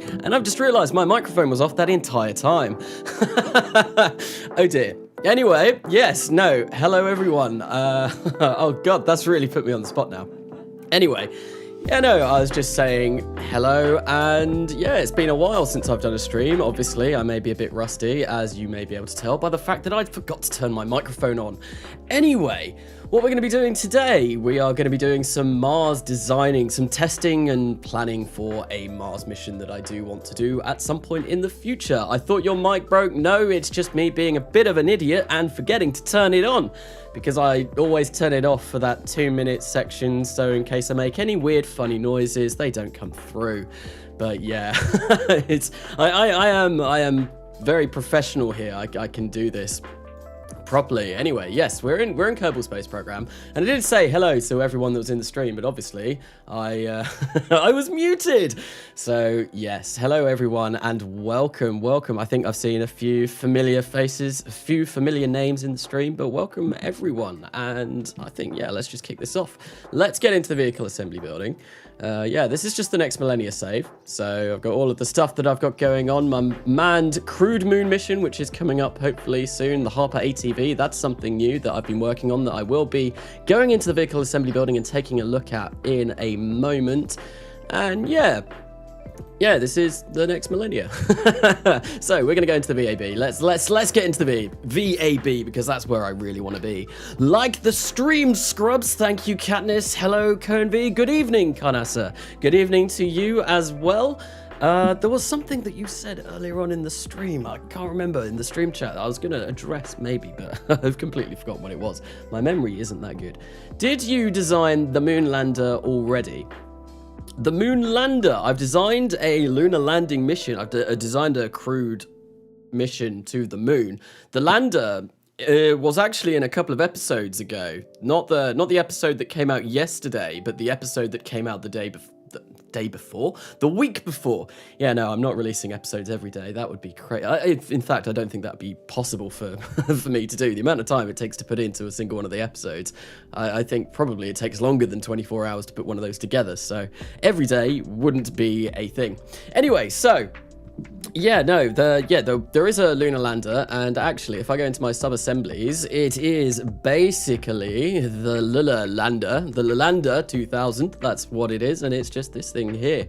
And I've just realised my microphone was off that entire time. Oh dear. Anyway, yes, no, hello everyone. Oh god, that's really put me on the spot now. Anyway, yeah, no, I was just saying hello, and yeah, it's been a while since I've done a stream. Obviously, I may be a bit rusty, as you may be able to tell by the fact that I forgot to turn my microphone on. Anyway, what we're going to be doing today, we are going to be doing some Mars designing, some testing and planning for a Mars mission that I do want to do at some point in the future. I thought your mic broke. No, it's just me being a bit of an idiot and forgetting to turn it on, because I always turn it off for that 2-minute section, so in case I make any weird funny noises, they don't come through. But yeah, I am very professional here. I can do this properly. Anyway, yes, we're in Kerbal Space Program, and I did say hello to everyone that was in the stream, but obviously I I was muted. So yes, hello everyone, and welcome. I think I've seen a few familiar faces, a few familiar names in the stream, but welcome everyone. And I think, yeah, let's just kick this off. Let's get into the vehicle assembly building. Yeah, this is just the next Millenia save. So I've got all of the stuff that I've got going on. My manned crewed moon mission, which is coming up hopefully soon. The Harper ATV, that's something new that I've been working on that I will be going into the vehicle assembly building and taking a look at in a moment. And yeah, this is the next Millenia. So we're gonna go into the VAB. Let's get into the VAB, because that's where I really want to be. Like the stream, scrubs. Thank you, Katniss. Hello, Cone V. Good evening, Karnasa. Good evening to you as well. There was something that you said earlier on in the stream. I can't remember, in the stream chat. I was gonna address maybe, but I've completely forgotten what it was. My memory isn't that good. Did you design the moon lander already? The moon lander. I've designed a lunar landing mission. I've designed a crewed mission to the moon. The lander was actually in a couple of episodes ago. Not the episode that came out yesterday, but the episode that came out the week before. Yeah, no, I'm not releasing episodes every day. That would be crazy. In fact, I don't think that would be possible for for me to do. The amount of time it takes to put into a single one of the episodes, I think probably it takes longer than 24 hours to put one of those together. So every day wouldn't be a thing. Anyway, so yeah, no, there is a lunar lander, and actually, if I go into my sub-assemblies, it is basically the Lunar Lander, the Lander 2000, that's what it is, and it's just this thing here.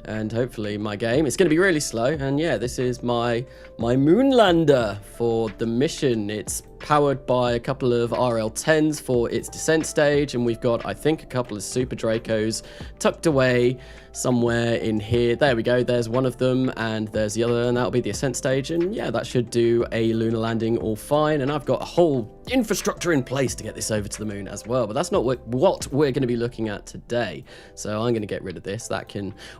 And hopefully my game, it's going to be really slow, and yeah, this is my moon lander for the mission. It's powered by a couple of RL-10s for its descent stage, and we've got, I think, a couple of Super Dracos tucked away somewhere in here. There we go, there's one of them, and there's the other, and that'll be the ascent stage, and yeah, that should do a lunar landing all fine, and I've got a whole infrastructure in place to get this over to the moon as well, but that's not what we're going to be looking at today. So I'm going to get rid of this.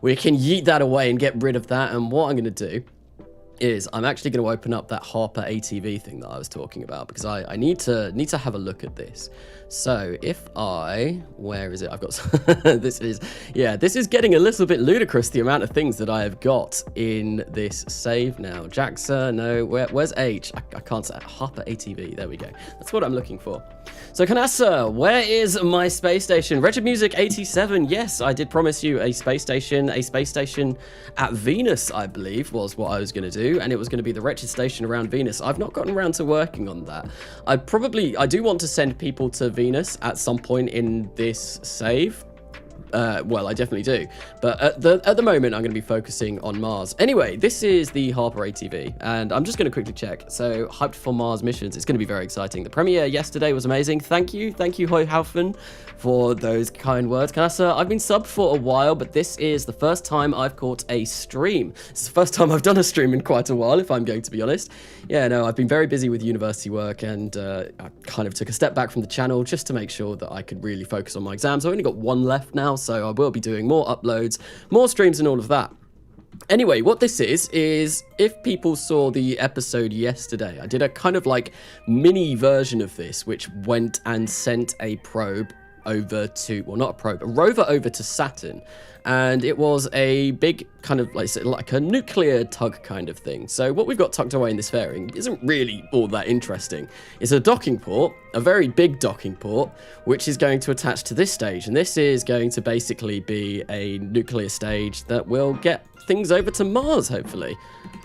We can yeet that away and get rid of that, and what I'm going to do is I'm actually going to open up that Harper ATV thing that I was talking about, because I need to have a look at this. So if where is it? I've got this is getting a little bit ludicrous, the amount of things that I have got in this save now. JAXA, no, where's H? I can't say. Harper ATV, there we go. That's what I'm looking for. So Kanasa, where is my space station? Wretched Music 87, yes, I did promise you a space station at Venus, I believe, was what I was going to do, and it was going to be the Wretched Station around Venus. I've not gotten around to working on that. I do want to send people to Venus at some point in this save. Well, I definitely do, but at the moment I'm going to be focusing on Mars. Anyway, this is the Harper ATV, and I'm just going to quickly check. So, hyped for Mars missions. It's going to be very exciting. The premiere yesterday was amazing. Thank you, Hoy Haufen, for those kind words. Kanasa, I've been subbed for a while, but this is the first time I've caught a stream. It's the first time I've done a stream in quite a while, if I'm going to be honest. Yeah, no, I've been very busy with university work, and I kind of took a step back from the channel just to make sure that I could really focus on my exams. I've only got one left now, so I will be doing more uploads, more streams, and all of that. Anyway, what this is if people saw the episode yesterday, I did a kind of like mini version of this, which went and sent a probe over to, well, not a probe, a rover over to Saturn. And it was a big kind of like a nuclear tug kind of thing. So what we've got tucked away in this fairing isn't really all that interesting. It's a docking port, a very big docking port, which is going to attach to this stage. And this is going to basically be a nuclear stage that will get things over to Mars, hopefully.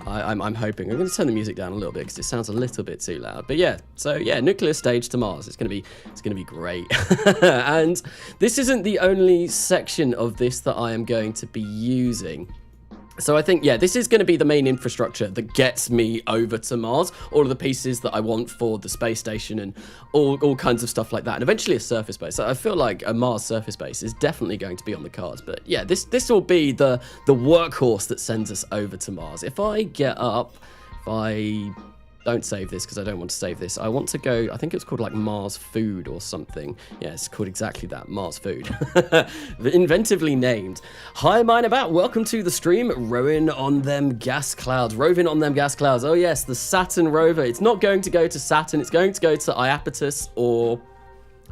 I'm hoping. I'm going to turn the music down a little bit because it sounds a little bit too loud. But yeah, so yeah, nuclear stage to Mars. It's going to be great. And this isn't the only section of this that I am going to be using. So I think, yeah, this is going to be the main infrastructure that gets me over to Mars. All of the pieces that I want for the space station and all kinds of stuff like that. And eventually a surface base. So I feel like a Mars surface base is definitely going to be on the cards. But yeah, this will be the workhorse that sends us over to Mars. If I get up, if I don't save this because I don't want to save this. I want to go, I think it's called like Mars Food or something. Yeah, it's called exactly that, Mars Food. Inventively named. Hi, Mineabout, welcome to the stream. Rowing on them gas clouds. Roving on them gas clouds. Oh yes, the Saturn rover. It's not going to go to Saturn, it's going to go to Iapetus or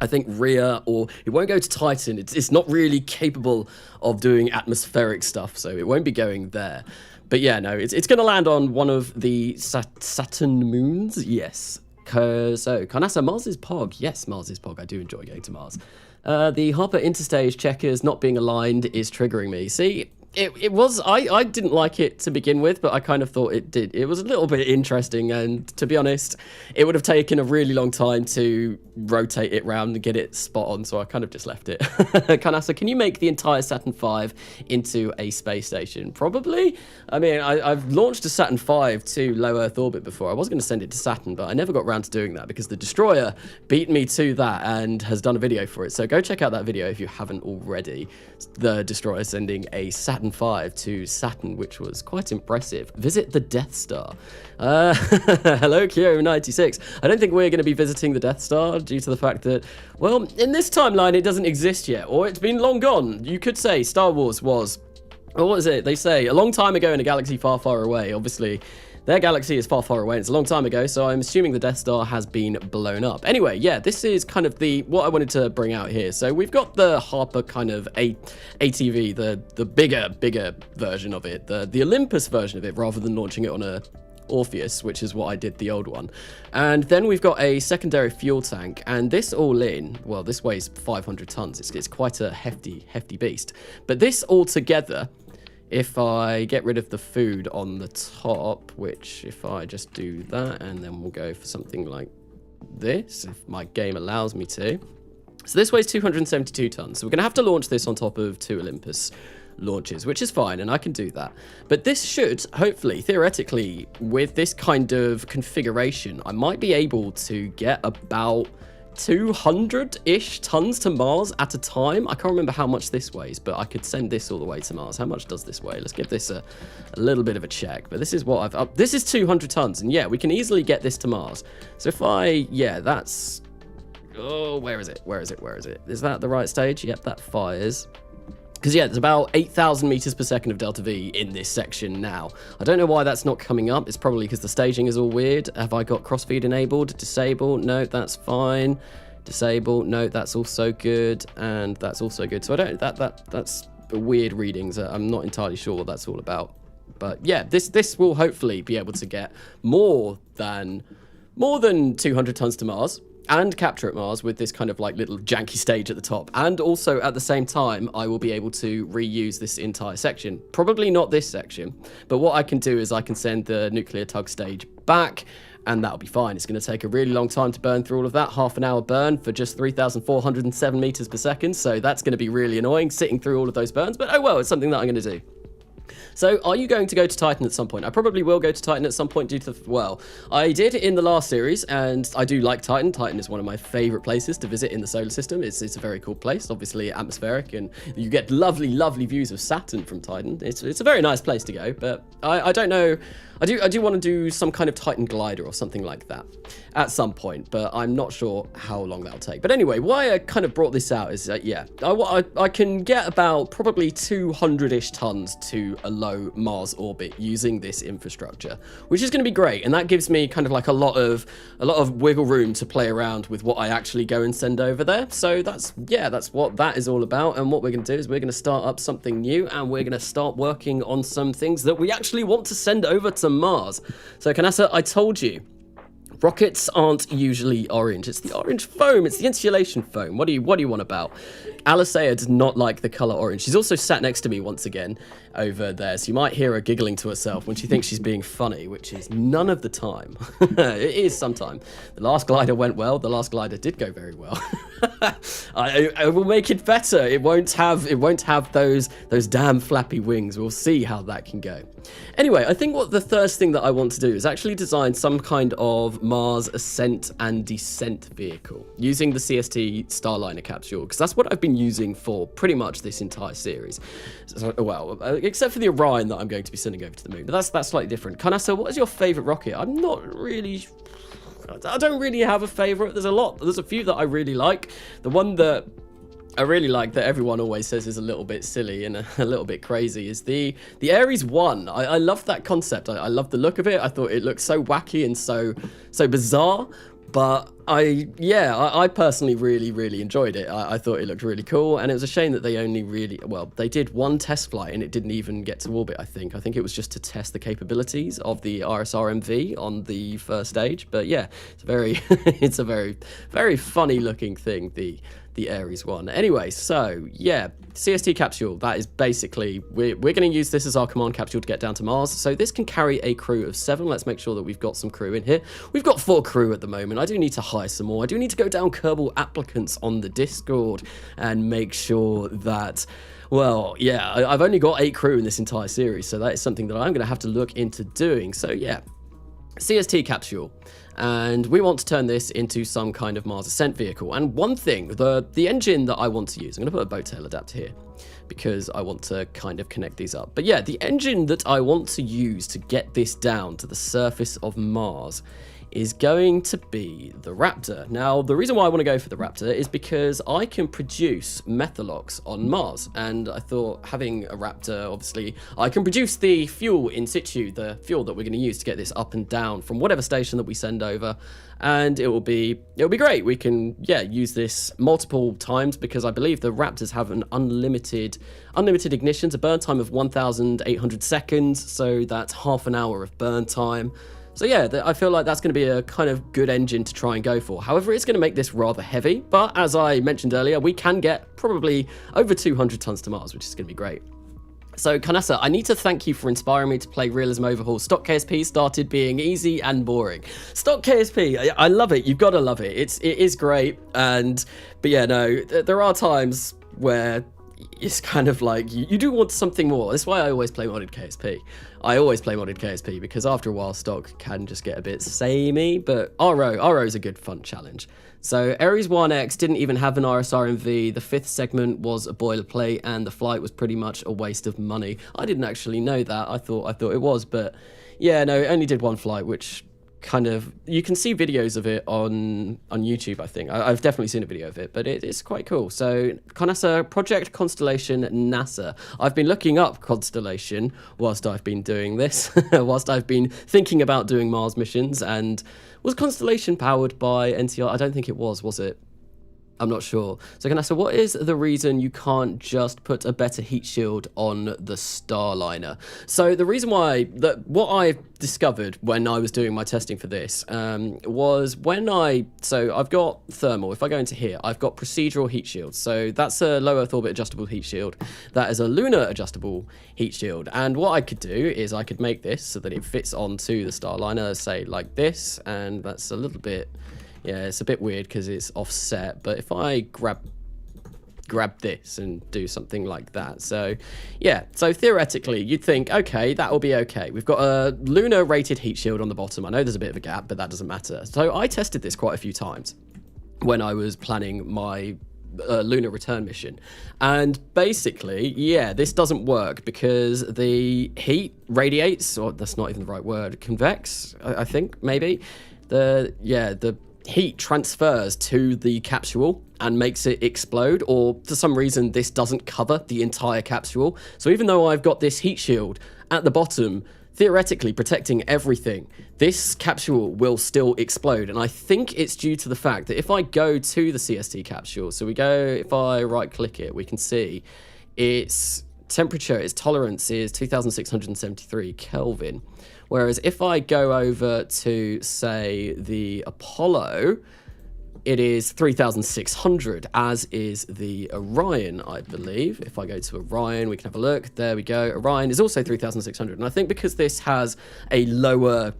I think Rhea, or it won't go to Titan. It's not really capable of doing atmospheric stuff, so it won't be going there. But yeah, no, it's going to land on one of the Saturn moons. Yes. So, Carnassa, Mars is Pog. Yes, Mars is Pog. I do enjoy going to Mars. The Harper interstage checkers not being aligned is triggering me. See, it was, I didn't like it to begin with, but I kind of thought it did. It was a little bit interesting, and to be honest, it would have taken a really long time to rotate it round and get it spot on, so I kind of just left it. Kanasa, can you make the entire Saturn V into a space station? Probably. I mean, I've launched a Saturn V to low Earth orbit before. I was going to send it to Saturn, but I never got around to doing that because the Destroyer beat me to that and has done a video for it. So go check out that video if you haven't already. The Destroyer sending a Saturn V to Saturn, which was quite impressive. Visit the Death Star. Hello, Kyo96. I don't think we're going to be visiting the Death Star due to the fact that, well, in this timeline, it doesn't exist yet, or it's been long gone. You could say Star Wars was, or what is it? They say a long time ago in a galaxy far, far away. Obviously, their galaxy is far, far away. It's a long time ago, so I'm assuming the Death Star has been blown up. Anyway, yeah, this is kind of what I wanted to bring out here. So we've got the Harper kind of ATV, the bigger version of it, the Olympus version of it, rather than launching it on a Orpheus, which is what I did the old one. And then we've got a secondary fuel tank, and this all in, well, this weighs 500 tons. It's quite a hefty beast. But this all together, if I get rid of the food on the top, which if I just do that, and then we'll go for something like this, if my game allows me to. So this weighs 272 tons. So we're going to have to launch this on top of 2 Olympus launches, which is fine, and I can do that. But this should, hopefully, theoretically, with this kind of configuration, I might be able to get about 200-ish tons to Mars at a time. I can't remember how much this weighs, but I could send this all the way to Mars. How much does this weigh? Let's give this a little bit of a check. But this is what I've up. This is 200 tons, and yeah, we can easily get this to Mars. So if yeah, that's, oh, where is it? Is that the right stage? Yep, that fires. Because, yeah, there's about 8,000 meters per second of delta V in this section now. I don't know why that's not coming up. It's probably because the staging is all weird. Have I got crossfeed enabled? Disable? No, that's fine. Disable? No, that's also good. And that's also good. So I don't, that's weird readings. I'm not entirely sure what that's all about. But yeah, this will hopefully be able to get more than 200 tons to Mars. And capture at Mars with this kind of like little janky stage at the top. And also at the same time, I will be able to reuse this entire section. Probably not this section, but what I can do is I can send the nuclear tug stage back, and that'll be fine. It's going to take a really long time to burn through all of that. Half an hour burn for just 3,407 meters per second. So that's going to be really annoying, sitting through all of those burns. But oh well, it's something that I'm going to do. So, are you going to go to Titan at some point? I probably will go to Titan at some point due to, well, I did in the last series, and I do like Titan. Titan is one of my favorite places to visit in the solar system. It's a very cool place, obviously atmospheric, and you get lovely views of Saturn from Titan. It's a very nice place to go, but I don't know. I do want to do some kind of Titan glider or something like that at some point, but I'm not sure how long that'll take. But anyway, why I kind of brought this out is that, yeah, I can get about probably 200-ish tons to a low Mars orbit using this infrastructure, which is going to be great. And that gives me kind of like a lot of wiggle room to play around with what I actually go and send over there. So that's what that is all about. And what we're going to do is we're going to start up something new, and we're going to start working on some things that we actually want to send over to Mars. So Kanasa, I told you Rockets aren't usually orange. It's the orange foam. It's the insulation foam. What do you want about? Alicea does not like the color orange. She's also sat next to me once again over there, so you might hear her giggling to herself when she thinks she's being funny, which is none of the time. It is sometime. The last glider went well. The last glider did go very well. I will make it better. It won't have those damn flappy wings. We'll see how that can go. Anyway, I think what the first thing that I want to do is actually design some kind of Mars ascent and descent vehicle using the CST Starliner capsule, because that's what I've been using for pretty much this entire series. So, well, except for the Orion that I'm going to be sending over to the moon, but that's slightly different. Kanasa, what is your favorite rocket? I don't really have a favorite. There's a few that I really like. The one that I really like that everyone always says is a little bit silly and a little bit crazy is the Ares 1. I love that concept. I love the look of it. I thought it looked so wacky and so bizarre. But I personally really enjoyed it. I thought it looked really cool, and it was a shame that they did one test flight and it didn't even get to orbit. I think it was just to test the capabilities of the RSRMV on the first stage. But yeah, it's a very funny looking thing, the Ares 1. Anyway, so yeah, CST capsule, that is basically, we're going to use this as our command capsule to get down to Mars. So this can carry a crew of 7. Let's make sure that we've got some crew in here. We've got 4 crew at the moment. I do need to hire some more. I do need to go down Kerbal applicants on the Discord and make sure that, well, yeah, I've only got 8 crew in this entire series, so that is something that I'm going to have to look into doing. So yeah, CST capsule, and we want to turn this into some kind of Mars ascent vehicle. And one thing, the engine that I want to use, I'm going to put a boat tail adapter here because I want to kind of connect these up. But yeah, the engine that I want to use to get this down to the surface of Mars is going to be the Raptor. Now, the reason why I want to go for the Raptor is because I can produce Methalox on Mars, and I thought having a Raptor, obviously, I can produce the fuel in situ, the fuel that we're going to use to get this up and down from whatever station that we send over, and it'll be great. We can, yeah, use this multiple times because I believe the Raptors have an unlimited ignitions, a burn time of 1,800 seconds, so that's half an hour of burn time. So yeah, I feel like that's going to be a kind of good engine to try and go for. However, it's going to make this rather heavy, but as I mentioned earlier, we can get probably over 200 tons to Mars, which is going to be great. So Kanasa, I need to thank you for inspiring me to play Realism Overhaul. Stock KSP started being easy and boring. Stock KSP, I love it. You've got to love it. It is great. But yeah, no, there are times where it's kind of like you do want something more. That's why I always play modded KSP. I always play modded KSP because after a while stock can just get a bit samey, but RO is a good fun challenge. So Ares 1X didn't even have an RSRMV, the 5th segment was a boilerplate, and the flight was pretty much a waste of money. I didn't actually know that. I thought it was, but yeah, no, it only did one flight, which kind of, you can see videos of it on YouTube, I think. I've definitely seen a video of it, but it's quite cool. So Kanasa, Project Constellation NASA. I've been looking up Constellation whilst I've been doing this, whilst I've been thinking about doing Mars missions. And was Constellation powered by NCR? I don't think it was it? I'm not sure. So Kanasa, what is the reason you can't just put a better heat shield on the Starliner? So the reason why, what I discovered when I was doing my testing for this was so I've got thermal. If I go into here, I've got procedural heat shield. So that's a low Earth orbit adjustable heat shield. That is a lunar adjustable heat shield. And what I could do is I could make this so that it fits onto the Starliner, say like this, and that's a little bit, yeah, it's a bit weird because it's offset, but if I grab this and do something like that. So yeah, so theoretically you'd think, okay, that will be okay. We've got a lunar rated heat shield on the bottom. I know there's a bit of a gap, but that doesn't matter. So I tested this quite a few times when I was planning my lunar return mission, and basically, yeah, this doesn't work because the heat radiates, or that's not even the right word, convex, I think, maybe. The heat transfers to the capsule and makes it explode, or for some reason this doesn't cover the entire capsule. So even though I've got this heat shield at the bottom theoretically protecting everything, this capsule will still explode. And I think it's due to the fact that if I go to the CST capsule, so if I right click it, we can see its temperature, its tolerance is 2673 Kelvin, Whereas if I go over to, say, the Apollo, it is 3,600, as is the Orion, I believe. If I go to Orion, we can have a look. There we go. Orion is also 3,600. And I think because this has a lower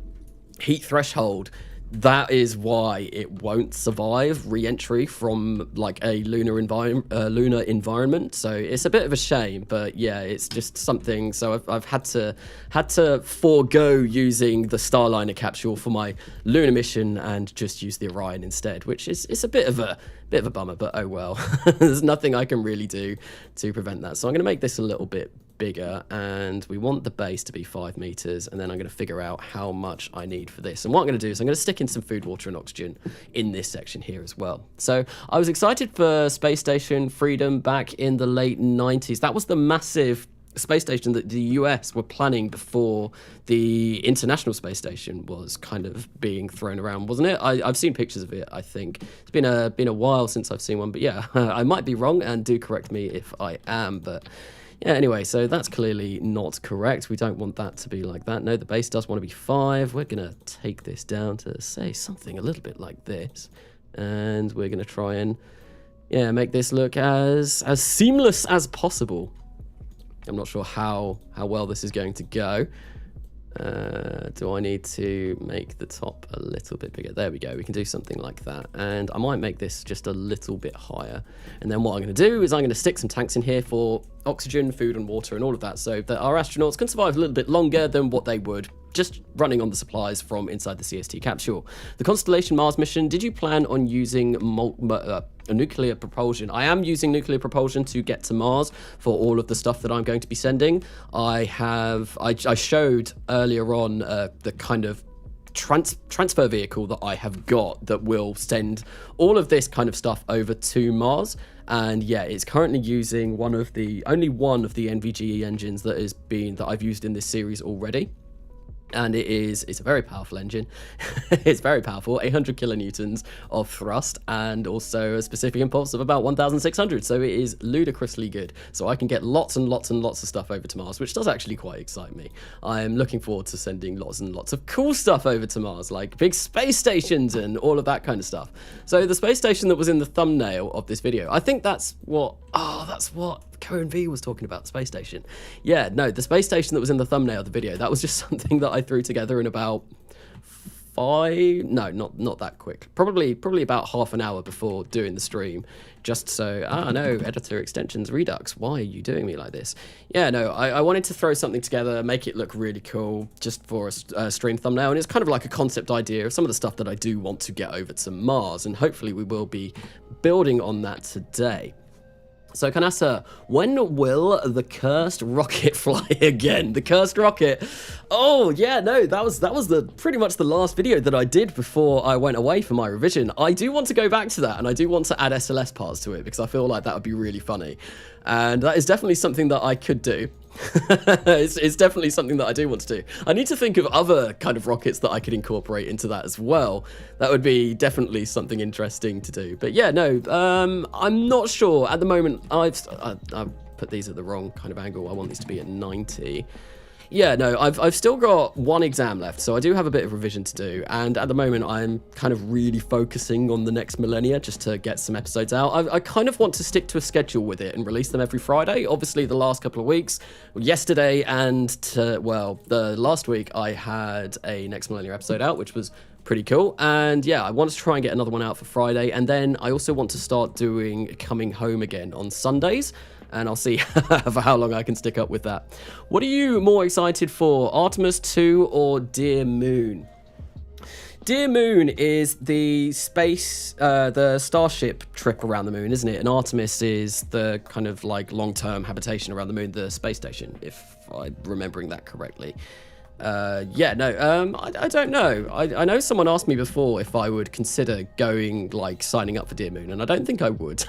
heat threshold, that is why it won't survive re-entry from like a lunar environment. So it's a bit of a shame, but yeah, it's just something. So I've had to forego using the Starliner capsule for my lunar mission and just use the Orion instead, which is a bit of a bummer, but oh well. There's nothing I can really do to prevent that. So I'm going to make this a little bit bigger, and we want the base to be 5 meters, and then I'm going to figure out how much I need for this. And what I'm going to do is I'm going to stick in some food, water, and oxygen in this section here as well. So I was excited for Space Station Freedom back in the late 90s. That was the massive space station that the US were planning before the International Space Station was kind of being thrown around, wasn't it? I've seen pictures of it, I think. It's been a while since I've seen one, but yeah, I might be wrong, and do correct me if I am, but yeah, anyway, so that's clearly not correct. We don't want that to be like that. No, the base does want to be 5. We're going to take this down to, say, something a little bit like this. And we're going to try and, yeah, make this look as seamless as possible. I'm not sure how well this is going to go. Do I need to make the top a little bit bigger? There we go. We can do something like that. And I might make this just a little bit higher. And then what I'm going to do is I'm going to stick some tanks in here for oxygen, food and water and all of that, so that our astronauts can survive a little bit longer than what they would just running on the supplies from inside the CST capsule. The Constellation Mars mission, did you plan on using nuclear propulsion? I am using nuclear propulsion to get to Mars for all of the stuff that I'm going to be sending. I showed earlier on the kind of transfer vehicle that I have got that will send all of this kind of stuff over to Mars. And yeah, it's currently using only one of the NVGE engines that I've used in this series already. And it's a very powerful engine. It's very powerful, 800 kilonewtons of thrust, and also a specific impulse of about 1,600. So it is ludicrously good. So I can get lots and lots and lots of stuff over to Mars, which does actually quite excite me. I am looking forward to sending lots and lots of cool stuff over to Mars, like big space stations and all of that kind of stuff. So the space station that was in the thumbnail of this video, I think that's what Cohen V was talking about, the space station. Yeah, no, the space station that was in the thumbnail of the video, that was just something that I threw together in about not that quick. Probably about half an hour before doing the stream. Just so, no, EditorExtensionsRedux, why are you doing me like this? Yeah, no, I wanted to throw something together, make it look really cool, just for a stream thumbnail, and it's kind of like a concept idea of some of the stuff that I do want to get over to Mars, and hopefully we will be building on that today. So Kanasa, when will the cursed rocket fly again? The cursed rocket. Oh yeah, no, that was pretty much the last video that I did before I went away for my revision. I do want to go back to that, and I do want to add SLS parts to it because I feel like that would be really funny. And that is definitely something that I could do. It's definitely something that I do want to do. I need to think of other kind of rockets that I could incorporate into that as well. That would be definitely something interesting to do. But yeah, no, I'm not sure. At the moment, I've put these at the wrong kind of angle. I want these to be at 90. Yeah, no, I've still got one exam left, so I do have a bit of revision to do, and at the moment I'm kind of really focusing on the next Millenia just to get some episodes out. I kind of want to stick to a schedule with it and release them every Friday. Obviously the last couple of weeks, yesterday and the last week, I had a next Millenia episode out, which was pretty cool. And yeah, I want to try and get another one out for Friday, and then I also want to start doing Coming Home again on Sundays. And I'll see for how long I can stick up with that. What are you more excited for, Artemis 2 or Dear Moon? Dear Moon is the the Starship trip around the moon, isn't it? And Artemis is the kind of like long-term habitation around the moon, the space station, if I'm remembering that correctly. Yeah, no, I don't know. I know someone asked me before if I would consider going, like, signing up for Dear Moon, and I don't think I would.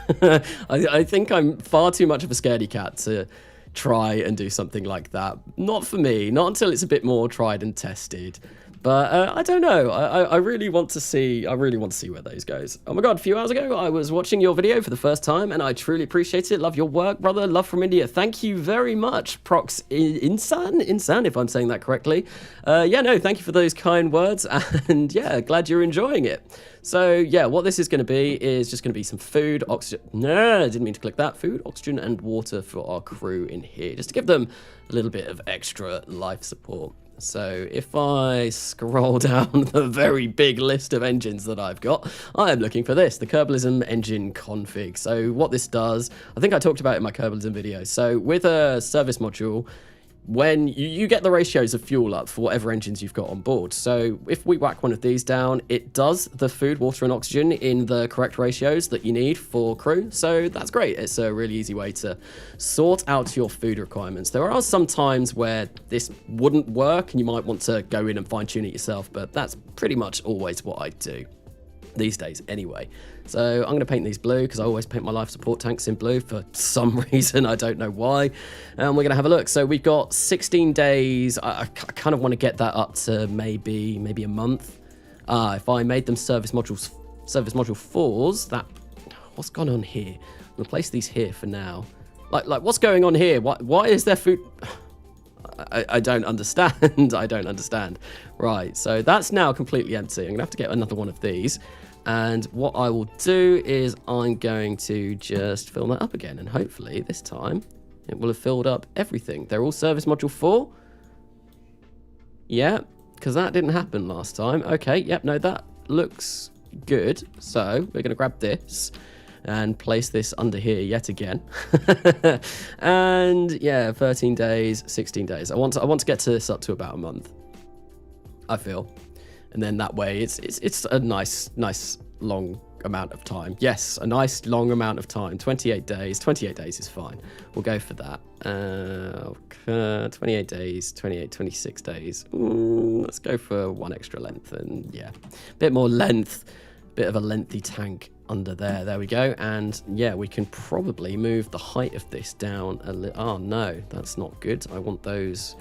I think I'm far too much of a scaredy cat to try and do something like that. Not for me, not until it's a bit more tried and tested. But I don't know. I really want to see. I really want to see where those goes. Oh my god! A few hours ago, I was watching your video for the first time, and I truly appreciate it. Love your work, brother. Love from India. Thank you very much, Prox Insan, if I'm saying that correctly. Yeah, no, thank you for those kind words, and yeah, glad you're enjoying it. So yeah, what this is going to be is just going to be some food, oxygen. No, I didn't mean to click that. Food, oxygen, and water for our crew in here, just to give them a little bit of extra life support. So if I scroll down the very big list of engines that I've got, I am looking for this, the Kerbalism engine config. So what this does, I think I talked about it in my Kerbalism video. So with a service module, when you get the ratios of fuel up for whatever engines you've got on board. So if we whack one of these down, it does the food, water, and oxygen in the correct ratios that you need for crew. So that's great. It's a really easy way to sort out your food requirements. There are some times where this wouldn't work and you might want to go in and fine tune it yourself, but that's pretty much always what I do these days anyway. So I'm going to paint these blue because I always paint my life support tanks in blue for some reason. I don't know why. And we're going to have a look. So we've got 16 days. I kind of want to get that up to maybe a month. If I made them service module 4s, that, what's gone on here? I'm going to place these here for now. Like what's going on here? Why is there food? I don't understand. I don't understand. Right, so that's now completely empty. I'm going to have to get another one of these. And what I will do is I'm going to just fill that up again. And hopefully this time it will have filled up everything. They're all service module 4. Yeah, because that didn't happen last time. Okay, yep, no, that looks good. So we're going to grab this and place this under here yet again. And yeah, 13 days, 16 days. I want to get to this up to about a month, I feel. And then that way it's a nice long amount of time. Yes, a nice long amount of time. 28 days. 28 days is fine. We'll go for that. 28 days, 26 days. Let's go for one extra length. And yeah, a bit more length, bit of a lengthy tank under there. There we go. And yeah, we can probably move the height of this down a little. Oh no, that's not good. I want those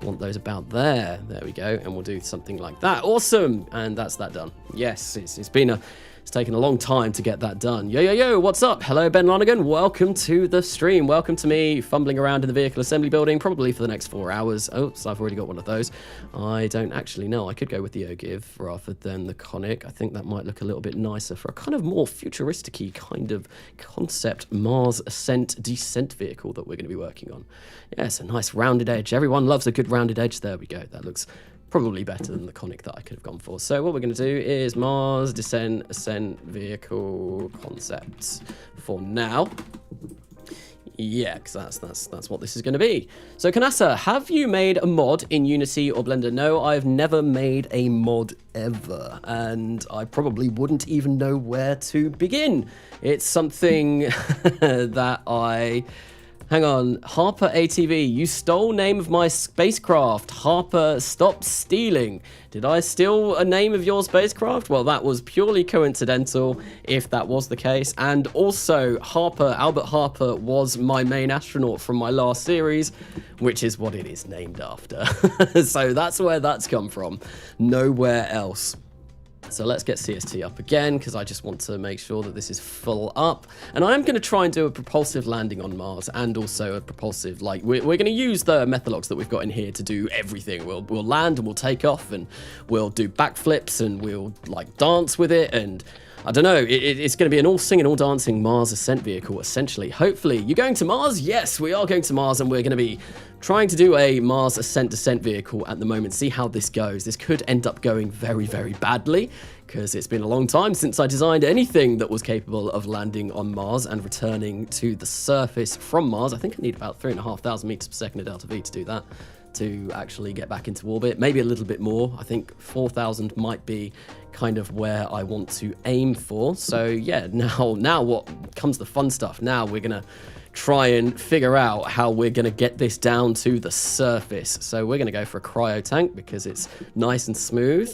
about there. There we go. And we'll do something like that. Awesome. And that's that done. Yes, it's taken a long time to get that done. Yo, what's up? Hello, Ben Lonergan. Welcome to the stream. Welcome to me fumbling around in the vehicle assembly building, probably for the next 4 hours. Oh, so I've already got one of those. I don't actually know. I could go with the Ogive rather than the Conic. I think that might look a little bit nicer for a kind of more futuristic-y kind of concept Mars ascent descent vehicle that we're going to be working on. Yes, a nice rounded edge. Everyone loves a good rounded edge. There we go. That looks probably better than the Conic that I could have gone for. So what we're going to do is Mars descent ascent vehicle concepts for now. Yeah, because that's what this is going to be. So Kanasa, have you made a mod in Unity or Blender? No, I've never made a mod ever, and I probably wouldn't even know where to begin. It's something that I... Hang on, Harper ATV, you stole name of my spacecraft. Harper, stop stealing. Did I steal a name of your spacecraft? Well, that was purely coincidental, if that was the case. And also, Albert Harper, was my main astronaut from my last series, which is what it is named after. So that's where that's come from. Nowhere else. So let's get CST up again, because I just want to make sure that this is full up. And I am going to try and do a propulsive landing on Mars, and also a propulsive, like, we're going to use the Methalogs that we've got in here to do everything. We'll land and we'll take off, and we'll do backflips, and we'll, like, dance with it, and... I don't know, it's going to be an all-singing, all-dancing Mars ascent vehicle, essentially. Hopefully. You're going to Mars? Yes, we are going to Mars, and we're going to be trying to do a Mars ascent descent vehicle at the moment. See how this goes. This could end up going very, very badly, because it's been a long time since I designed anything that was capable of landing on Mars and returning to the surface from Mars. I think I need about 3,500 meters per second at Delta V to do that, to actually get back into orbit. Maybe a little bit more. I think 4,000 might be kind of where I want to aim for. So yeah, now what comes the fun stuff. Now we're gonna try and figure out how we're gonna get this down to the surface. So we're gonna go for a cryo tank because it's nice and smooth.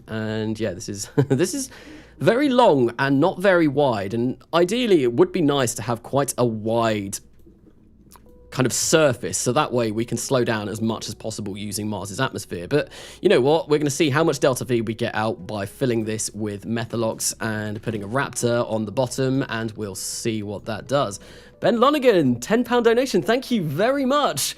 And yeah, this is this is very long and not very wide, and ideally it would be nice to have quite a wide kind of surface, so that way we can slow down as much as possible using Mars's atmosphere. But you know what? We're going to see how much delta V we get out by filling this with Methalox and putting a Raptor on the bottom, and we'll see what that does. Ben Lonigan, £10 donation. Thank you very much.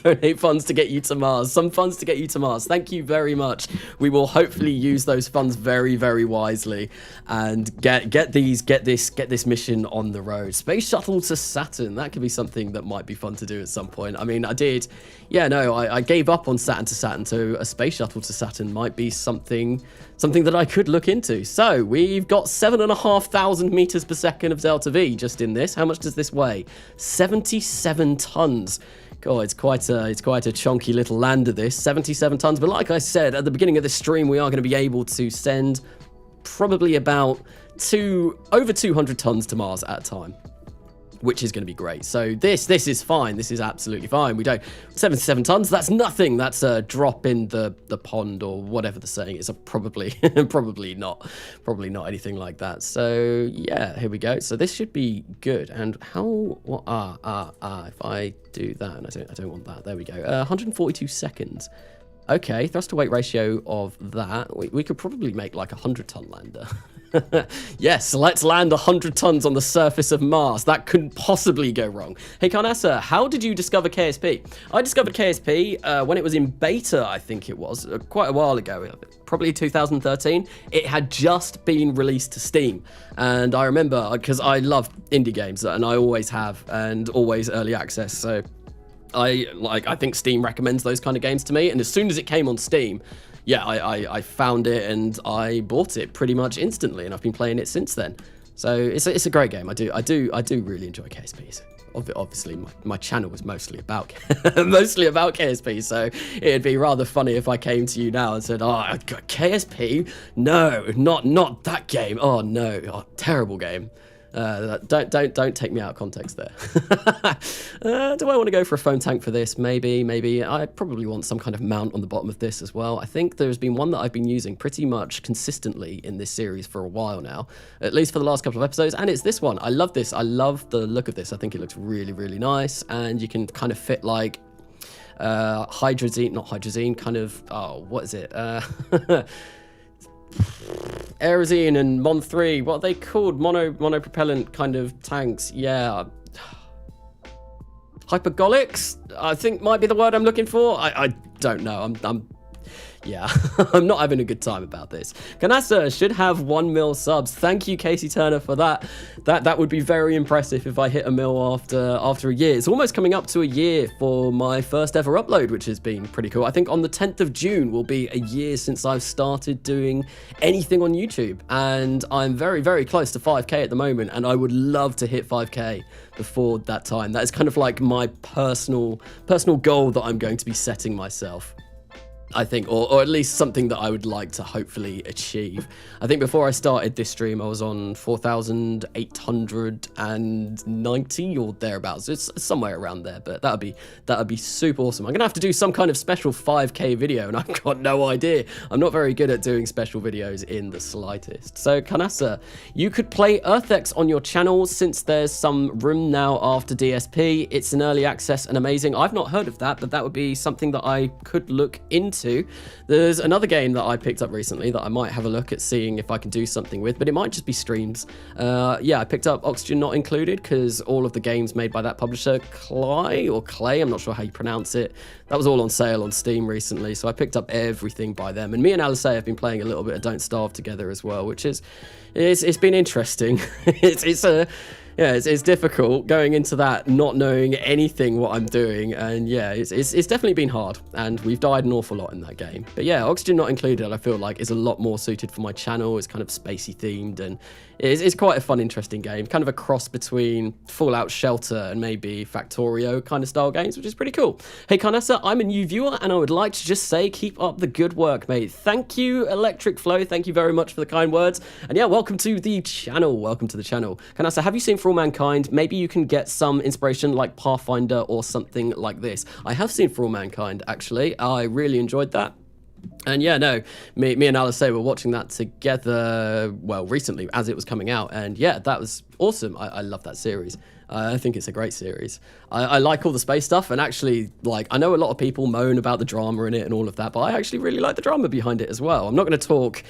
Donate funds to get you to Mars. Some funds to get you to Mars. Thank you very much. We will hopefully use those funds very, very wisely and get this mission on the road. Space shuttle to Saturn. That could be something that might be fun to do at some point. I mean, I did. Yeah, no, I gave up on Saturn to Saturn, so a space shuttle to Saturn might be something that I could look into. So we've got 7,500 meters per second of delta V just in this. How much does this weigh? 77 tons. God, it's quite a chunky little lander, this, 77 tons. But like I said at the beginning of this stream, we are going to be able to send probably about over 200 tons to Mars at a time, which is going to be great. So this is fine. This is absolutely fine. We don't 77 tons. That's nothing. That's a drop in the pond or whatever the saying is. Probably not anything like that. So yeah, here we go. So this should be good. And how? If I do that, and I don't want that. There we go. 142 seconds. Okay, thrust to weight ratio of that. We could probably make like a 100-ton lander. Yes, let's land 100 tons on the surface of Mars. That couldn't possibly go wrong. Hey, Carnassa, how did you discover KSP? I discovered KSP when it was in beta, I think it was, quite a while ago, probably 2013. It had just been released to Steam. And I remember, because I love indie games, and I always have, and always early access, so I think Steam recommends those kind of games to me. And as soon as it came on Steam, yeah, I found it and I bought it pretty much instantly, and I've been playing it since then. So it's a great game. I do really enjoy KSP. Obviously, my channel was mostly about KSP, so it'd be rather funny if I came to you now and said, "Oh, I've got KSP? No, not that game. Oh no, terrible game." Don't take me out of context there. Do I want to go for a foam tank for this? Maybe. I probably want some kind of mount on the bottom of this as well. I think there's been one that I've been using pretty much consistently in this series for a while now, at least for the last couple of episodes, and it's this one. I love this. I love the look of this. I think it looks really, really nice, and you can kind of fit like hydrazine, kind of, what is it? Aerozine and Mon3, what are they called? Monopropellant kind of tanks. Yeah. Hypergolics, I think might be the word I'm looking for. I don't know. Yeah, I'm not having a good time about this. Canassa should have 1 mil subs. Thank you, Casey Turner, for that. That would be very impressive if I hit a mil after a year. It's almost coming up to a year for my first ever upload, which has been pretty cool. I think on the 10th of June will be a year since I've started doing anything on YouTube, and I'm very, very close to 5K at the moment, and I would love to hit 5K before that time. That is kind of like my personal goal that I'm going to be setting myself, I think, or at least something that I would like to hopefully achieve. I think before I started this stream, I was on 4,890 or thereabouts. It's somewhere around there, but that'd be super awesome. I'm gonna have to do some kind of special 5K video, and I've got no idea. I'm not very good at doing special videos in the slightest. So Kanasa, you could play EarthX on your channel since there's some room now after DSP. It's an early access and amazing. I've not heard of that, but that would be something that I could look into. There's another game that I picked up recently that I might have a look at seeing if I can do something with, but it might just be streams. Yeah, I picked up Oxygen Not Included because all of the games made by that publisher, Clay, I'm not sure how you pronounce it, that was all on sale on Steam recently, so I picked up everything by them. And me and Alice have been playing a little bit of Don't Starve together as well, which is it's been interesting. It's difficult going into that not knowing anything what I'm doing, and yeah, it's definitely been hard, and we've died an awful lot in that game. But yeah, Oxygen Not Included, I feel like is a lot more suited for my channel. It's kind of spacey themed, and it's quite a fun, interesting game, kind of a cross between Fallout Shelter and maybe Factorio kind of style games, which is pretty cool. Hey Carnessa, I'm a new viewer, and I would like to just say keep up the good work, mate. Thank you, Electric Flow. Thank you very much for the kind words, and yeah, welcome to the channel. Carnessa, have you seen For All Mankind? Maybe you can get some inspiration like Pathfinder or something like this. I have seen For All Mankind, actually. I really enjoyed that. And yeah, no, me and Alice were watching that together, well, recently as it was coming out. And yeah, that was awesome. I love that series. I think it's a great series. I like all the space stuff, and actually, like, I know a lot of people moan about the drama in it and all of that, but I actually really like the drama behind it as well. I'm not going to talk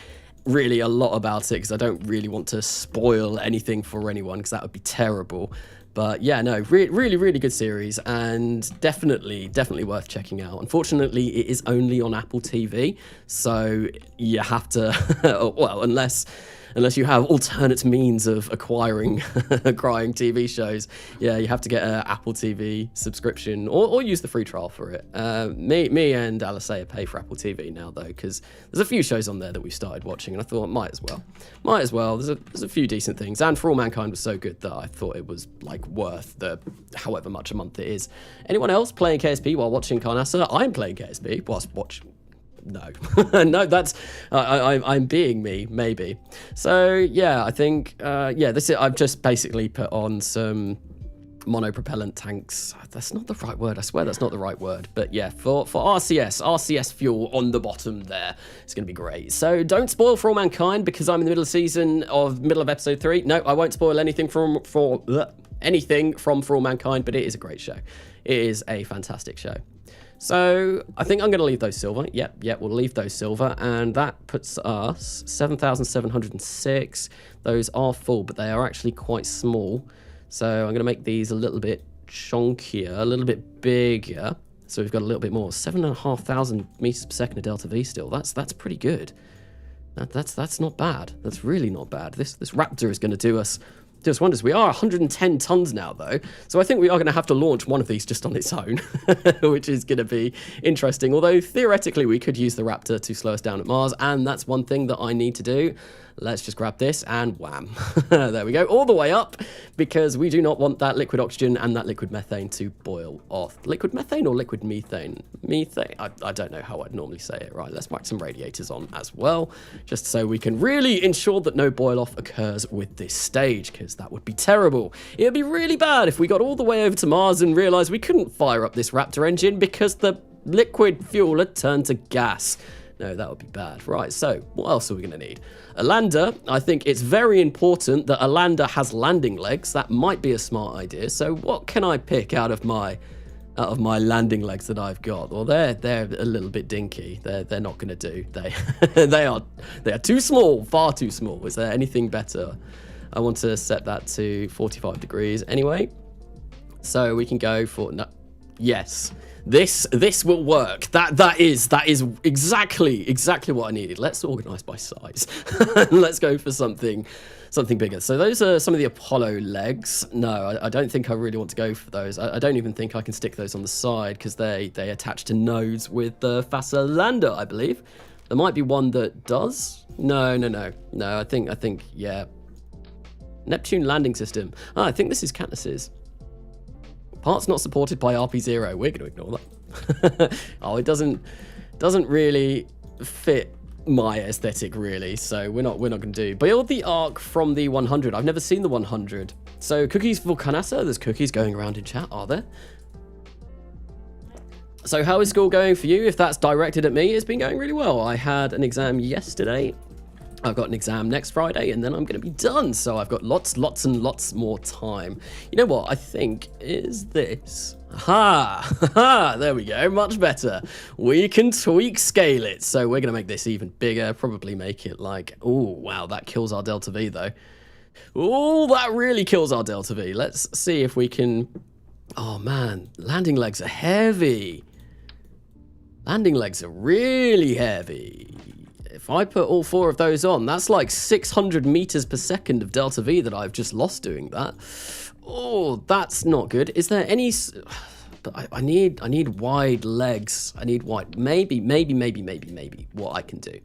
really a lot about it because I don't really want to spoil anything for anyone, because that would be terrible. But yeah, no, really good series, and definitely worth checking out. Unfortunately, it is only on Apple TV, so you have to, well, unless you have alternate means of acquiring TV shows, yeah, you have to get an Apple TV subscription or use the free trial for it. Me and Alice pay for Apple TV now, though, because there's a few shows on there that we've started watching, and I thought might as well. There's a few decent things, and For All Mankind was so good that I thought it was like worth the however much a month it is. Anyone else playing KSP while watching Carnassa? I'm playing KSP whilst watching. No, no, that's I'm being me, maybe. So yeah, I think this is, I've just basically put on some monopropellant tanks. That's not the right word. I swear that's not the right word. But yeah, for RCS fuel on the bottom there. It's going to be great. So don't spoil For All Mankind, because I'm in the middle of episode 3. No, I won't spoil anything from For All Mankind, but it is a great show. It is a fantastic show. So I think I'm going to leave those silver. Yep, we'll leave those silver. And that puts us 7,706. Those are full, but they are actually quite small. So I'm going to make these a little bit chunkier, a little bit bigger. So we've got a little bit more. 7,500 meters per second of delta V still. That's pretty good. That's not bad. That's really not bad. This Raptor is going to do us wonders. We are 110 tons now, though, so I think we are going to have to launch one of these just on its own, which is going to be interesting. Although theoretically we could use the Raptor to slow us down at Mars, and that's one thing that I need to do. Let's just grab this and wham. There we go, all the way up, because we do not want that liquid oxygen and that liquid methane to boil off. Liquid methane or liquid methane? Methane? I don't know how I'd normally say it. Right, let's whack some radiators on as well, just so we can really ensure that no boil off occurs with this stage, because that would be terrible. It would be really bad if we got all the way over to Mars and realized we couldn't fire up this Raptor engine because the liquid fuel had turned to gas. No, that would be bad. Right, so what else are we going to need? A lander. I think it's very important that a lander has landing legs. That might be a smart idea. So what can I pick out of my landing legs that I've got? Well, they're a little bit dinky. They're not going to do. They are too small, far too small. Is there anything better? I want to set that to 45 degrees anyway. So we can go for no. Yes. This will work. That is exactly what I needed. Let's organize by size. Let's go for something bigger. So those are some of the Apollo legs. No, I don't think I really want to go for those. I don't even think I can stick those on the side, because they attach to nodes with the FASA lander, I believe. There might be one that does. No. I think yeah. Neptune landing system. I think this is Katniss's. Parts not supported by RP0. We're going to ignore that. Oh, it doesn't really fit my aesthetic, really. So we're not going to do. Build the Ark from the 100. I've never seen the 100. So cookies for Carnassa. There's cookies going around in chat. Are there? So how is school going for you? If that's directed at me, it's been going really well. I had an exam yesterday. I've got an exam next Friday, and then I'm going to be done. So I've got lots and lots more time. You know what I think is this. Ha! There we go. Much better. We can tweak scale it. So we're going to make this even bigger. Probably make it like, oh, wow, that kills our delta V, though. Oh, that really kills our delta V. Let's see if we can. Oh, man. Landing legs are heavy. Landing legs are really heavy. If I put all 4 of those on, that's like 600 meters per second of delta V that I've just lost doing that. Oh, that's not good. Is there any? But I need wide legs. I need wide. Maybe what I can do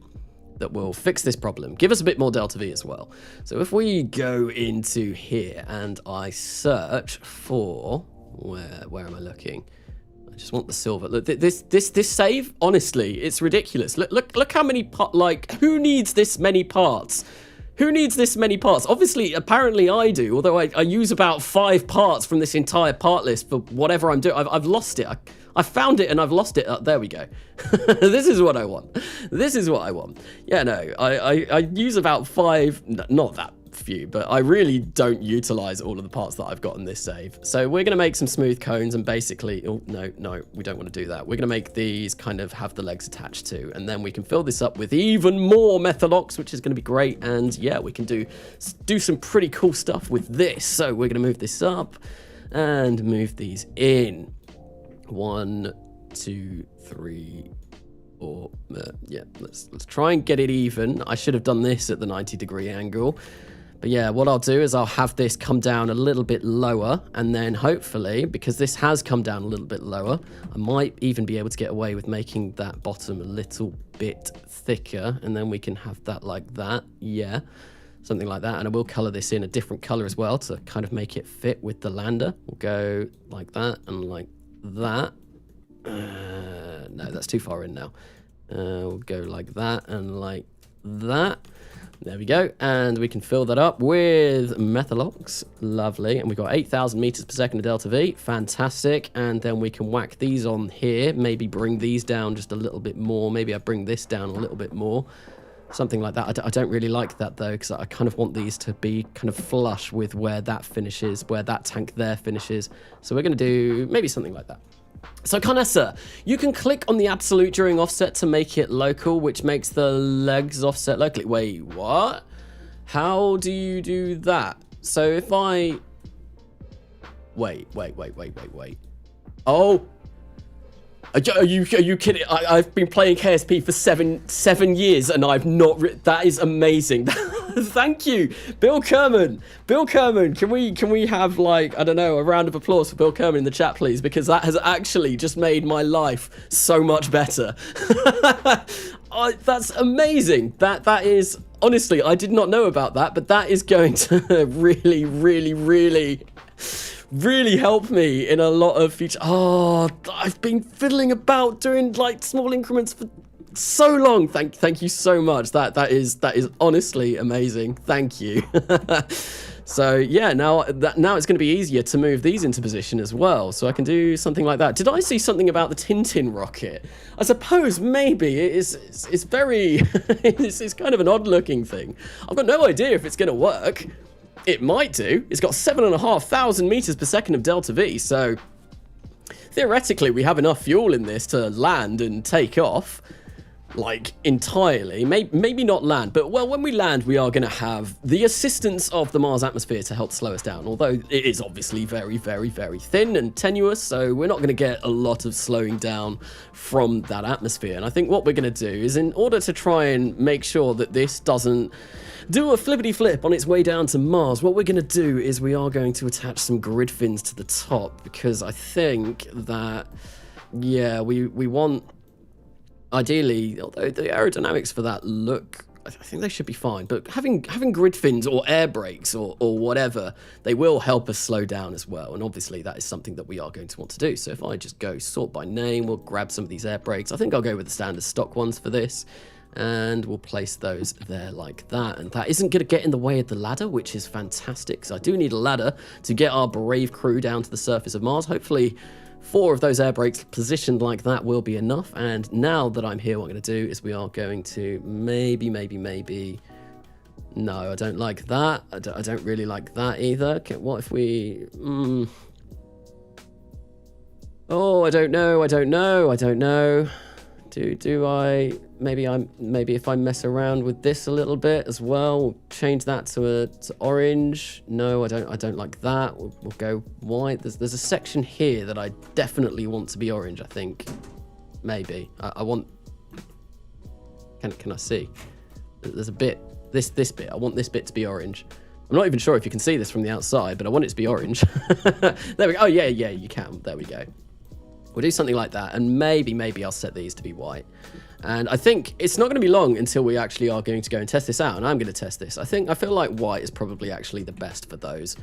that will fix this problem. Give us a bit more delta V as well. So if we go into here and I search for where am I looking? Just want the silver. Look, this save, honestly, it's ridiculous. Look how many who needs this many parts? Who needs this many parts? Obviously, apparently I do, although I use about 5 parts from this entire part list for whatever I'm doing. I've lost it. I found it and I've lost it. There we go. This is what I want. This is what I want. Yeah, no, I use about 5, not that few, but I really don't utilize all of the parts that I've got in this save. So we're going to make some smooth cones and basically, oh, no, we don't want to do that. We're going to make these kind of have the legs attached to, and then we can fill this up with even more methalocks, which is going to be great. And yeah, we can do some pretty cool stuff with this. So we're going to move this up and move these in. 1, 2, 3, 4. Yeah, let's try and get it even. I should have done this at the 90-degree angle. But yeah, what I'll do is I'll have this come down a little bit lower, and then hopefully, because this has come down a little bit lower, I might even be able to get away with making that bottom a little bit thicker, and then we can have that like that. Yeah, something like that. And I will color this in a different color as well to kind of make it fit with the lander. We'll go like that and like that. No, that's too far in now. We'll go like that and like that. There we go, and we can fill that up with methalocks. Lovely, and we've got 8,000 meters per second of delta V. Fantastic. And then we can whack these on here, maybe bring these down just a little bit more. Maybe I bring this down a little bit more, something like that. I don't really like that though, because I kind of want these to be kind of flush with where that finishes, where that tank there finishes. So we're going to do maybe something like that. So Carnessa, you can click on the absolute during offset to make it local, which makes the legs offset locally. Wait, what? How do you do that? So if I... Wait. Oh! Are you kidding? I've been playing KSP for seven years and I've not... That is amazing. Thank you, Bill Kerman. Bill Kerman, can we have, like, I don't know, a round of applause for Bill Kerman in the chat, please? Because that has actually just made my life so much better. That's amazing. That is... Honestly, I did not know about that, but that is going to really help me in a lot of future. Oh, I've been fiddling about doing like small increments for so long. Thank you so much. That is honestly amazing. Thank you. So yeah, now it's going to be easier to move these into position as well. So I can do something like that. Did I see something about the Tintin rocket? I suppose maybe it's very it's kind of an odd looking thing. I've got no idea if it's going to work. It might do. It's got 7,500 meters per second of delta V, so theoretically we have enough fuel in this to land and take off, like, entirely. Maybe not land, but, well, when we land, we are going to have the assistance of the Mars atmosphere to help slow us down, although it is obviously very thin and tenuous, so we're not going to get a lot of slowing down from that atmosphere. And I think what we're going to do is, in order to try and make sure that this doesn't do a flippity flip on its way down to Mars, what we're going to do is we are going to attach some grid fins to the top, because I think that, yeah, we want, ideally, although the aerodynamics for that look, I think they should be fine, but having grid fins or air brakes or whatever, they will help us slow down as well, and obviously that is something that we are going to want to do. So if I just go sort by name, we'll grab some of these air brakes. I think I'll go with the standard stock ones for this, and we'll place those there like that, and that isn't going to get in the way of the ladder, which is fantastic, because I do need a ladder to get our brave crew down to the surface of Mars. Hopefully 4 of those air brakes positioned like that will be enough. And now that I'm here, what I'm going to do is we are going to maybe no, I don't like that. I don't really like that either. Okay, what if we oh, I don't know. Do I maybe if I mess around with this a little bit as well, we'll change that to orange. No, I don't like that. We'll go white. There's a section here that I definitely want to be orange, I think. Maybe. I want... Can I see? There's a bit, this bit. I want this bit to be orange. I'm not even sure if you can see this from the outside, but I want it to be orange. There we go. Oh yeah, you can. There we go. We'll do something like that, and maybe I'll set these to be white. And I think it's not going to be long until we actually are going to go and test this out, and I'm going to test this. I feel like white is probably actually the best for those.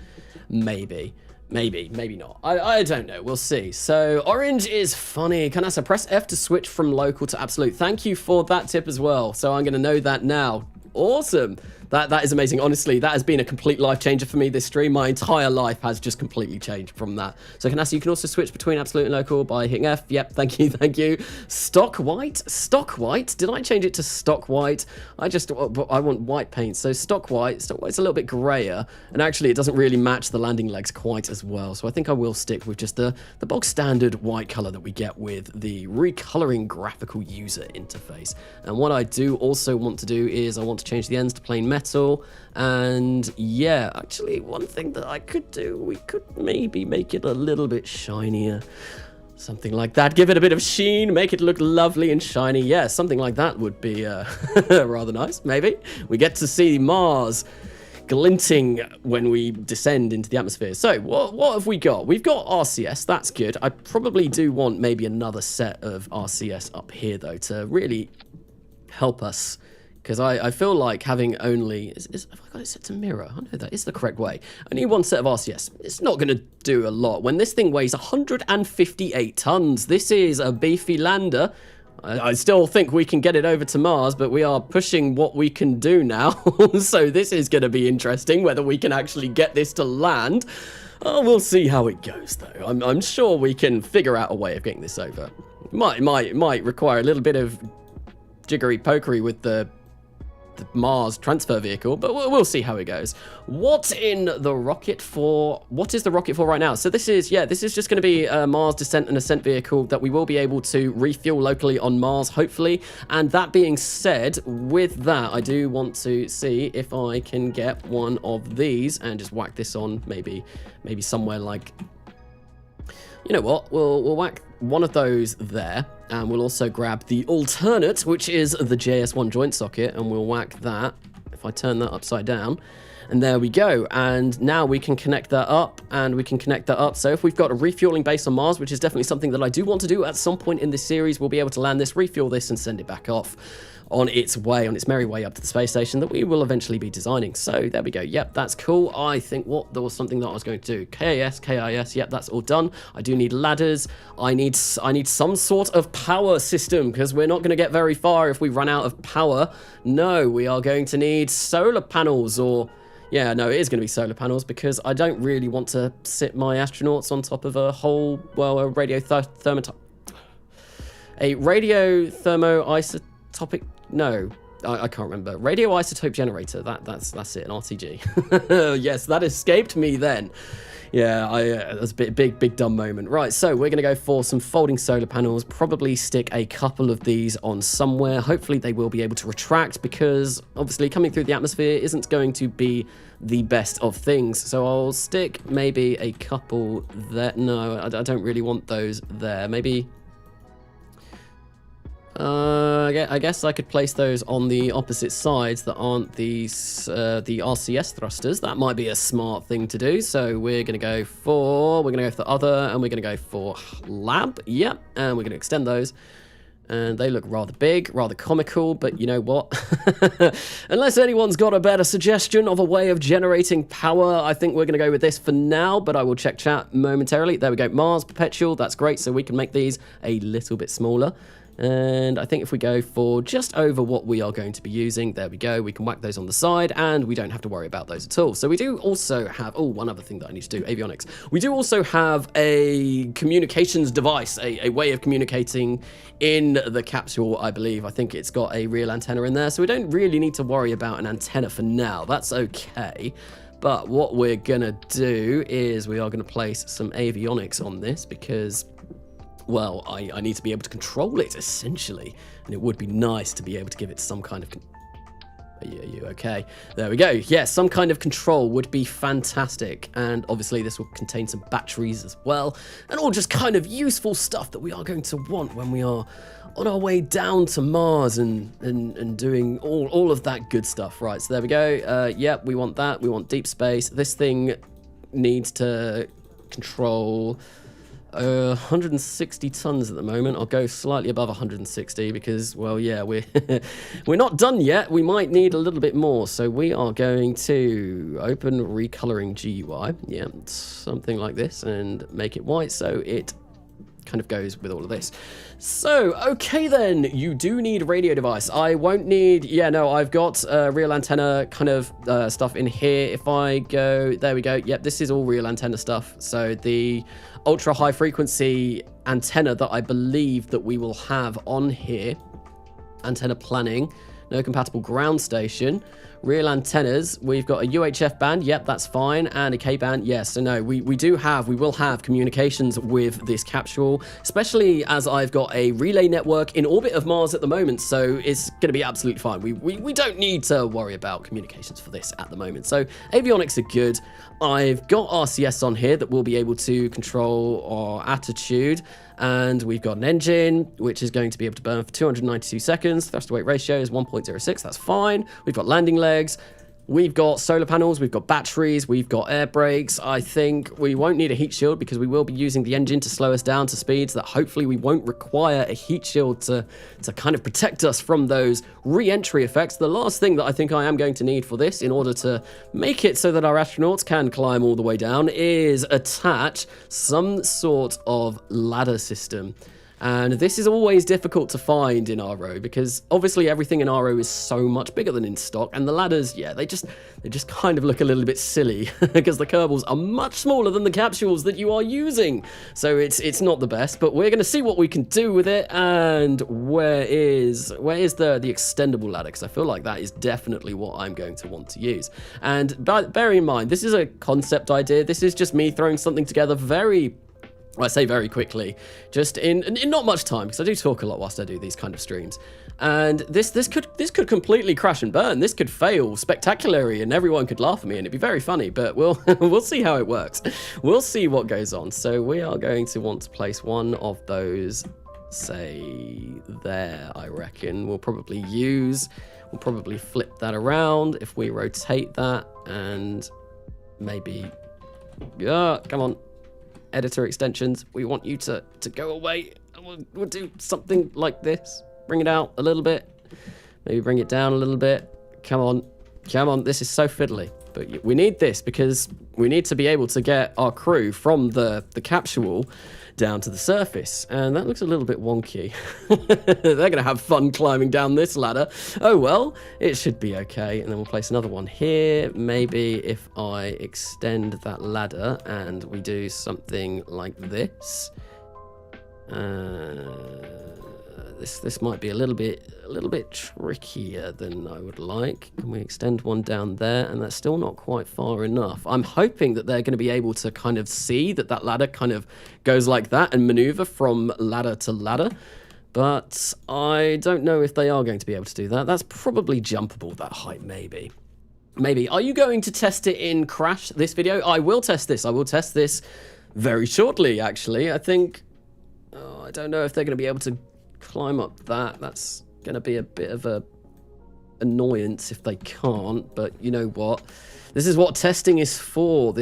Maybe not. I don't know. We'll see. So orange is funny. Canassa, press F to switch from local to absolute. Thank you for that tip as well. So I'm going to know that now. Awesome. That is amazing. Honestly, that has been a complete life changer for me, this stream. My entire life has just completely changed from that. So Canassi, you can also switch between absolute and local by hitting F. Yep, thank you, thank you. Stock white? Stock white? Did I change it to stock white? I want white paint. So stock white's a little bit grayer, and actually it doesn't really match the landing legs quite as well. So I think I will stick with just the bog standard white color that we get with the recoloring graphical user interface. And what I do also want to do is I want to change the ends to plain metal. And yeah, actually one thing that I could do, we could maybe make it a little bit shinier. Something like that. Give it a bit of sheen, make it look lovely and shiny. Yeah, something like that would be rather nice, maybe. We get to see Mars glinting when we descend into the atmosphere. So what have we got? We've got RCS, that's good. I probably do want maybe another set of RCS up here though to really help us, because I feel like having only, have I got it set to mirror? I know that is the correct way. Only one set of RCS, it's not going to do a lot. When this thing weighs 158 tons, this is a beefy lander. I still think we can get it over to Mars, but we are pushing what we can do now. So this is going to be interesting, whether we can actually get this to land. Oh, we'll see how it goes, though. I'm sure we can figure out a way of getting this over. Might require a little bit of jiggery pokery with the Mars transfer vehicle, but we'll see how it goes. What is the rocket for right now? So this is just going to be a Mars descent and ascent vehicle that we will be able to refuel locally on Mars, hopefully. And that being said, with that, I do want to see if I can get one of these and just whack this on maybe somewhere like, you know what, we'll whack one of those there, and we'll also grab the alternate, which is the JS1 joint socket, and we'll whack that, if I turn that upside down, and there we go. And now we can connect that up, and we can connect that up. So if we've got a refueling base on Mars, which is definitely something that I do want to do at some point in this series, we'll be able to land this, refuel this, and send it back off on its merry way up to the space station that we will eventually be designing. So there we go. Yep, that's cool. I think there was something that I was going to do. KIS, yep, that's all done. I do need ladders. I need some sort of power system, because we're not going to get very far if we run out of power. No, we are going to need solar panels, or yeah, no, it is going to be solar panels, because I don't really want to sit my astronauts on top of a radioisotopic. No, I can't remember. Radioisotope generator. That's it. An RTG. Yes, that escaped me then. Yeah, that's a big dumb moment. Right, so we're going to go for some folding solar panels. Probably stick a couple of these on somewhere. Hopefully they will be able to retract, because obviously coming through the atmosphere isn't going to be the best of things. So I'll stick maybe a couple there. No, I don't really want those there. Maybe. I guess I could place those on the opposite sides that aren't the RCS thrusters. That might be a smart thing to do. So we're going to go for the other, and we're going to go for lab. Yep, and we're going to extend those. And they look rather big, rather comical, but you know what? Unless anyone's got a better suggestion of a way of generating power, I think we're going to go with this for now, but I will check chat momentarily. There we go, Mars Perpetual, that's great, so we can make these a little bit smaller. And I think if we go for just over what we are going to be using, there we go, we can whack those on the side, and we don't have to worry about those at all. So we do also have, one other thing that I need to do, avionics. We do also have a communications device, a way of communicating in the capsule, I believe. I think it's got a real antenna in there, so we don't really need to worry about an antenna for now. That's okay. But what we're gonna do is we are gonna place some avionics on this, because well, I need to be able to control it, essentially. And it would be nice to be able to give it some kind of... Are you okay? There we go. Yes, some kind of control would be fantastic. And obviously this will contain some batteries as well. And all just kind of useful stuff that we are going to want when we are on our way down to Mars and doing all of that good stuff. Right, so there we go. Yep, we want that. We want deep space. This thing needs to control... 160 tons at the moment. I'll go slightly above 160 because, well, yeah, we're not done yet. We might need a little bit more. So we are going to open recoloring GUI. Yeah, something like this, and make it white so it kind of goes with all of this. So, okay then, you do need a radio device. I won't need, yeah, no, I've got real antenna kind of stuff in here. If I go, there we go. Yep, this is all real antenna stuff. So the ultra high frequency antenna that I believe that we will have on here, antenna planning, no compatible ground station, real antennas, we've got a UHF band, yep, that's fine, and a K band, yes. So no, we will have communications with this capsule, especially as I've got a relay network in orbit of Mars at the moment, so it's going to be absolutely fine. We don't need to worry about communications for this at the moment. So avionics are good. I've got RCS on here that will be able to control our attitude, and we've got an engine which is going to be able to burn for 292 seconds. Thrust to weight ratio is 1.06, that's fine. We've got landing legs, we've got solar panels, we've got batteries, we've got air brakes. I think we won't need a heat shield because we will be using the engine to slow us down to speeds that hopefully we won't require a heat shield to kind of protect us from those re-entry effects. The last thing that I think I am going to need for this in order to make it so that our astronauts can climb all the way down is attach some sort of ladder system. And this is always difficult to find in RO because obviously everything in RO is so much bigger than in stock, and the ladders, yeah, they just kind of look a little bit silly because the Kerbals are much smaller than the capsules that you are using. So it's not the best, but we're going to see what we can do with it. And where is the extendable ladder? Because I feel like that is definitely what I'm going to want to use. And bearing in mind, this is a concept idea. This is just me throwing something together I say very quickly, just in not much time, because I do talk a lot whilst I do these kind of streams. And this could completely crash and burn. This could fail spectacularly, and everyone could laugh at me, and it'd be very funny. But we'll see how it works. We'll see what goes on. So we are going to want to place one of those, say there. I reckon we'll probably flip that around if we rotate that, and maybe, yeah, come on. Editor extensions, we want you to go away. We'll do something like this. Bring it out a little bit. Maybe bring it down a little bit. Come on. This is so fiddly. But we need this because we need to be able to get our crew from the capsule down to the surface. And that looks a little bit wonky. They're going to have fun climbing down this ladder. Oh well, it should be okay. And then we'll place another one here. Maybe if I extend that ladder and we do something like this. This might be a little bit trickier than I would like. Can we extend one down there? And that's still not quite far enough. I'm hoping that they're going to be able to kind of see that ladder kind of goes like that and maneuver from ladder to ladder. But I don't know if they are going to be able to do that. That's probably jumpable, that height, maybe. Maybe. Are you going to test it in Crash, this video? I will test this. I will test this very shortly, actually. I think... Oh, I don't know if they're going to be able to climb up that. That's going to be a bit of a annoyance if they can't, but you know what? This is what testing is for. So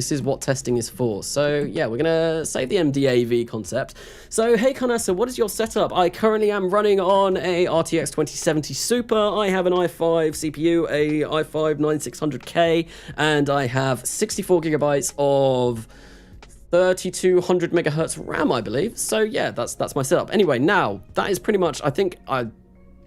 yeah, we're going to save the MDAV concept. So hey Carnassa, what is your setup? I currently am running on a RTX 2070 Super. I have an i5 CPU, a i5 9600K, and I have 64 gigabytes of 3200 megahertz RAM, I believe. So yeah, that's my setup. Anyway, now that is pretty much, I think I've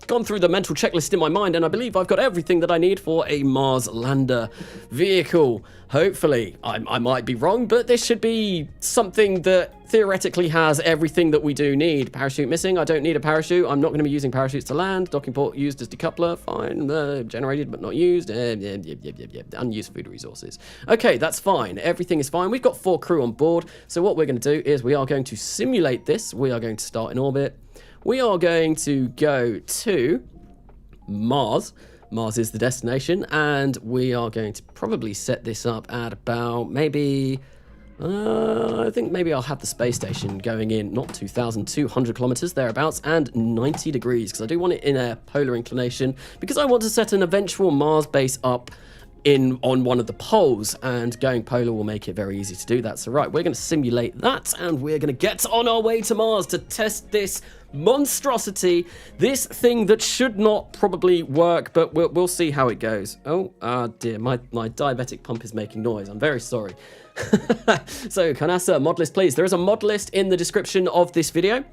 gone through the mental checklist in my mind, and I believe I've got everything that I need for a Mars lander vehicle. Hopefully, I might be wrong, but this should be something that theoretically has everything that we do need. Parachute missing, I don't need a parachute. I'm not going to be using parachutes to land. Docking port used as decoupler, fine. Generated but not used. Unused food resources. Okay, that's fine. Everything is fine. We've got 4 crew on board. So what we're going to do is we are going to simulate this. We are going to start in orbit. We are going to go to Mars. Mars is the destination, and we are going to probably set this up at about maybe, I think maybe I'll have the space station going in, not 2,200 kilometers, thereabouts, and 90 degrees, because I do want it in a polar inclination, because I want to set an eventual Mars base up on one of the poles, and going polar will make it very easy to do that. So right, we're going to simulate that, and we're going to get on our way to Mars to test this monstrosity, this thing that should not probably work, but we'll see how it goes. Oh, dear, my diabetic pump is making noise. I'm very sorry. So, Canassa, mod list, please. There is a mod list in the description of this video.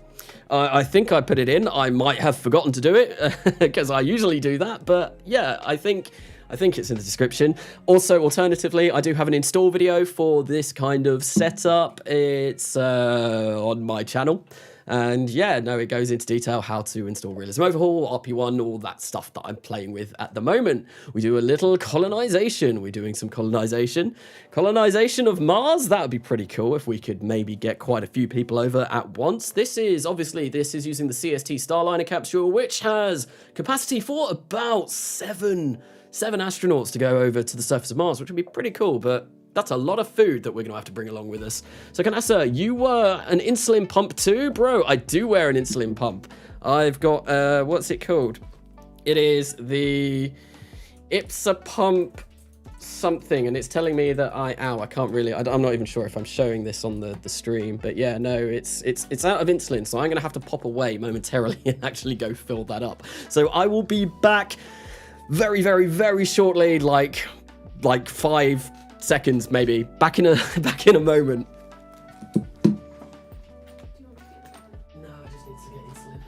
I think I put it in. I might have forgotten to do it because I usually do that. But yeah, I think it's in the description. Also, alternatively, I do have an install video for this kind of setup. It's on my channel. And yeah, no, it goes into detail how to install Realism Overhaul, RP1, all that stuff that I'm playing with at the moment. We do a little colonization. We're doing some colonization. Colonization of Mars? That would be pretty cool if we could maybe get quite a few people over at once. This is using the CST Starliner capsule, which has capacity for about seven astronauts to go over to the surface of Mars, which would be pretty cool, but that's a lot of food that we're going to have to bring along with us. So, Canassa, you wear an insulin pump too? Bro, I do wear an insulin pump. I've got, what's it called? It is the IPSA pump something, and it's telling me that I can't really, I'm not even sure if I'm showing this on the stream, but yeah, no, it's out of insulin, so I'm going to have to pop away momentarily and actually go fill that up. So I will be back very, very, very shortly, like 5 seconds maybe. Back in a moment. No, I just need to get insulin.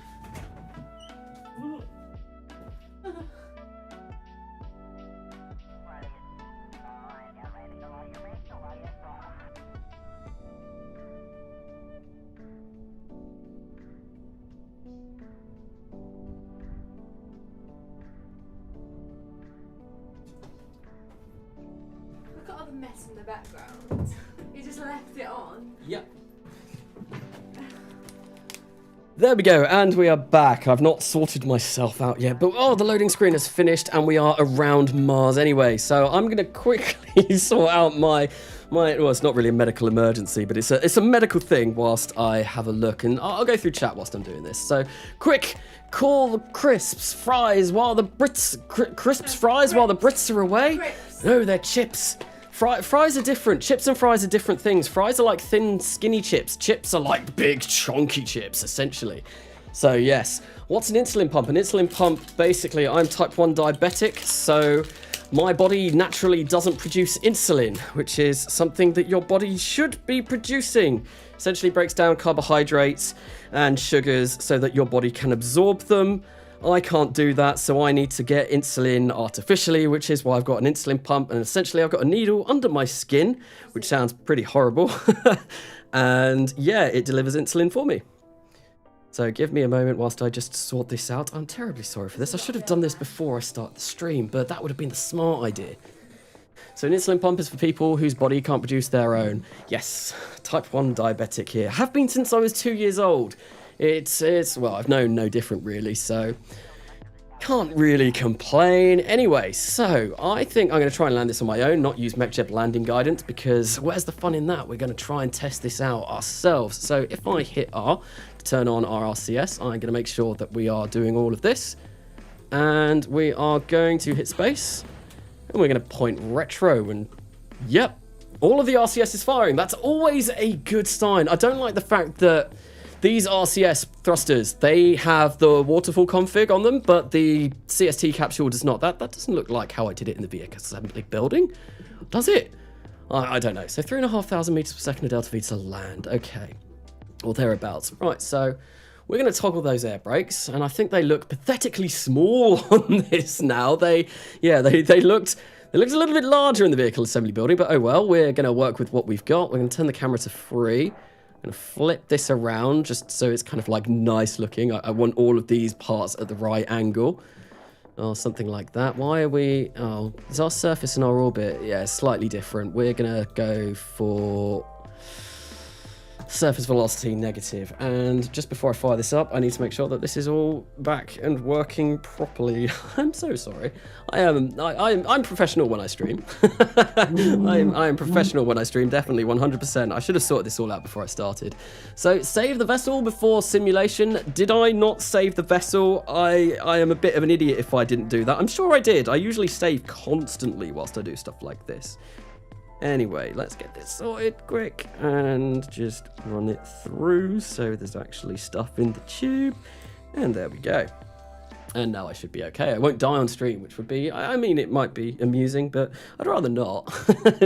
Look at all the mess in the background. You just left it on. Yep. There we go, and we are back. I've not sorted myself out yet, but the loading screen is finished, and we are around Mars anyway. So I'm going to quickly sort out my well, it's not really a medical emergency, but it's a medical thing whilst I have a look, and I'll go through chat whilst I'm doing this. So quick, call the crisps fries while the Brits are away. Crisps. No, they're chips. Fries are different. Chips and fries are different things. Fries are like thin, skinny chips. Chips are like big, chunky chips, essentially. So yes, what's an insulin pump? An insulin pump, basically, I'm type 1 diabetic, so my body naturally doesn't produce insulin, which is something that your body should be producing. Essentially breaks down carbohydrates and sugars so that your body can absorb them. I can't do that, so I need to get insulin artificially, which is why I've got an insulin pump, and essentially I've got a needle under my skin, which sounds pretty horrible. And yeah, it delivers insulin for me. So give me a moment whilst I just sort this out. I'm terribly sorry for this. I should have done this before I start the stream, but that would have been the smart idea. So an insulin pump is for people whose body can't produce their own. Yes, type 1 diabetic here. Have been since I was 2 years old. It's well, I've known no different really, so can't really complain. Anyway, so I think I'm going to try and land this on my own, not use MechJeb landing guidance, because where's the fun in that? We're going to try and test this out ourselves. So if I hit R to turn on our RCS, I'm going to make sure that we are doing all of this, and we are going to hit space, and we're going to point retro, and yep, all of the RCS is firing. That's always a good sign. I don't like the fact that these RCS thrusters, they have the waterfall config on them, but the CST capsule does not. That doesn't look like how I did it in the vehicle assembly building, does it? I don't know. So 3,500 meters per second of delta V to land. Okay, or thereabouts. Right, so we're going to toggle those air brakes, and I think they look pathetically small on this now. They looked a little bit larger in the vehicle assembly building, but oh well. We're going to work with what we've got. We're going to turn the camera to 3. I'm going to flip this around just so it's kind of like nice looking. I want all of these parts at the right angle. Or something like that. Why are we... Oh, is our surface and our orbit? Yeah, slightly different. We're going to go for surface velocity negative. And just before I fire this up, I need to make sure that this is all back and working properly. I'm so sorry. I'm professional when I stream. I am professional when I stream, definitely 100%. I should have sorted this all out before I started. So save the vessel before simulation. Did I not save the vessel? I am a bit of an idiot if I didn't do that. I'm sure I did. I usually save constantly whilst I do stuff like this. Anyway, let's get this sorted quick and just run it through so there's actually stuff in the tube. And there we go. And now I should be okay. I won't die on stream, which would be, I mean, it might be amusing, but I'd rather not.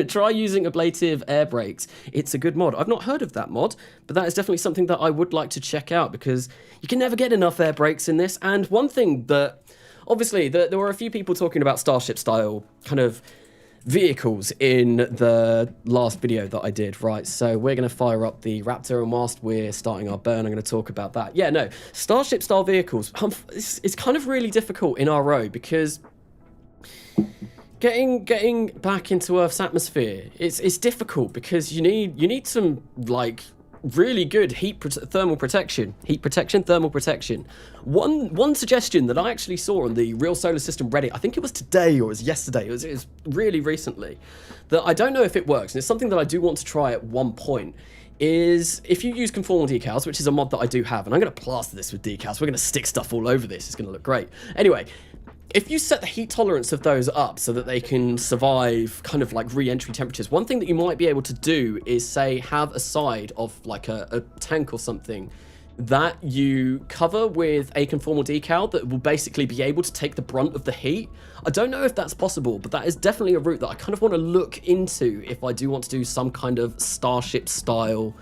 Try using ablative air brakes. It's a good mod. I've not heard of that mod, but that is definitely something that I would like to check out because you can never get enough air brakes in this. And one thing that, obviously, there were a few people talking about Starship style kind of vehicles in the last video that I did, right? So we're going to fire up the Raptor, and whilst we're starting our burn, I'm going to talk about that. Yeah, no, Starship style vehicles, it's kind of really difficult in RO because getting back into Earth's atmosphere, it's difficult because you need some, like, really good thermal protection. One suggestion that I actually saw on the Real Solar System Reddit, I think it was today or it was yesterday, it was really recently, that I don't know if it works, and it's something that I do want to try at one point, is if you use ConformalDecals, which is a mod that I do have, and I'm going to plaster this with decals, we're going to stick stuff all over this, it's going to look great. Anyway, if you set the heat tolerance of those up so that they can survive kind of like re-entry temperatures, one thing that you might be able to do is, say, have a side of like a tank or something that you cover with a conformal decal that will basically be able to take the brunt of the heat. I don't know if that's possible, but that is definitely a route that I kind of want to look into if I do want to do some kind of Starship style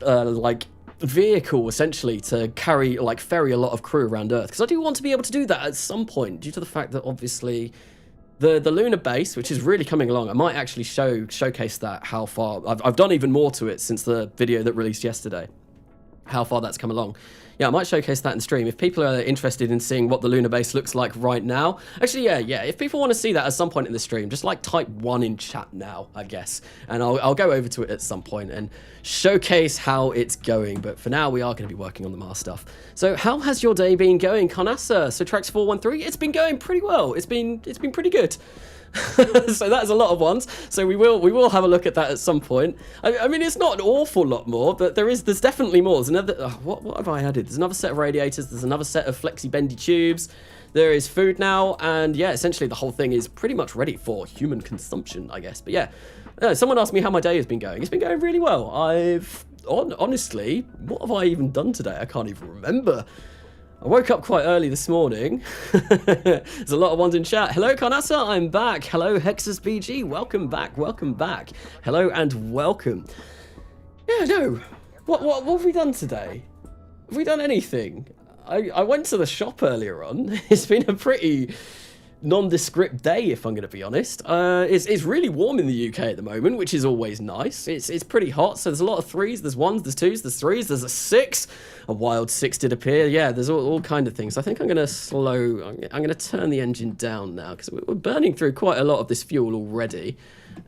like vehicle essentially to carry, like, ferry a lot of crew around Earth, because I do want to be able to do that at some point due to the fact that obviously the lunar base, which is really coming along, I might actually showcase that, how far I've done even more to it since the video that released yesterday, how far that's come along. Yeah, I might showcase that in stream. If people are interested in seeing what the lunar base looks like right now, actually, yeah, if people want to see that at some point in the stream, just like type 1 in chat now, I guess, and I'll go over to it at some point and showcase how it's going. But for now, we are going to be working on the Mars stuff. So how has your day been going, Carnassa? So Trax 413, it's been going pretty well. It's been pretty good. So that's a lot of ones. So we will have a look at that at some point. I mean, it's not an awful lot more, but there's definitely more. There's another. What have I added? There's another set of radiators. There's another set of flexi bendy tubes. There is food now, and yeah, essentially the whole thing is pretty much ready for human consumption, I guess. But yeah, someone asked me how my day has been going. It's been going really well. Honestly, what have I even done today? I can't even remember. I woke up quite early this morning. There's a lot of ones in chat. Hello, Carnassa, I'm back. Hello, HexusBG, welcome back. Hello and welcome. Yeah, no, what have we done today? Have we done anything? I went to the shop earlier on. It's been a pretty nondescript day, if I'm going to be honest. It's really warm in the UK at the moment, which is always nice. It's pretty hot, so there's a lot of 3s, there's 1s, there's 2s, there's 3s, there's a 6. A wild 6 did appear. Yeah, there's all kind of things. I think I'm going to turn the engine down now, because we're burning through quite a lot of this fuel already.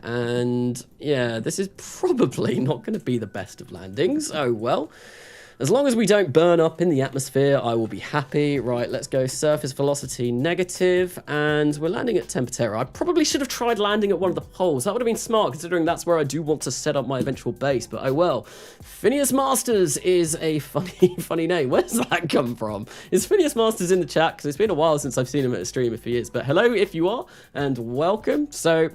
And yeah, this is probably not going to be the best of landings. Oh well. As long as we don't burn up in the atmosphere, I will be happy. Right, let's go surface velocity negative, and we're landing at Temperatura. I probably should have tried landing at one of the poles. That would have been smart, considering that's where I do want to set up my eventual base, but oh well. Phineas Masters is a funny name. Where does that come from? Is Phineas Masters in the chat? Because it's been a while since I've seen him at a stream, if he is. But hello if you are, and welcome. So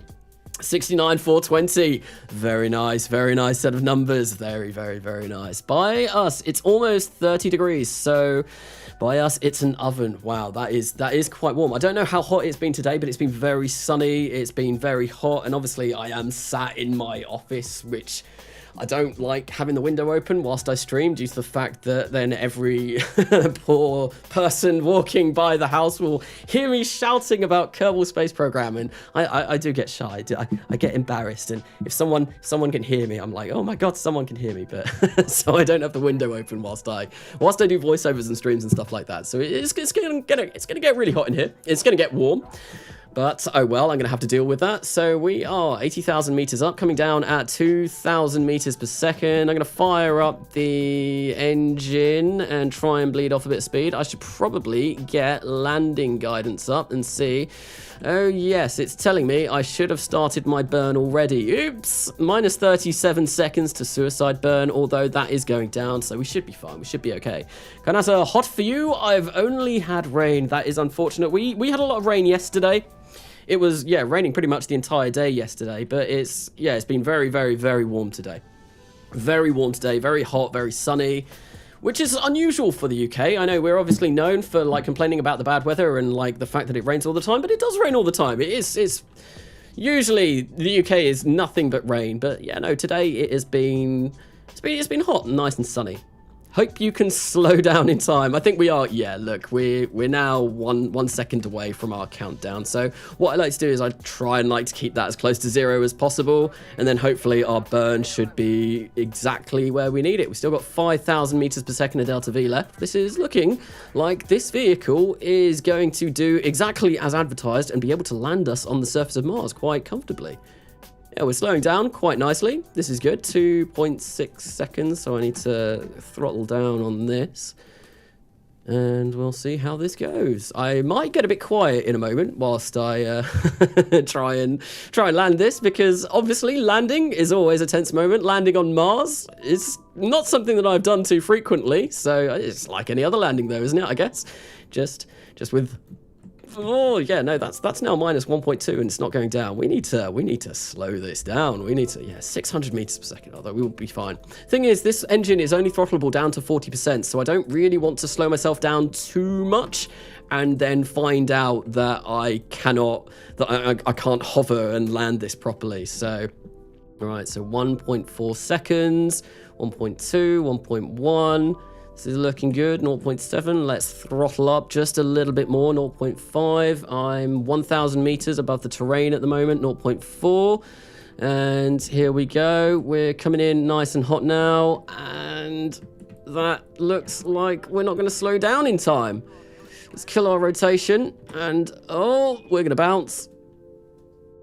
69,420. Very nice set of numbers. Very nice. By us, it's almost 30 degrees. So by us, it's an oven. Wow, that is quite warm. I don't know how hot it's been today, but it's been very sunny. It's been very hot, and obviously I am sat in my office, which I don't like having the window open whilst I stream, due to the fact that then every poor person walking by the house will hear me shouting about Kerbal Space Program, and I do get shy. I get embarrassed, and if someone can hear me, I'm like, oh my god, someone can hear me. But so I don't have the window open whilst I do voiceovers and streams and stuff like that. So it's gonna get really hot in here. It's gonna get warm. But, oh well, I'm going to have to deal with that. So we are 80,000 meters up, coming down at 2,000 meters per second. I'm going to fire up the engine and try and bleed off a bit of speed. I should probably get landing guidance up and see. Oh yes, it's telling me I should have started my burn already. Oops! Minus 37 seconds to suicide burn, although that is going down, so we should be fine. We should be okay. Kanasa, hot for you? I've only had rain. That is unfortunate. We had a lot of rain yesterday. It was, yeah, raining pretty much the entire day yesterday, but it's been very, very, very warm today. Very warm today, very hot, very sunny, which is unusual for the UK. I know we're obviously known for like complaining about the bad weather and like the fact that it rains all the time, but it does rain all the time. It's usually the UK is nothing but rain, but yeah, no, today it's been hot and nice and sunny. Hope you can slow down in time. I think we are. Yeah, look, we're now one second away from our countdown. So what I like to do is I try and like to keep that as close to 0 as possible, and then hopefully our burn should be exactly where we need it. We've still got 5,000 meters per second of delta V left. This is looking like this vehicle is going to do exactly as advertised and be able to land us on the surface of Mars quite comfortably. Yeah, we're slowing down quite nicely. This is good. 2.6 seconds, so I need to throttle down on this. And we'll see how this goes. I might get a bit quiet in a moment whilst I try and land this, because obviously landing is always a tense moment. Landing on Mars is not something that I've done too frequently, so it's like any other landing though, isn't it, I guess? Just with... Oh yeah, no, that's now minus 1.2 and it's not going down. We need to slow this down. We need to 600 meters per second, although we will be fine. Thing is, this engine is only throttleable down to 40%, so I don't really want to slow myself down too much and then find out that I can't hover and land this properly. So, all right, so 1.4 seconds, 1.2, 1.1. This is looking good. 0.7. Let's throttle up just a little bit more. 0.5. I'm 1,000 meters above the terrain at the moment. 0.4. And here we go. We're coming in nice and hot now. And that looks like we're not going to slow down in time. Let's kill our rotation. And, oh, we're going to bounce.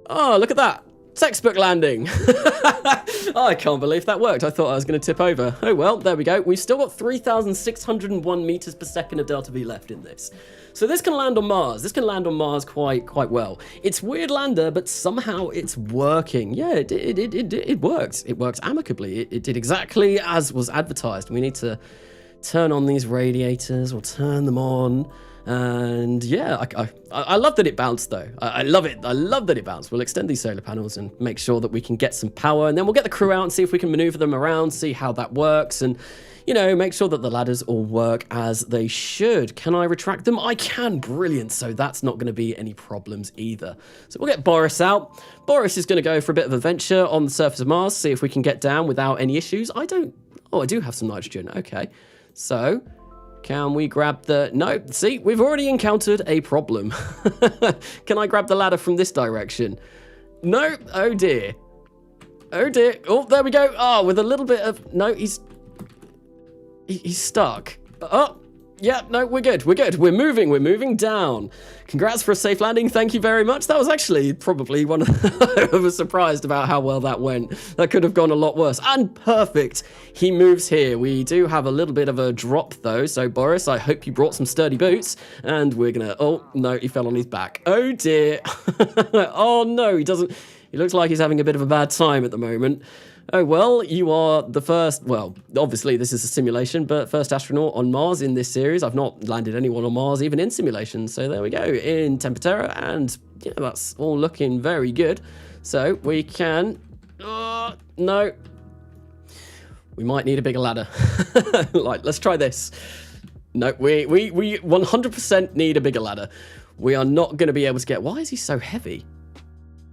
Oh, look at that. Textbook landing. I can't believe that worked. I thought I was going to tip over. Oh well, there we go. We've still got 3,601 meters per second of delta V left in this. So this can land on Mars. This can land on Mars quite well. It's weird lander, but somehow it's working. Yeah, it works. It works amicably. It did exactly as was advertised. We need to turn on these radiators or turn them on. And yeah, I love that it bounced though. I love it. I love that it bounced. We'll extend these solar panels and make sure that we can get some power, and then we'll get the crew out and see if we can maneuver them around, see how that works, and you know, make sure that the ladders all work as they should. Can I retract them? I can. Brilliant. So that's not going to be any problems either. So we'll get Boris out. Boris is going to go for a bit of a venture on the surface of Mars, see if we can get down without any issues. I do have some nitrogen. Okay. So can we grab the... No, see, we've already encountered a problem. Can I grab the ladder from this direction? No, oh dear. Oh dear. Oh, there we go. Oh, with a little bit of... No, he's stuck. Oh, yeah, no, we're good. We're moving down. Congrats for a safe landing. Thank you very much. That was actually probably one of... I was surprised about how well that went. That could have gone a lot worse. And perfect. He moves here. We do have a little bit of a drop though. So Boris, I hope you brought some sturdy boots. And we're gonna... Oh, no, he fell on his back. Oh dear. Oh no, he doesn't... He looks like he's having a bit of a bad time at the moment. Oh, well, you are the first, well, obviously this is a simulation, but first astronaut on Mars in this series. I've not landed anyone on Mars, even in simulation. So there we go, in Temperatura, and yeah, that's all looking very good. So we can, no, we might need a bigger ladder. Like, let's try this. No, we 100% need a bigger ladder. We are not going to be able to get, why is he so heavy?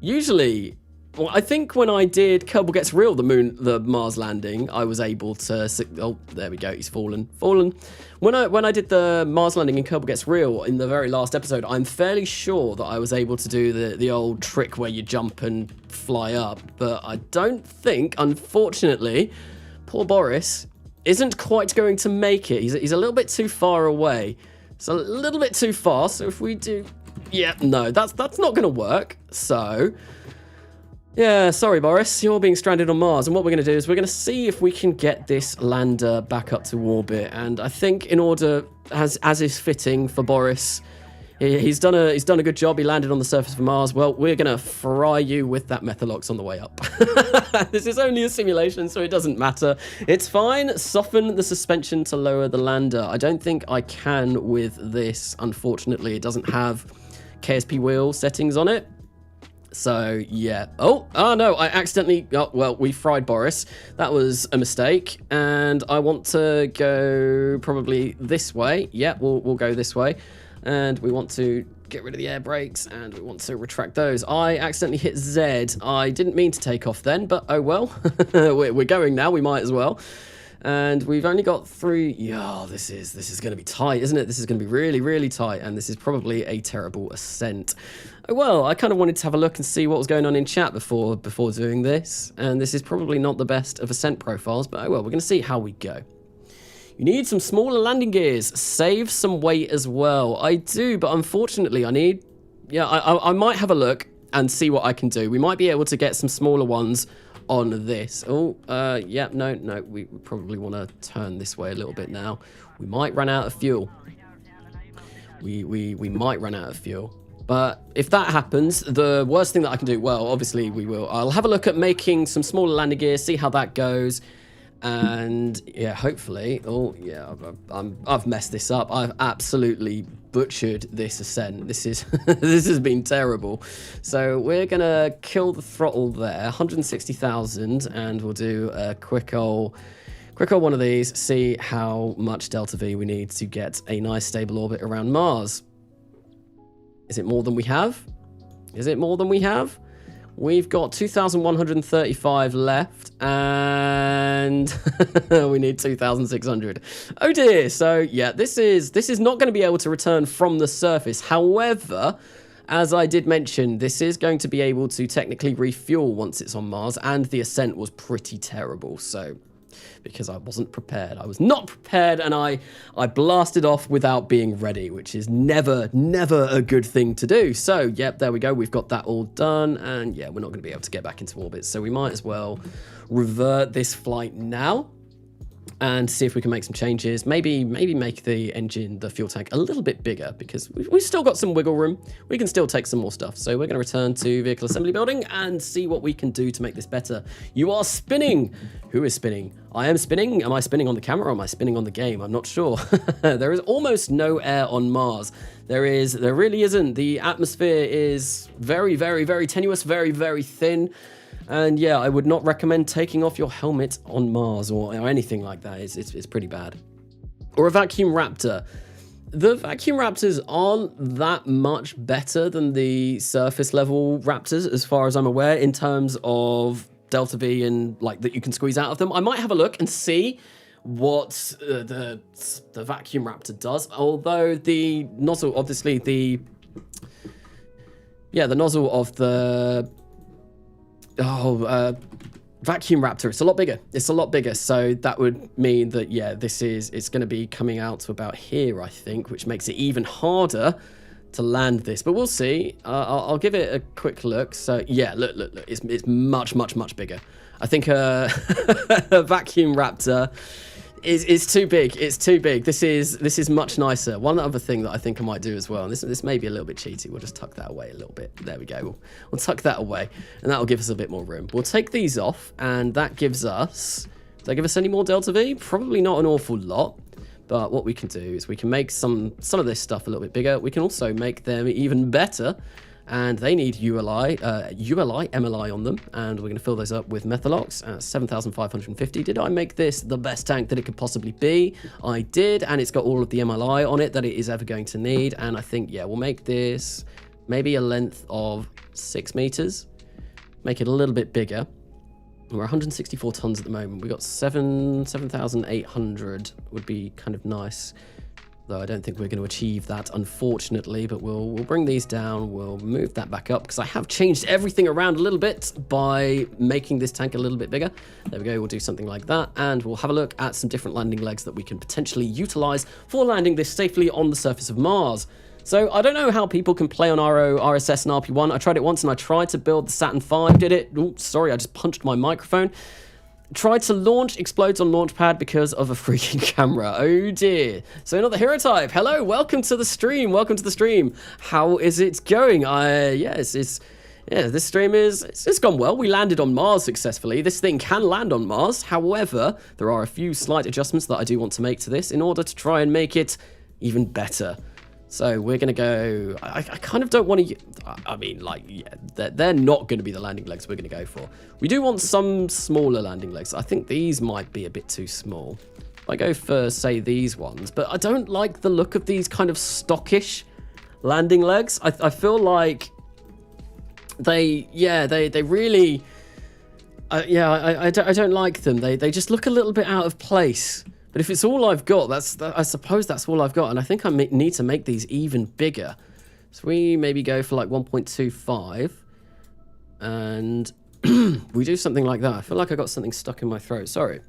Usually... Well, I think when I did Kerbal Gets Real, the Mars landing, I was able to... Oh, there we go. He's fallen. When I did the Mars landing in Kerbal Gets Real in the very last episode, I'm fairly sure that I was able to do the old trick where you jump and fly up. But I don't think, unfortunately, poor Boris isn't quite going to make it. He's a little bit too far away. It's a little bit too far. So if we do... Yeah, no, that's not going to work. So... Yeah, sorry, Boris, you're being stranded on Mars, and what we're going to do is we're going to see if we can get this lander back up to orbit. And I think in order, as is fitting for Boris, he's done a good job. He landed on the surface of Mars. Well, we're going to fry you with that Methalox on the way up. This is only a simulation, so it doesn't matter. It's fine. Soften the suspension to lower the lander. I don't think I can with this, unfortunately. It doesn't have KSP wheel settings on it. So, yeah. Oh, no, I accidentally... Oh, well, we fried Boris. That was a mistake. And I want to go probably this way. Yeah, we'll go this way. And we want to get rid of the air brakes, and we want to retract those. I accidentally hit Z. I didn't mean to take off then, but oh well. We're going now. We might as well. And we've only got 3. Yeah, this is going to be tight, isn't it? This is going to be really, really tight, and this is probably a terrible ascent. Oh, well, I kind of wanted to have a look and see what was going on in chat before doing this, and this is probably not the best of ascent profiles, but oh well, we're going to see how we go. You need some smaller landing gears. Save some weight as well. I do, but unfortunately I need... Yeah, I might have a look and see what I can do. We might be able to get some smaller ones on this. Oh, yeah, no, we probably want to turn this way a little bit now. We might run out of fuel. We might run out of fuel. But if that happens, the worst thing that I can do... Well, obviously we will. I'll have a look at making some smaller landing gears, see how that goes. And yeah, hopefully, oh yeah, I've messed this up. I've absolutely butchered this ascent. This is this has been terrible. So we're gonna kill the throttle there, 160,000, and we'll do a quick old one of these. See how much delta V we need to get a nice stable orbit around Mars. Is it more than we have? Is it more than we have? We've got 2,135 left, and we need 2,600. Oh dear! So yeah, this is not going to be able to return from the surface. However, as I did mention, this is going to be able to technically refuel once it's on Mars, and the ascent was pretty terrible. So, because I wasn't prepared. I was not prepared, and I blasted off without being ready, which is never a good thing to do. So, yep, there we go. We've got that all done, and yeah, we're not going to be able to get back into orbit, so we might as well revert this flight now and see if we can make some changes. Maybe make the engine, the fuel tank, a little bit bigger, because we've still got some wiggle room. We can still take some more stuff. So we're going to return to vehicle assembly building and see what we can do to make this better. You are spinning. Who is spinning? I am spinning. Am I spinning on the camera or am I spinning on the game? I'm not sure. There is almost no air on Mars. There really isn't. The atmosphere is very tenuous, very thin. And yeah, I would not recommend taking off your helmet on Mars or anything like that. It's pretty bad. Or a vacuum raptor. The vacuum raptors aren't that much better than the surface level raptors, as far as I'm aware, in terms of delta V and like that you can squeeze out of them. I might have a look and see what the vacuum raptor does. Although the nozzle, obviously the nozzle of the vacuum raptor, it's a lot bigger. So that would mean that, yeah, it's going to be coming out to about here, I think, which makes it even harder to land this, but we'll see. I'll give it a quick look. So yeah, look, it's much bigger. I think a vacuum raptor is too big. It's too big. This is much nicer. One other thing that I think I might do as well, and this may be a little bit cheaty, we'll just tuck that away a little bit. There we go. We'll tuck that away, and that'll give us a bit more room. We'll take these off, and that gives us... Does that give us any more delta V? Probably not an awful lot. But what we can do is we can make some of this stuff a little bit bigger. We can also make them even better. And they need ULI, MLI on them. And we're going to fill those up with Methalox at 7,550. Did I make this the best tank that it could possibly be? I did. And it's got all of the MLI on it that it is ever going to need. And I think, yeah, we'll make this maybe a length of 6 meters. Make it a little bit bigger. We're 164 tons at the moment. We got 7,800 would be kind of nice. Though I don't think we're going to achieve that, unfortunately, but we'll bring these down. We'll move that back up because I have changed everything around a little bit by making this tank a little bit bigger. There we go. We'll do something like that, and we'll have a look at some different landing legs that we can potentially utilize for landing this safely on the surface of Mars. So I don't know how people can play on RO, RSS, and RP1. I tried it once, and I tried to build the Saturn V. Did it? Oh, sorry, I just punched my microphone. Tried to launch, explodes on launchpad because of a freaking camera. Oh dear. So not the hero type. Hello, welcome to the stream. How is it going? This stream it's gone well. We landed on Mars successfully. This thing can land on Mars. However, there are a few slight adjustments that I do want to make to this in order to try and make it even better. So we're going to go, I kind of don't want to, I mean, like, yeah, they're not going to be the landing legs we're going to go for. We do want some smaller landing legs. I think these might be a bit too small. I go for, say, these ones, but I don't like the look of these kind of stockish landing legs. I feel like they really, I don't like them. They just look a little bit out of place. But if it's all I've got, I suppose that's all I've got. And I think I need to make these even bigger. So we maybe go for like 1.25. And we do something like that. I feel like I got something stuck in my throat. Sorry.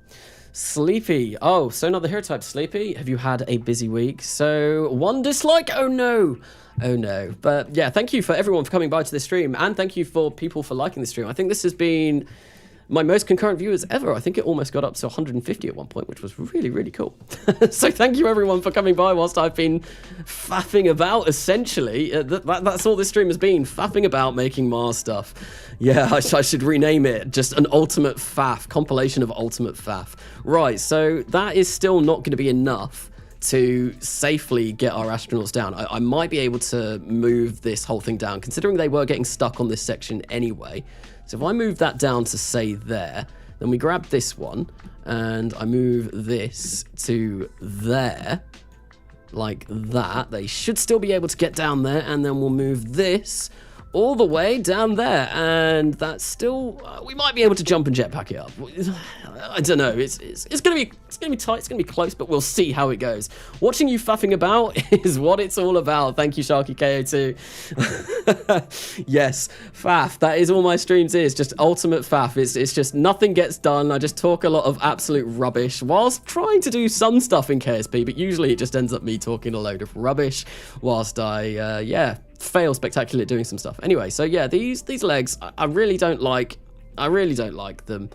Sleepy. Oh, so not the hero type. Sleepy. Have you had a busy week? So 1 dislike. Oh no. Oh no. But yeah, thank you for everyone for coming by to this stream. And thank you for people for liking the stream. I think this has been my most concurrent viewers ever. I think it almost got up to 150 at one point, which was really, really cool. So thank you everyone for coming by whilst I've been faffing about, essentially. That's all this stream has been, faffing about making Mars stuff. Yeah, I should rename it. Just an ultimate faff, compilation of ultimate faff. Right, so that is still not going to be enough to safely get our astronauts down. I might be able to move this whole thing down, considering they were getting stuck on this section anyway. So if I move that down to, say, there, then we grab this one, and I move this to there, like that. They should still be able to get down there, and then we'll move this all the way down there, and that's still, we might be able to jump and jetpack it up. I don't know, it's gonna be tight, it's gonna be close, but we'll see how it goes. Watching you faffing about is what it's all about. Thank you, Sharky KO2. Yes, faff, that is all my streams is, just ultimate faff. It's just nothing gets done. I just talk a lot of absolute rubbish whilst trying to do some stuff in KSP, but usually it just ends up me talking a load of rubbish whilst I fail spectacularly at doing some stuff. Anyway, so yeah, these legs, I really don't like them.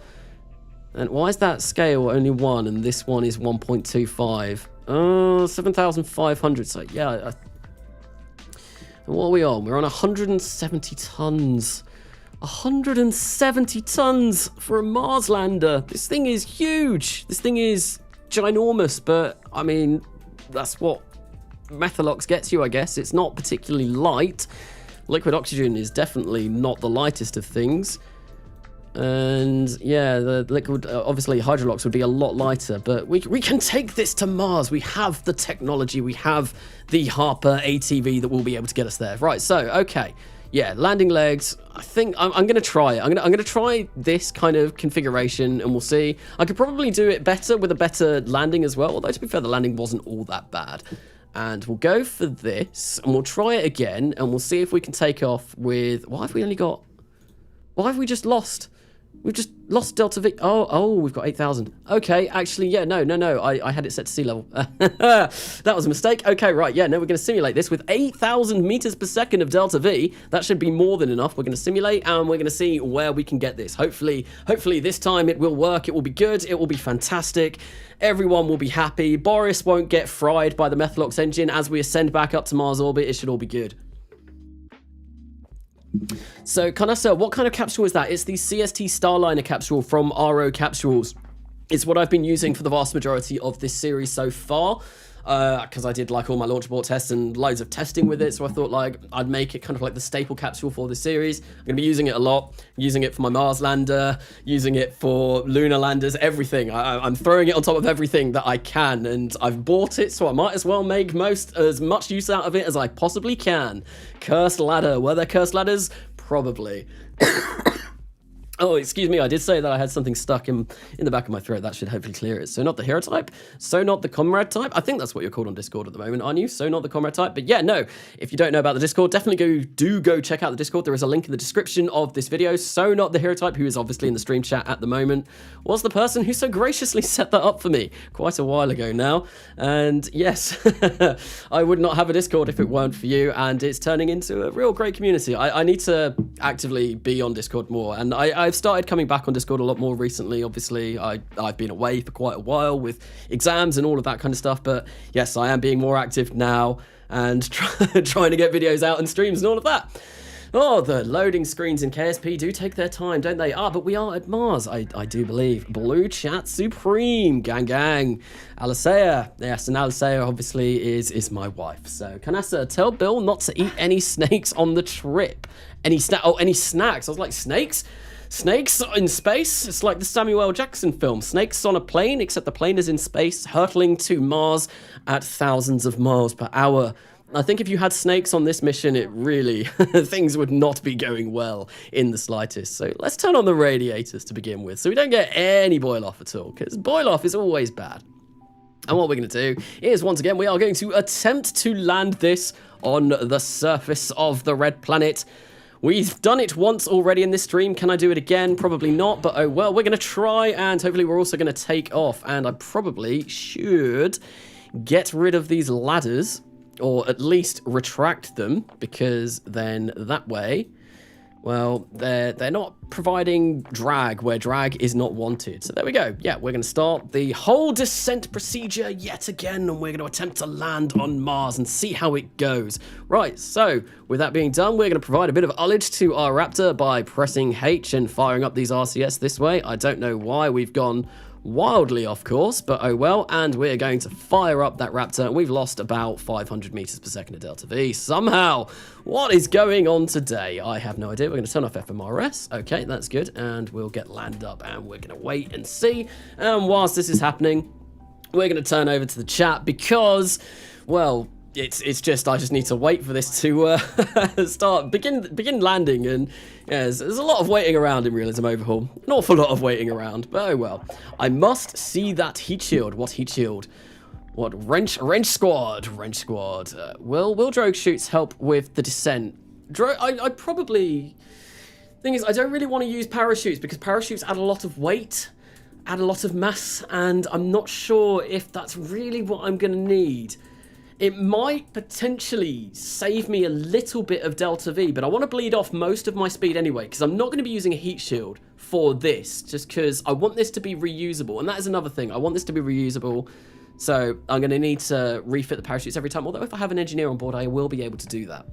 And why is that scale only 1 and this one is 1.25? Oh, 7,500. So yeah, what are we on? We're on 170 tons. 170 tons for a Mars lander. This thing is huge. This thing is ginormous, but I mean, that's what Methalox gets you, I guess. It's not particularly light. Liquid oxygen is definitely not the lightest of things. And yeah, the liquid, obviously Hydrolox would be a lot lighter, but we can take this to Mars. We have the technology, we have the Harper ATV that will be able to get us there. Right, so, okay. Yeah, landing legs, I think I'm going to try it. I'm going to try this kind of configuration and we'll see. I could probably do it better with a better landing as well, although to be fair, the landing wasn't all that bad. And we'll go for this and we'll try it again and we'll see if we can take off with, why have we just lost? We've just lost Delta V. Oh, we've got 8,000. Okay, actually, yeah, no. I had it set to sea level. That was a mistake. Okay, right, yeah, no, we're going to simulate this with 8,000 meters per second of Delta V. That should be more than enough. We're going to simulate and we're going to see where we can get this. Hopefully this time it will work. It will be good. It will be fantastic. Everyone will be happy. Boris won't get fried by the Methalox engine as we ascend back up to Mars orbit. It should all be good. So, Canassa, what kind of capsule is that? It's the CST Starliner capsule from RO Capsules. It's what I've been using for the vast majority of this series so far, because I did like all my launch abort tests and loads of testing with it, so I thought like I'd make it kind of like the staple capsule for this series. I'm going to be using it a lot, using it for my Mars lander, using it for lunar landers, everything. I'm throwing it on top of everything that I can, and I've bought it, so I might as well make as much use out of it as I possibly can. Cursed ladder. Were there cursed ladders? Probably. Oh, excuse me, I did say that I had something stuck in the back of my throat. That should hopefully clear it. So not the hero type, so not the comrade type. I think that's what you're called on Discord at the moment, aren't you? So not the comrade type. But yeah, no, if you don't know about the Discord, definitely go check out the Discord. There is a link in the description of this video. So not the hero type, who is obviously in the stream chat at the moment, was the person who so graciously set that up for me quite a while ago now. And yes, I would not have a Discord if it weren't for you. And it's turning into a real great community. I need to actively be on Discord more. And I've started coming back on Discord a lot more recently. Obviously, I've been away for quite a while with exams and all of that kind of stuff. But yes, I am being more active now and trying to get videos out and streams and all of that. Oh, the loading screens in KSP do take their time, don't they? Ah, but we are at Mars, I do believe. Blue Chat Supreme, gang gang. Alicea, yes, and Alicea obviously is my wife. So, Canassa, tell Bill not to eat any snakes on the trip. Any snacks? I was like, snakes? Snakes in space? It's like the Samuel L. Jackson film. Snakes on a plane, except the plane is in space, hurtling to Mars at thousands of miles per hour. I think if you had snakes on this mission, it really, things would not be going well in the slightest. So let's turn on the radiators to begin with, so we don't get any boil off at all, because boil off is always bad. And what we're going to do is, once again, we are going to attempt to land this on the surface of the red planet. We've done it once already in this stream. Can I do it again? Probably not, but oh well, we're going to try, and hopefully we're also going to take off. And I probably should get rid of these ladders, or at least retract them, because then that way, well, they're not providing drag where drag is not wanted. So there we go. Yeah, we're going to start the whole descent procedure yet again, and we're going to attempt to land on Mars and see how it goes. Right, so with that being done, we're going to provide a bit of ullage to our Raptor by pressing H and firing up these RCS this way. I don't know why we've gone wildly off course, but oh well, and we're going to fire up that Raptor. We've lost about 500 meters per second at Delta V somehow. What is going on today? I have no idea. We're going to turn off FMRS. Okay, that's good, and we'll get landed up, and we're going to wait and see. And whilst this is happening, we're going to turn over to the chat because, well, it's just I just need to wait for this to begin landing, and yeah, there's a lot of waiting around in Realism Overhaul, an awful lot of waiting around, but oh well. I must see that heat shield. What heat shield? What wrench squad? Will drogue shoots help with the descent? I probably, thing is, I don't really want to use parachutes because parachutes add a lot of weight, add a lot of mass, and I'm not sure if that's really what I'm gonna need. It might potentially save me a little bit of Delta V, but I want to bleed off most of my speed anyway, because I'm not going to be using a heat shield for this, just because I want this to be reusable, and that is another thing. I want this to be reusable, so I'm going to need to refit the parachutes every time, although if I have an engineer on board, I will be able to do that.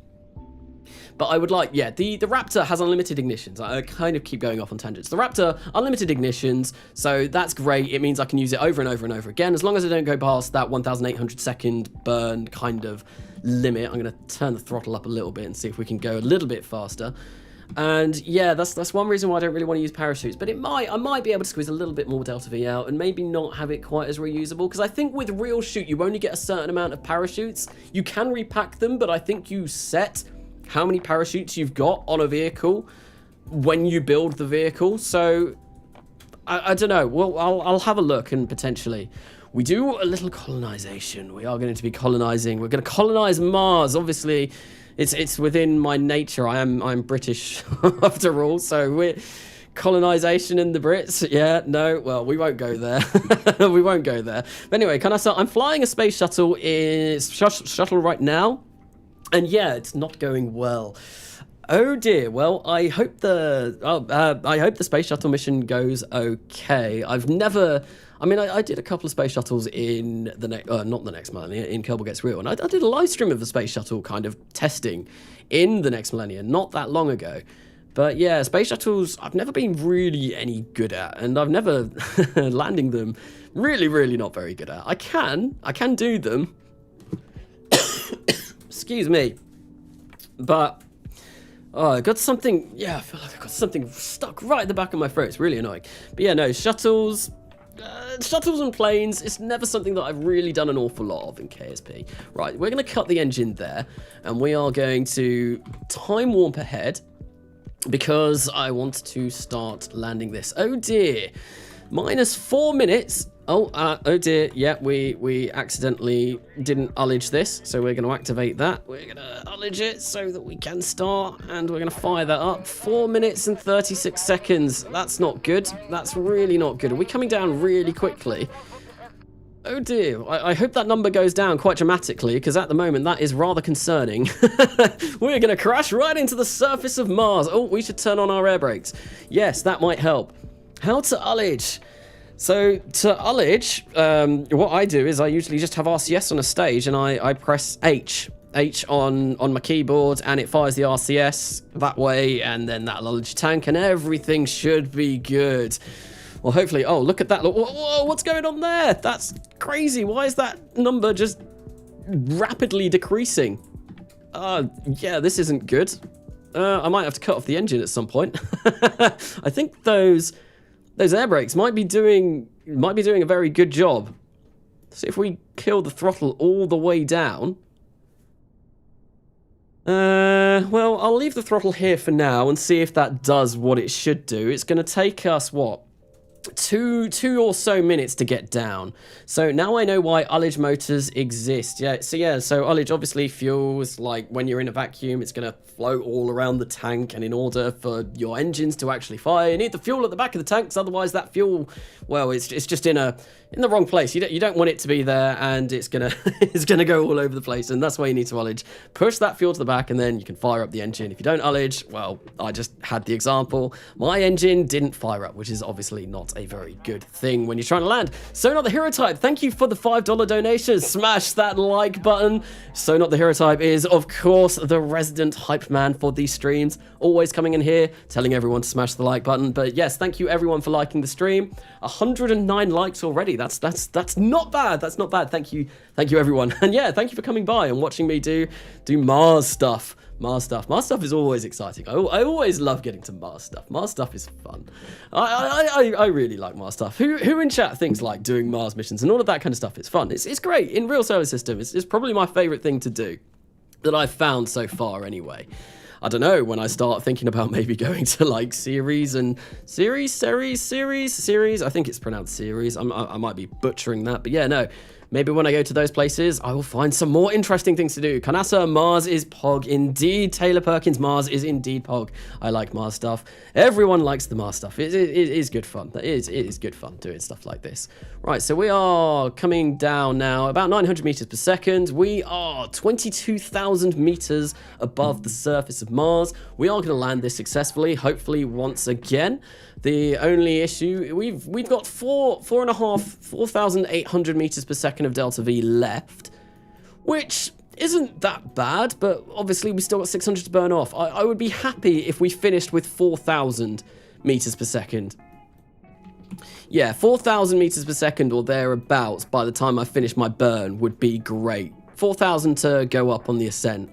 But I would like, yeah, the Raptor has unlimited ignitions. I kind of keep going off on tangents. The Raptor, unlimited ignitions, so that's great. It means I can use it over and over and over again, as long as I don't go past that 1,800 second burn kind of limit. I'm going to turn the throttle up a little bit and see if we can go a little bit faster. And yeah, that's one reason why I don't really want to use parachutes, but I might be able to squeeze a little bit more Delta V out and maybe not have it quite as reusable, because I think with real shoot, you only get a certain amount of parachutes. You can repack them, but I think you set how many parachutes you've got on a vehicle when you build the vehicle. So I don't know. Well, I'll have a look, and potentially we do a little colonization. We are going to be colonizing. We're going to colonize Mars. Obviously, it's within my nature. I'm British after all, so we're colonization in the Brits. Yeah, no, well, we won't go there. We won't go there. But anyway, can I start? I'm flying a space shuttle right now. And yeah, it's not going well. Oh dear. Well, I hope the space shuttle mission goes okay. I did a couple of space shuttles in the not the next Millennia, in Kerbal Gets Real, and I did a live stream of the space shuttle kind of testing in the next Millennia not that long ago. But yeah, space shuttles I've never been really any good at, and I've never landing them really not very good at. I can do them. Excuse me, but I got something, yeah, I feel like I got something stuck right at the back of my throat. It's really annoying. But yeah, no, shuttles and planes, it's never something that I've really done an awful lot of in KSP. Right, we're going to cut the engine there, and we are going to time warp ahead because I want to start landing this. Oh dear, -4 minutes. Oh dear, yeah, we accidentally didn't ullage this, so we're going to activate that. We're going to ullage it so that we can start, and we're going to fire that up. 4 minutes and 36 seconds. That's not good. That's really not good. Are we coming down really quickly? Oh dear, I hope that number goes down quite dramatically, because at the moment that is rather concerning. We're going to crash right into the surface of Mars. Oh, we should turn on our air brakes. Yes, that might help. How to ullage? So to ullage, what I do is I usually just have RCS on a stage, and I press H H on my keyboard, and it fires the RCS that way, and then that'll launch your tank, and everything should be good. Well, hopefully. Oh, look at that. Look, whoa, what's going on there? That's crazy. Why is that number just rapidly decreasing? Yeah, this isn't good. I might have to cut off the engine at some point. I think those air brakes might be doing a very good job. So if we kill the throttle all the way down. Well, I'll leave the throttle here for now and see if that does what it should do. It's going to take us, what? Two or so minutes to get down. So now I know why ullage motors exist. So ullage obviously fuels, like when you're in a vacuum, it's going to float all around the tank, and in order for your engines to actually fire, you need the fuel at the back of the tanks. Otherwise that fuel, well, it's just in the wrong place. You don't want it to be there, and it's gonna go all over the place, and that's why you need to ullage. Push that fuel to the back, and then you can fire up the engine. If you don't ullage, well, I just had the example. My engine didn't fire up, which is obviously not a very good thing when you're trying to land. So Not the Hero Type, thank you for the $5 donation. Smash that like button. So Not the Hero Type is, of course, the resident hype man for these streams. Always coming in here, telling everyone to smash the like button. But yes, thank you everyone for liking the stream. 109 likes already. That's not bad. That's not bad. Thank you everyone. And yeah, thank you for coming by and watching me do Mars stuff. Mars stuff is always exciting. I always love getting to Mars stuff. Mars stuff is fun. I really like Mars stuff. Who in chat thinks like doing Mars missions and all of that kind of stuff? It's fun. It's great in real solar system. It's probably my favorite thing to do that I've found so far anyway. I don't know, when I start thinking about maybe going to like series. I think it's pronounced series. I might be butchering that, but yeah, no. Maybe when I go to those places, I will find some more interesting things to do. Kanasa, Mars is Pog. Indeed, Taylor Perkins, Mars is indeed Pog. I like Mars stuff. Everyone likes the Mars stuff. It is good fun. It is good fun doing stuff like this. Right, so we are coming down now, about 900 meters per second. We are 22,000 meters above the surface of Mars. We are going to land this successfully, hopefully once again. The only issue, we've got 4,800 meters per second of delta V left, which isn't that bad, but obviously we still got 600 to burn off. I would be happy if we finished with 4,000 meters per second. Yeah, 4,000 meters per second or thereabouts by the time I finish my burn would be great. 4,000 to go up on the ascent.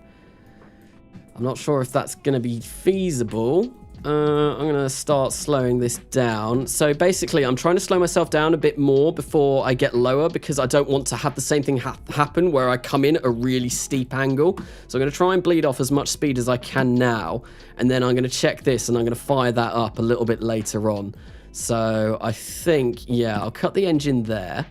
I'm not sure if that's going to be feasible. I'm going to start slowing this down. So basically, I'm trying to slow myself down a bit more before I get lower because I don't want to have the same thing happen where I come in at a really steep angle. So I'm going to try and bleed off as much speed as I can now. And then I'm going to check this and I'm going to fire that up a little bit later on. So I think, yeah, I'll cut the engine there.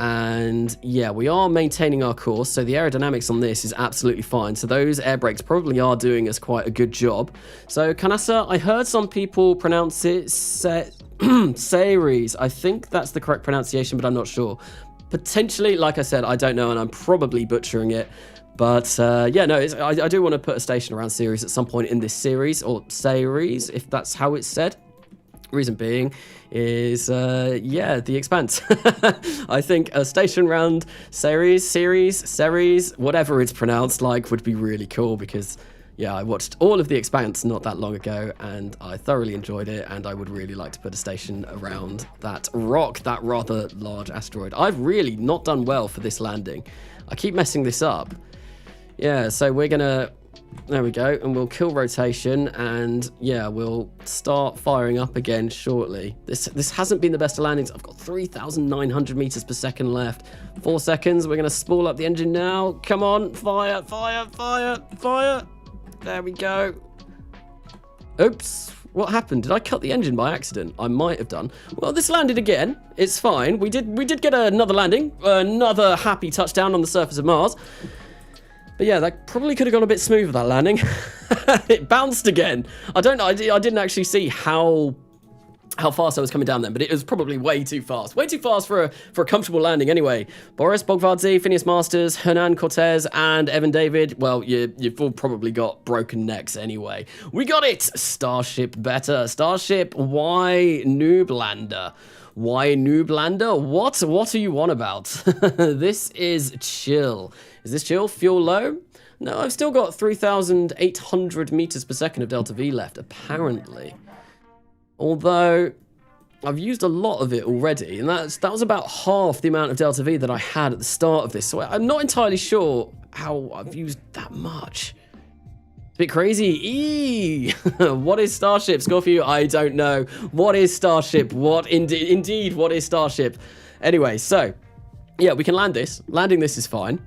And yeah, we are maintaining our course, so the aerodynamics on this is absolutely fine. So those air brakes probably are doing us quite a good job. So Kanasa, I heard some people pronounce it series. I think that's the correct pronunciation, but I'm not sure. Potentially, like I said, I don't know, and I'm probably butchering it. But yeah, no, I do want to put a station around Ceres at some point in this series, or Ceres, if that's how it's said. Reason being is, yeah, the Expanse. I think a station round Ceres, whatever it's pronounced like, would be really cool because, yeah, I watched all of the Expanse not that long ago and I thoroughly enjoyed it, and I would really like to put a station around that rock, that rather large asteroid. I've really not done well for this landing. I keep messing this up. Yeah, so we're gonna... There we go, and we'll kill rotation, and yeah, we'll start firing up again shortly. This hasn't been the best of landings. I've got 3,900 meters per second left. 4 seconds, we're gonna spool up the engine now. Come on, fire, fire, fire, fire. There we go. Oops, what happened? Did I cut the engine by accident? I might have done. Well, this landed again. It's fine. We did get another landing, another happy touchdown on the surface of Mars. But yeah, that probably could have gone a bit smoother, that landing. It bounced again. I don't know. I didn't actually see how fast I was coming down then, but it was probably way too fast. Way too fast for a comfortable landing anyway. Boris Bogvardzi, Phineas Masters, Hernan Cortez, and Evan David. Well, you've all probably got broken necks anyway. We got it! Starship better. Starship, why Nooblander? Why Nooblander? What are you on about? This is chill. Is this chill? Fuel low? No, I've still got 3,800 meters per second of delta V left, apparently. Although, I've used a lot of it already, and that was about half the amount of delta V that I had at the start of this. So I'm not entirely sure how I've used that much. It's a bit crazy. Eee! What is Starship, Scorpio? I don't know. What is Starship? What indeed, what is Starship? Anyway, so, yeah, we can land this. Landing this is fine.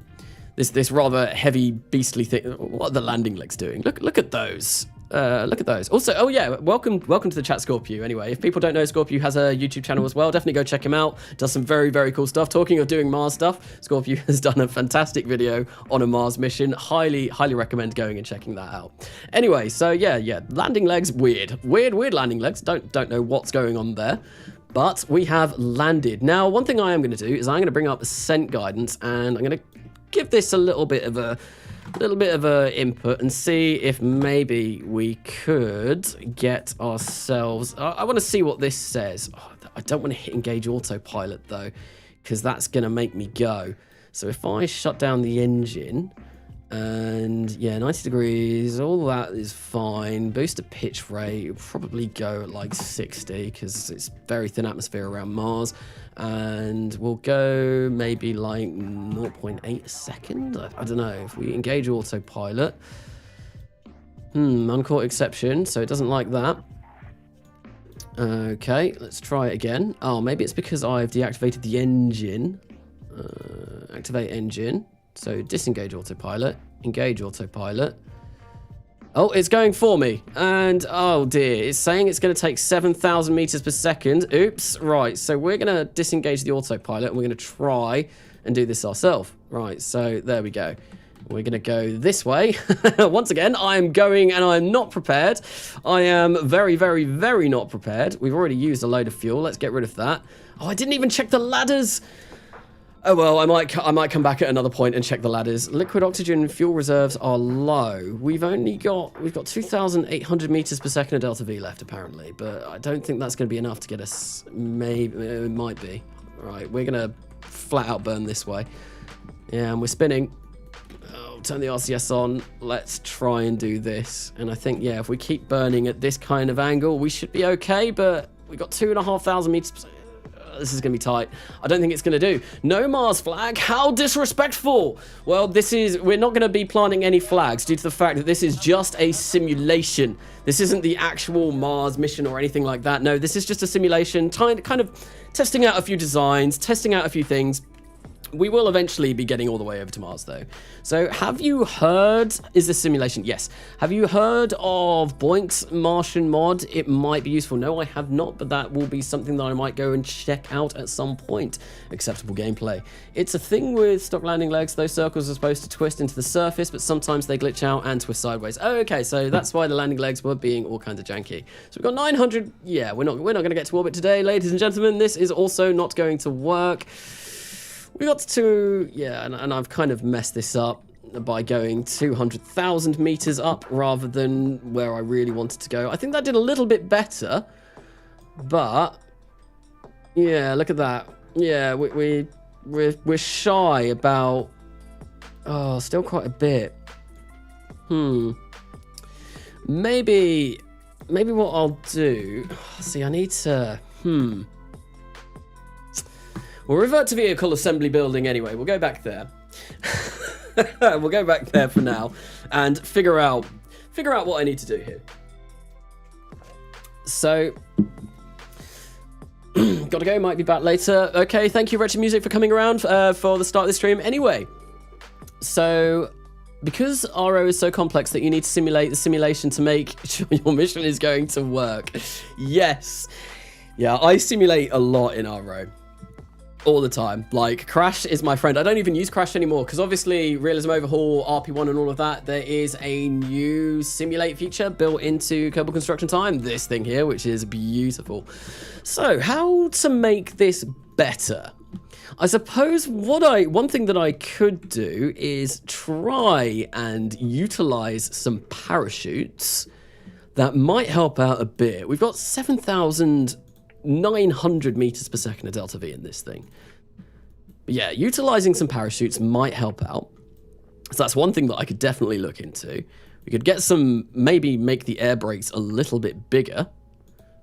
This rather heavy, beastly thing. What are the landing legs doing? Look at those. Look at those. Also, oh yeah, welcome to the chat, Scorpio. Anyway, if people don't know, Scorpio has a YouTube channel as well. Definitely go check him out. Does some very, very cool stuff. Talking of doing Mars stuff, Scorpio has done a fantastic video on a Mars mission. Highly, highly recommend going and checking that out. Anyway, so yeah, landing legs, weird landing legs. Don't know what's going on there. But we have landed. Now, one thing I am going to do is I'm going to bring up ascent guidance, and I'm going to give this a little bit of a input and see if maybe we could get ourselves. I want to see what this says. Oh, I don't want to hit engage autopilot though, because that's going to make me go. So if I shut down the engine. And yeah, 90 degrees, all that is fine. Boost the pitch rate, probably go at like 60 because it's very thin atmosphere around Mars. And we'll go maybe like 0.8 a second. I don't know. If we engage autopilot. Uncaught exception, so it doesn't like that. Okay, let's try it again. Oh, maybe it's because I've deactivated the engine. Activate engine. So disengage autopilot, engage autopilot. Oh, it's going for me. And oh dear, it's saying it's going to take 7,000 meters per second. Oops, right. So we're going to disengage the autopilot and we're going to try and do this ourselves. Right, so there we go. We're going to go this way. Once again, I'm going and I'm not prepared. I am very, very, very not prepared. We've already used a load of fuel. Let's get rid of that. Oh, I didn't even check the ladders. Oh well, I might come back at another point and check the ladders. Liquid oxygen fuel reserves are low. We've got 2,800 meters per second of delta V left apparently, but I don't think that's going to be enough to get us. Maybe it might be. Right, we're gonna flat out burn this way. Yeah, and we're spinning. Oh, turn the RCS on. Let's try and do this. And I think yeah, if we keep burning at this kind of angle, we should be okay. But we got 2,500 meters per second. This is going to be tight. I don't think it's going to do. No Mars flag. How disrespectful. Well, we're not going to be planting any flags due to the fact that this is just a simulation. This isn't the actual Mars mission or anything like that. No, this is just a simulation, kind of testing out a few designs, testing out a few things. We will eventually be getting all the way over to Mars, though. So, have you heard... Is this simulation? Yes. Have you heard of Boink's Martian mod? It might be useful. No, I have not, but that will be something that I might go and check out at some point. Acceptable gameplay. It's a thing with stock landing legs. Those circles are supposed to twist into the surface, but sometimes they glitch out and twist sideways. Oh, okay, so that's why the landing legs were being all kinds of janky. So we've got 900... Yeah, we're not going to get to orbit today, ladies and gentlemen. This is also not going to work. We got to, yeah, and I've kind of messed this up by going 200,000 meters up rather than where I really wanted to go. I think that did a little bit better, but yeah, look at that. Yeah, we're shy about, oh, still quite a bit. Maybe what I'll do, see, I need to, We'll revert to vehicle assembly building anyway. We'll go back there. We'll go back there for now and figure out what I need to do here. So, gotta go. Might be back later. Okay, thank you, Retro Music, for coming around for the start of the stream. Anyway, so because RO is so complex that you need to simulate the simulation to make sure your mission is going to work. Yes. Yeah, I simulate a lot in RO. All the time. Like, Crash is my friend. I don't even use Crash anymore because obviously Realism Overhaul, RP1 and all of that, there is a new simulate feature built into Kerbal Construction Time, this thing here, which is beautiful. So, how to make this better? I suppose one thing that I could do is try and utilize some parachutes that might help out a bit. We've got 7,900 meters per second of delta V in this thing. But yeah, utilizing some parachutes might help out. So that's one thing that I could definitely look into. We could get some, maybe make the air brakes a little bit bigger,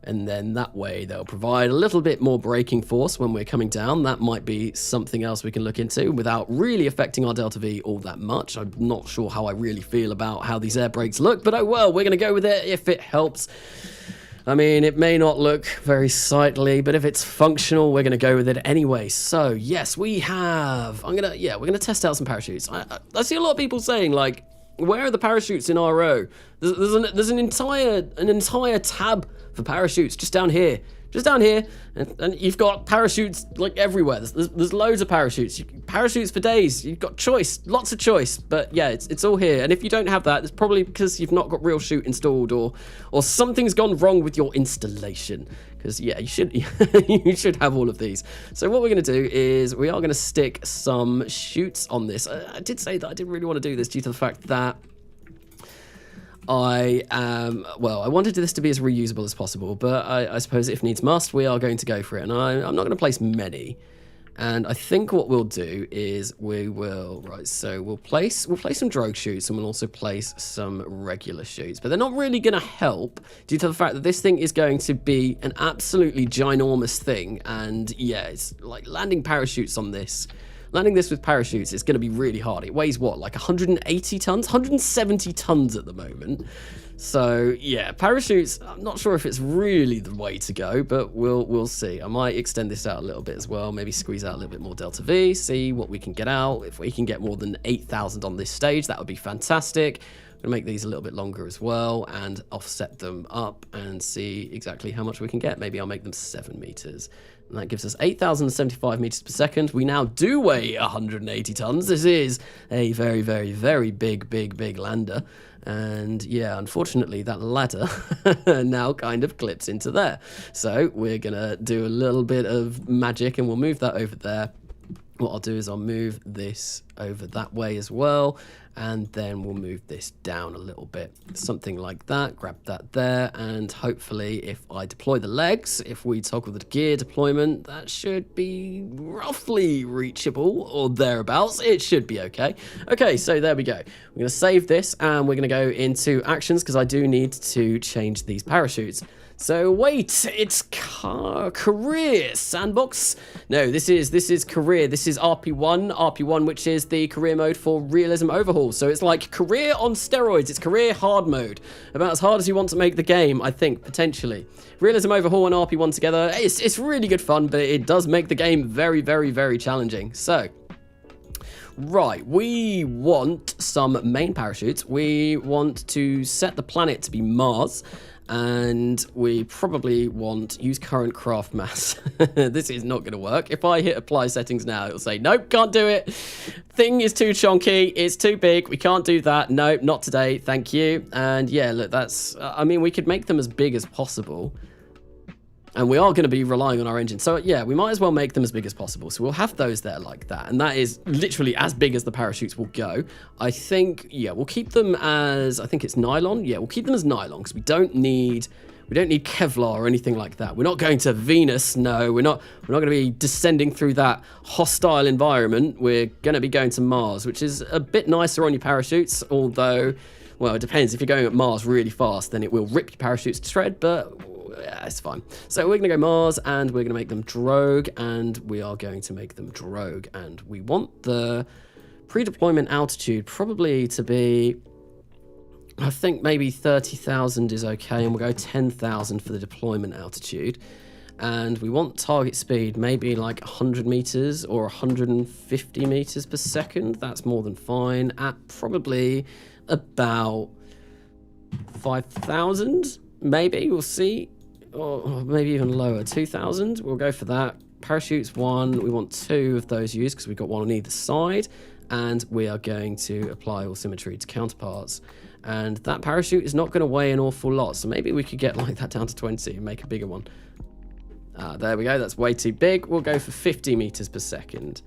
and then that way they'll provide a little bit more braking force when we're coming down. That might be something else we can look into without really affecting our delta V all that much. I'm not sure how I really feel about how these air brakes look, but oh well, we're going to go with it if it helps. I mean, it may not look very sightly, but if it's functional, we're going to go with it anyway. So yes, we have, we're going to test out some parachutes. I see a lot of people saying, like, where are the parachutes in RO? There's an entire tab for parachutes just down here. And you've got parachutes like everywhere. There's loads of parachutes. Parachutes for days. You've got choice, lots of choice. But yeah, it's all here. And if you don't have that, it's probably because you've not got Real Shoot installed, or something's gone wrong with your installation. Because yeah, you should have all of these. So what we're going to do is we are going to stick some chutes on this. I did say that I didn't really want to do this due to the fact that I wanted this to be as reusable as possible, but I suppose if needs must, we are going to go for it. And I'm not going to place many. And I think what we'll do is we'll place some drogue chutes, and we'll also place some regular chutes. But they're not really going to help due to the fact that this thing is going to be an absolutely ginormous thing. And yeah, it's like landing parachutes on this. Landing this with parachutes is going to be really hard. It weighs what, like 180 tons? 170 tons at the moment. So yeah, parachutes, I'm not sure if it's really the way to go, but we'll see. I might extend this out a little bit as well, maybe squeeze out a little bit more delta V, see what we can get out. If we can get more than 8,000 on this stage, that would be fantastic. I'm going to make these a little bit longer as well and offset them up and see exactly how much we can get. Maybe I'll make them 7 meters. And that gives us 8,075 meters per second. We now do weigh 180 tons. This is a very, very, very big lander. And yeah, unfortunately, that ladder now kind of clips into there. So we're going to do a little bit of magic and we'll move that over there. What I'll do is I'll move this over that way as well, and then we'll move this down a little bit, something like that. Grab that there, and hopefully if I deploy the legs, if we toggle the gear deployment, that should be roughly reachable or thereabouts. It should be okay. Okay, so there we go. We're going to save this and we're going to go into actions because I do need to change these parachutes. So wait, it's career sandbox. No, this is career. This is RP1, which is the career mode for realism overhaul. So it's like career on steroids. It's career hard mode, about as hard as you want to make the game, I think, potentially. Realism overhaul and RP1 together. It's really good fun, but it does make the game very, very, very challenging. So right, we want some main parachutes. We want to set the planet to be Mars. And we probably want use current craft mass. This is not going to work. If I hit apply settings now, it'll say, nope, can't do it. Thing is too chunky. It's too big. We can't do that. Nope, not today. Thank you. And yeah, look, that's, I mean, we could make them as big as possible. And we are going to be relying on our engine. So yeah, we might as well make them as big as possible. So we'll have those there like that. And that is literally as big as the parachutes will go. I think, yeah, we'll keep them as, I think it's nylon. Yeah, we'll keep them as nylon because we don't need Kevlar or anything like that. We're not going to Venus. No, we're not going to be descending through that hostile environment. We're going to be going to Mars, which is a bit nicer on your parachutes. Although, well, it depends. If you're going at Mars really fast, then it will rip your parachutes to shred, but yeah, it's fine. So we're going to go Mars and we're going to make them drogue, and we are going to make them drogue, and we want the pre-deployment altitude probably to be, I think maybe 30,000 is okay, and we'll go 10,000 for the deployment altitude. And we want target speed maybe like 100 meters or 150 meters per second. That's more than fine at probably about 5,000 maybe, we'll see. Or maybe even lower, 2,000. We'll go for that. Parachutes 1, we want 2 of those used because we've got 1 on either side. And we are going to apply all symmetry to counterparts. And that parachute is not going to weigh an awful lot. So maybe we could get like that down to 20 and make a bigger one. There we go. That's way too big. We'll go for 50 meters per second.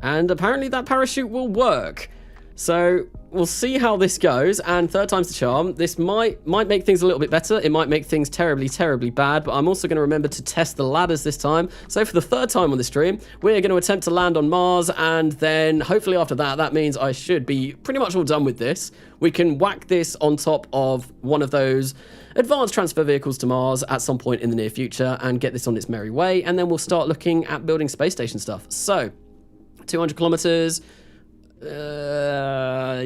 And apparently that parachute will work. So we'll see how this goes, and third time's the charm. This might make things a little bit better. It might make things terribly, terribly bad, but I'm also going to remember to test the ladders this time. So for the third time on the stream, we're going to attempt to land on Mars, and then hopefully after that, that means I should be pretty much all done with this. We can whack this on top of one of those advanced transfer vehicles to Mars at some point in the near future and get this on its merry way, and then we'll start looking at building space station stuff. So 200 kilometers. Yeah,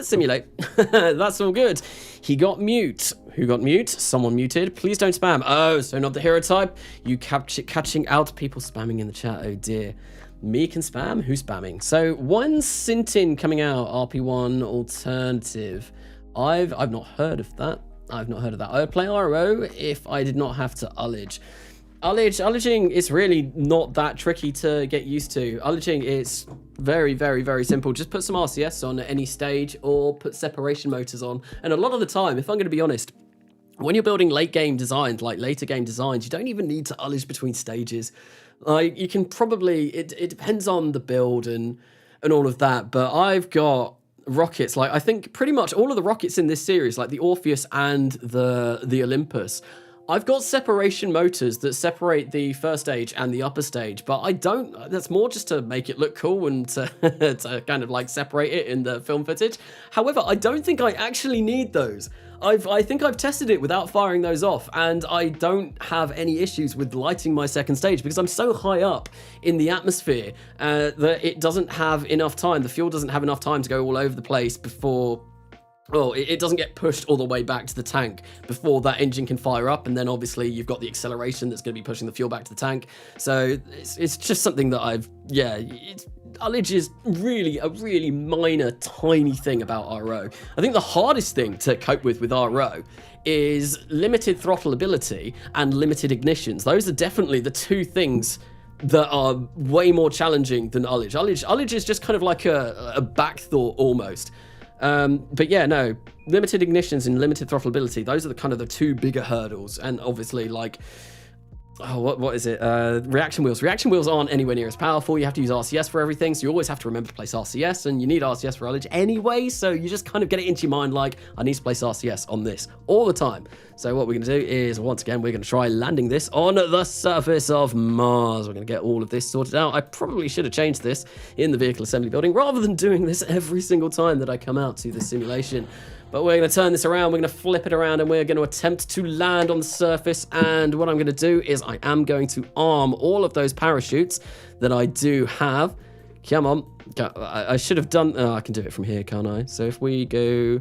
simulate. That's all good. He got mute. Who got mute? Someone muted. Please don't spam. Oh, so not the hero type. You catching out people spamming in the chat. Oh dear. Me can spam? Who's spamming? So one Sintin coming out. RP1 alternative. I've not heard of that. I've not heard of that. I would play RO if I did not have to ullage. Ullaging is really not that tricky to get used to. Ullaging is very, very, very simple. Just put some RCS on at any stage or put separation motors on. And a lot of the time, if I'm going to be honest, when you're building late game designs, like later game designs, you don't even need to ullage between stages. Like you can probably, it depends on the build and all of that. But I've got rockets, like I think pretty much all of the rockets in this series, like the Orpheus and the Olympus, I've got separation motors that separate the first stage and the upper stage, but I don't, that's more just to make it look cool and to, to kind of like separate it in the film footage. However, I don't think I actually need those. I think I've tested it without firing those off, and I don't have any issues with lighting my second stage because I'm so high up in the atmosphere that it doesn't have enough time, the fuel doesn't have enough time to go all over the place before, well, it doesn't get pushed all the way back to the tank before that engine can fire up, and then obviously you've got the acceleration that's going to be pushing the fuel back to the tank. So it's just something that ullage is really a really minor, tiny thing about RO. I think the hardest thing to cope with RO is limited throttle ability and limited ignitions. Those are definitely the two things that are way more challenging than ullage. Ullage is just kind of like a back thought almost. But yeah, no, limited ignitions and limited throttle ability, those are the kind of the two bigger hurdles. And obviously, like, oh, what is it? Reaction wheels. Reaction wheels aren't anywhere near as powerful. You have to use RCS for everything, so you always have to remember to place RCS, and you need RCS for ullage anyway, so you just kind of get it into your mind like, I need to place RCS on this all the time. So what we're going to do is, once again, we're going to try landing this on the surface of Mars. We're going to get all of this sorted out. I probably should have changed this in the vehicle assembly building rather than doing this every single time that I come out to the simulation. But we're going to turn this around, we're going to flip it around, and we're going to attempt to land on the surface. And what I'm going to do is I am going to arm all of those parachutes that I do have. Come on. I should have done... I can do it from here, can't I? So if we go...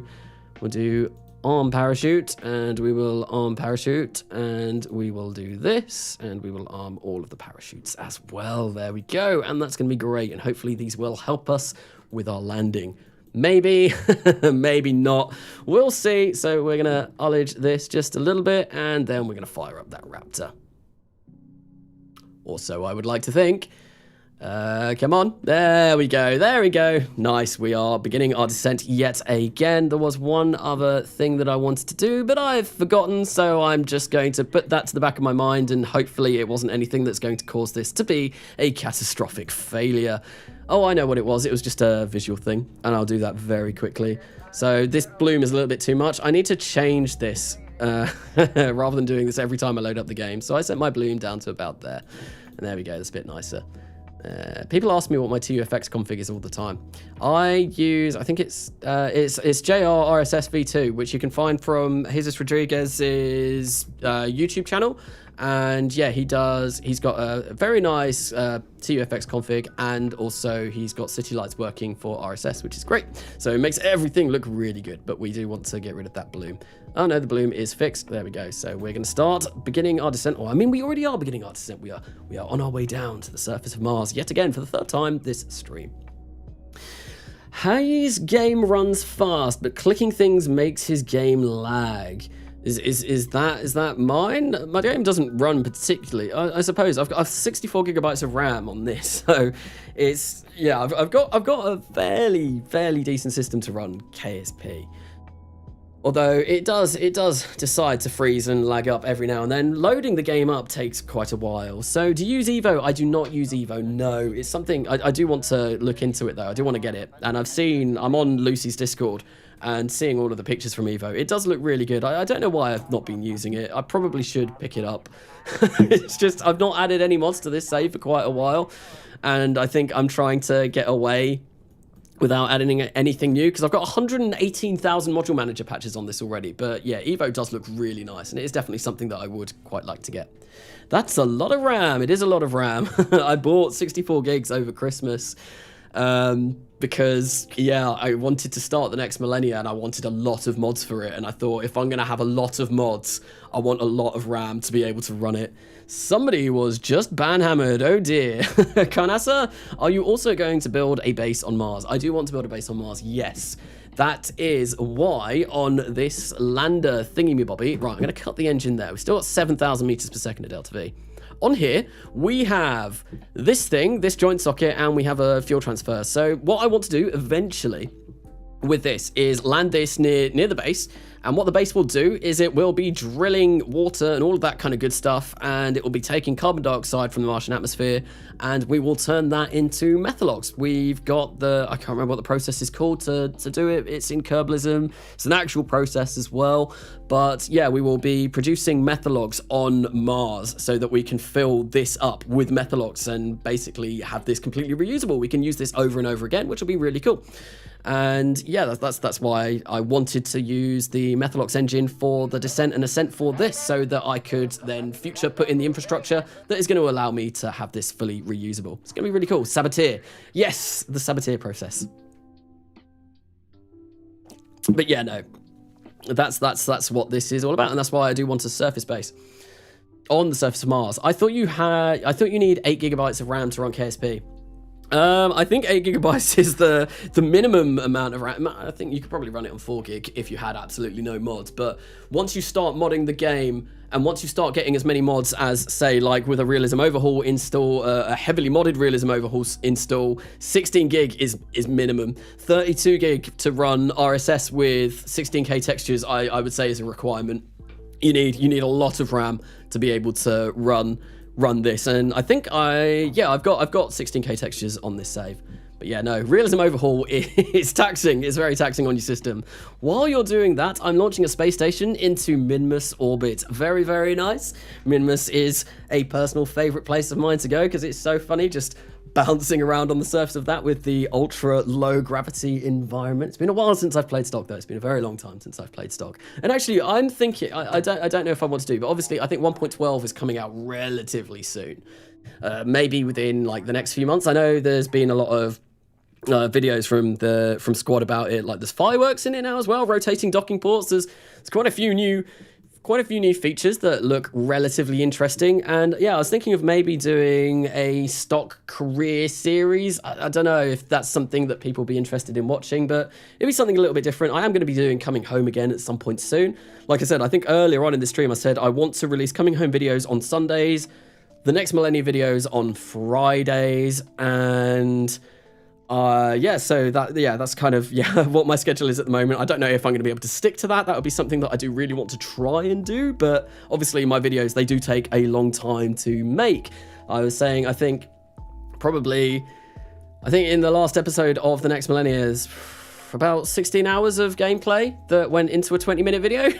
We'll do arm parachute, and we will arm parachute, and we will do this, and we will arm all of the parachutes as well. There we go. And that's going to be great. And hopefully these will help us with our landing. Maybe, maybe not. We'll see. So we're going to ullage this just a little bit, and then we're going to fire up that Raptor. Also, I would like to think... come on. There we go. There we go. Nice. We are beginning our descent yet again. There was one other thing that I wanted to do, but I've forgotten, so I'm just going to put that to the back of my mind, and hopefully it wasn't anything that's going to cause this to be a catastrophic failure. Oh, I know what it was. It was just a visual thing, and I'll do that very quickly. So this bloom is a little bit too much. I need to change this rather than doing this every time I load up the game. So I set my bloom down to about there, and there we go. That's a bit nicer. People ask me what my TUFX config is all the time. I think it's JR RSS v2, which you can find from Jesus Rodriguez's YouTube channel. And yeah, he's got a very nice TUFX config, and also he's got city lights working for RSS, which is great. So it makes everything look really good, but we do want to get rid of that bloom. Oh no, the bloom is fixed. There we go. So we're going to start beginning our descent. Or I mean, we already are beginning our descent. We are on our way down to the surface of Mars yet again for the third time this stream. His game runs fast, but clicking things makes his game lag. Is that mine? My game doesn't run particularly. I suppose I've 64 gigabytes of RAM on this, so it's I've got a fairly decent system to run KSP. Although it does decide to freeze and lag up every now and then. Loading the game up takes quite a while. So do you use Evo? I do not use Evo, no. It's something, I do want to look into it though. I do want to get it. And I'm on Lucy's Discord and seeing all of the pictures from Evo. It does look really good. I don't know why I've not been using it. I probably should pick it up. It's just, I've not added any mods to this save for quite a while. And I think I'm trying to get away without adding anything new, because I've got 118,000 module manager patches on this already. But yeah, Evo does look really nice, and it is definitely something that I would quite like to get. That's a lot of RAM. It is a lot of RAM. I bought 64 gigs over Christmas because, yeah, I wanted to start the next Millenia, and I wanted a lot of mods for it. And I thought, if I'm going to have a lot of mods, I want a lot of RAM to be able to run it. Somebody was just banhammered. Oh dear. Karnasa, are you also going to build a base on Mars? I do want to build a base on Mars, yes. That is why on this lander thingy-me-bobby, right, I'm going to cut the engine there. We've still got 7,000 meters per second at Delta V. On here, we have this thing, this joint socket, and we have a fuel transfer. So what I want to do eventually with this is land this near the base, and what the base will do is it will be drilling water and all of that kind of good stuff, and it will be taking carbon dioxide from the Martian atmosphere, and we will turn that into methalogs. We've got I can't remember what the process is called to do it. It's in Kerbalism. It's an actual process as well, but yeah, we will be producing methalogs on Mars so that we can fill this up with methalogs and basically have this completely reusable. We can use this over and over again, which will be really cool. And yeah, that's why I wanted to use the Methalox engine for the descent and ascent for this, so that I could then future put in the infrastructure that is going to allow me to have this fully reusable. It's going to be really cool. Saboteur. Yes, the Saboteur process. But yeah, no. That's what this is all about, and that's why I do want a surface base on the surface of Mars. I thought you need 8 gigabytes of RAM to run KSP. I think 8 gigabytes is the minimum amount of RAM. I think you could probably run it on 4 gig if you had absolutely no mods. But once you start modding the game, and once you start getting as many mods as, say, like with a Realism Overhaul install, a heavily modded Realism Overhaul install, 16 gig is minimum. 32 gig to run RSS with 16K textures, I would say, is a requirement. You need a lot of RAM to be able to run this, and I think I've got 16K textures on this save. But yeah, no, Realism Overhaul is taxing. It's very taxing on your system. While you're doing that, I'm launching a space station into Minmus orbit. Very, very nice. Minmus is a personal favorite place of mine to go because it's so funny just bouncing around on the surface of that with the ultra low gravity environment. It's been a while since I've played stock though. It's been a very long time since I've played stock. And actually, I'm thinking, I don't know if I want to do, but obviously I think 1.12 is coming out relatively soon. Maybe within like the next few months. I know there's been a lot of videos from Squad about it. Like there's fireworks in it now as well, rotating docking ports. There's quite a few new features that look relatively interesting. And yeah, I was thinking of maybe doing a stock career series. I don't know if that's something that people will be interested in watching, but it'd be something a little bit different. I am going to be doing Coming Home again at some point soon. Like I said, I think earlier on in the stream I said I want to release Coming Home videos on Sundays, the next Millenia videos on Fridays, and that's kind of what my schedule is at the moment. I don't know if I'm going to be able to stick to that. That would be something that I do really want to try and do, but obviously my videos, they do take a long time to make. I was saying, I think in the last episode of the next Millenia is about 16 hours of gameplay that went into a 20-minute video,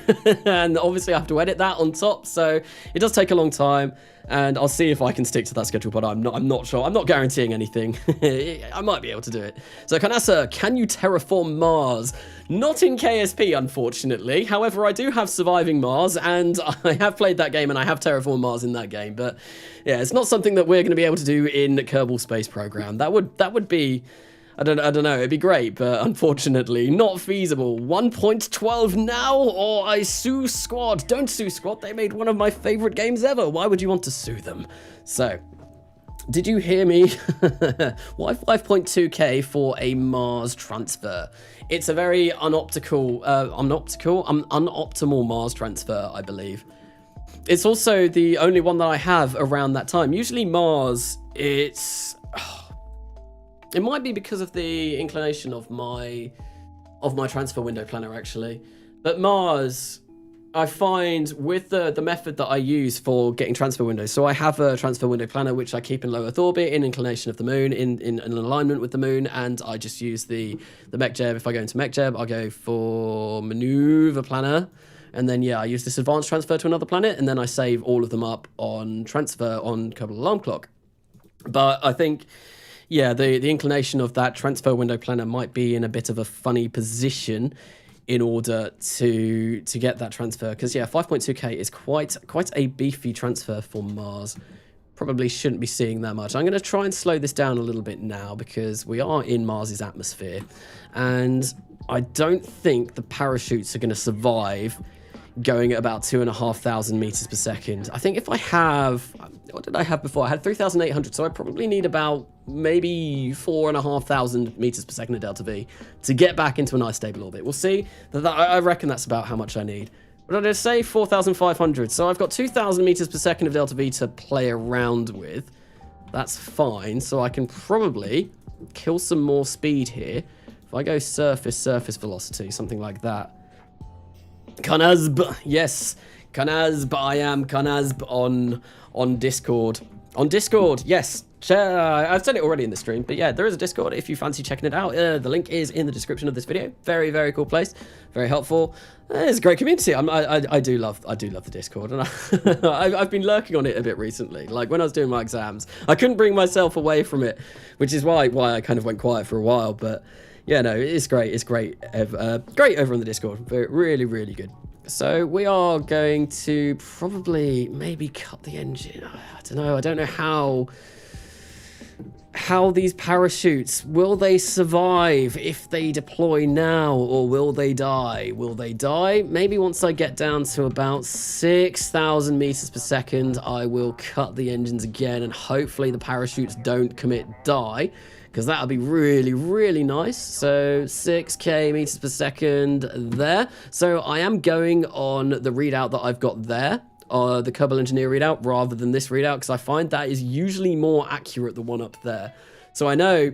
and obviously I have to edit that on top, so it does take a long time. And I'll see if I can stick to that schedule, but I'm not sure. I'm not guaranteeing anything. I might be able to do it. So Kanasa, can you terraform Mars? Not in KSP, unfortunately. However, I do have Surviving Mars, and I have played that game, and I have terraformed Mars in that game. But yeah, it's not something that we're going to be able to do in Kerbal Space Program. That would be, I don't know, it'd be great, but unfortunately not feasible. 1.12 now, or I sue Squad. Don't sue Squad, they made one of my favorite games ever. Why would you want to sue them? So, did you hear me? Why 5.2k for a Mars transfer? It's a very unoptimal Mars transfer, I believe. It's also the only one that I have around that time. Usually Mars, it might be because of the inclination of my transfer window planner, actually. But Mars, I find with the method that I use for getting transfer windows, so I have a transfer window planner which I keep in low Earth orbit, in inclination of the moon, in an alignment with the moon, and I just use the MechJeb. If I go into MechJeb, I'll go for maneuver planner, and then yeah, I use this advanced transfer to another planet, and then I save all of them up on transfer on Kerbal Alarm Clock. But I think, yeah, the inclination of that transfer window planner might be in a bit of a funny position in order to get that transfer, because yeah, 5.2k is quite a beefy transfer for Mars. Probably shouldn't be seeing that much. I'm going to try and slow this down a little bit now because we are in Mars's atmosphere, and I don't think the parachutes are going to survive going at about 2,500 meters per second. I think if I have, what did I have before? I had 3,800, so I probably need about maybe 4,500 meters per second of delta V to get back into a nice stable orbit. We'll see. I reckon that's about how much I need. What did I say? 4,500. So I've got 2,000 meters per second of delta V to play around with. That's fine. So I can probably kill some more speed here. If I go surface velocity, something like that. Kanazb, yes, Kanazb, I am Kanazb on Discord. On Discord, yes. I've said it already in the stream, but yeah, there is a Discord if you fancy checking it out. The link is in the description of this video. Very, very cool place. Very helpful. It's a great community. I do love the Discord, and I've been lurking on it a bit recently. Like when I was doing my exams, I couldn't bring myself away from it, which is why I kind of went quiet for a while. But yeah, no, it's great. It's great. Great over on the Discord. Really, really good. So we are going to probably maybe cut the engine. I don't know. I don't know how these parachutes, will they survive if they deploy now, or will they die? Will they die? Maybe once I get down to about 6,000 meters per second, I will cut the engines again, and hopefully the parachutes don't commit die, because that would be really, really nice. So 6k meters per second there. So I am going on the readout that I've got there, the Kerbal Engineer readout, rather than this readout, because I find that is usually more accurate, the one up there. So I know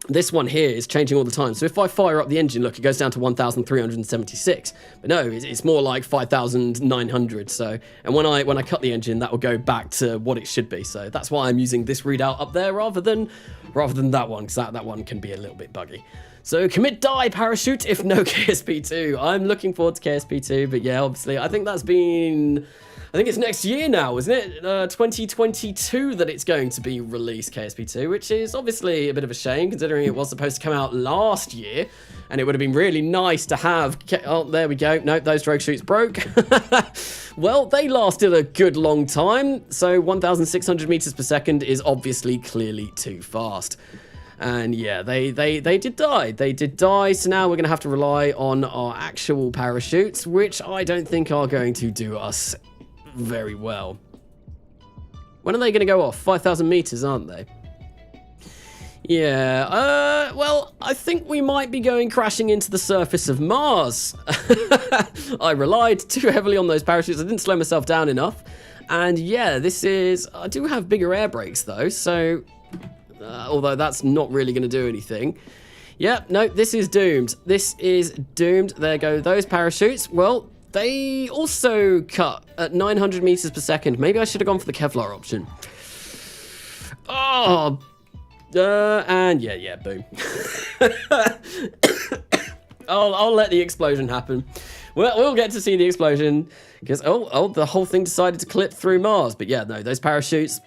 this one here is changing all the time. So if I fire up the engine, look, it goes down to 1,376. But no, it's more like 5,900. So, and when I cut the engine, that will go back to what it should be. So that's why I'm using this readout up there rather than that one, because that one can be a little bit buggy. So commit die parachute if no KSP2. I'm looking forward to KSP2, but yeah, obviously I think it's next year now, isn't it? 2022 that it's going to be released, KSP2, which is obviously a bit of a shame considering it was supposed to come out last year, and it would have been really nice to have. Oh, there we go. Nope, those drogue chutes broke. Well, they lasted a good long time, so 1,600 meters per second is obviously clearly too fast. And yeah, they did die. They did die, so now we're going to have to rely on our actual parachutes, which I don't think are going to do us very well. When are they going to go off? 5,000 meters, aren't they? Yeah, well, I think we might be going crashing into the surface of Mars. I relied too heavily on those parachutes. I didn't slow myself down enough. And yeah, I do have bigger air brakes though, so although that's not really going to do anything. Yeah, no, this is doomed. This is doomed. There go those parachutes. Well, they also cut at 900 meters per second. Maybe I should have gone for the Kevlar option. Oh, and yeah, boom. I'll let the explosion happen. We'll get to see the explosion because the whole thing decided to clip through Mars. But yeah, no, those parachutes,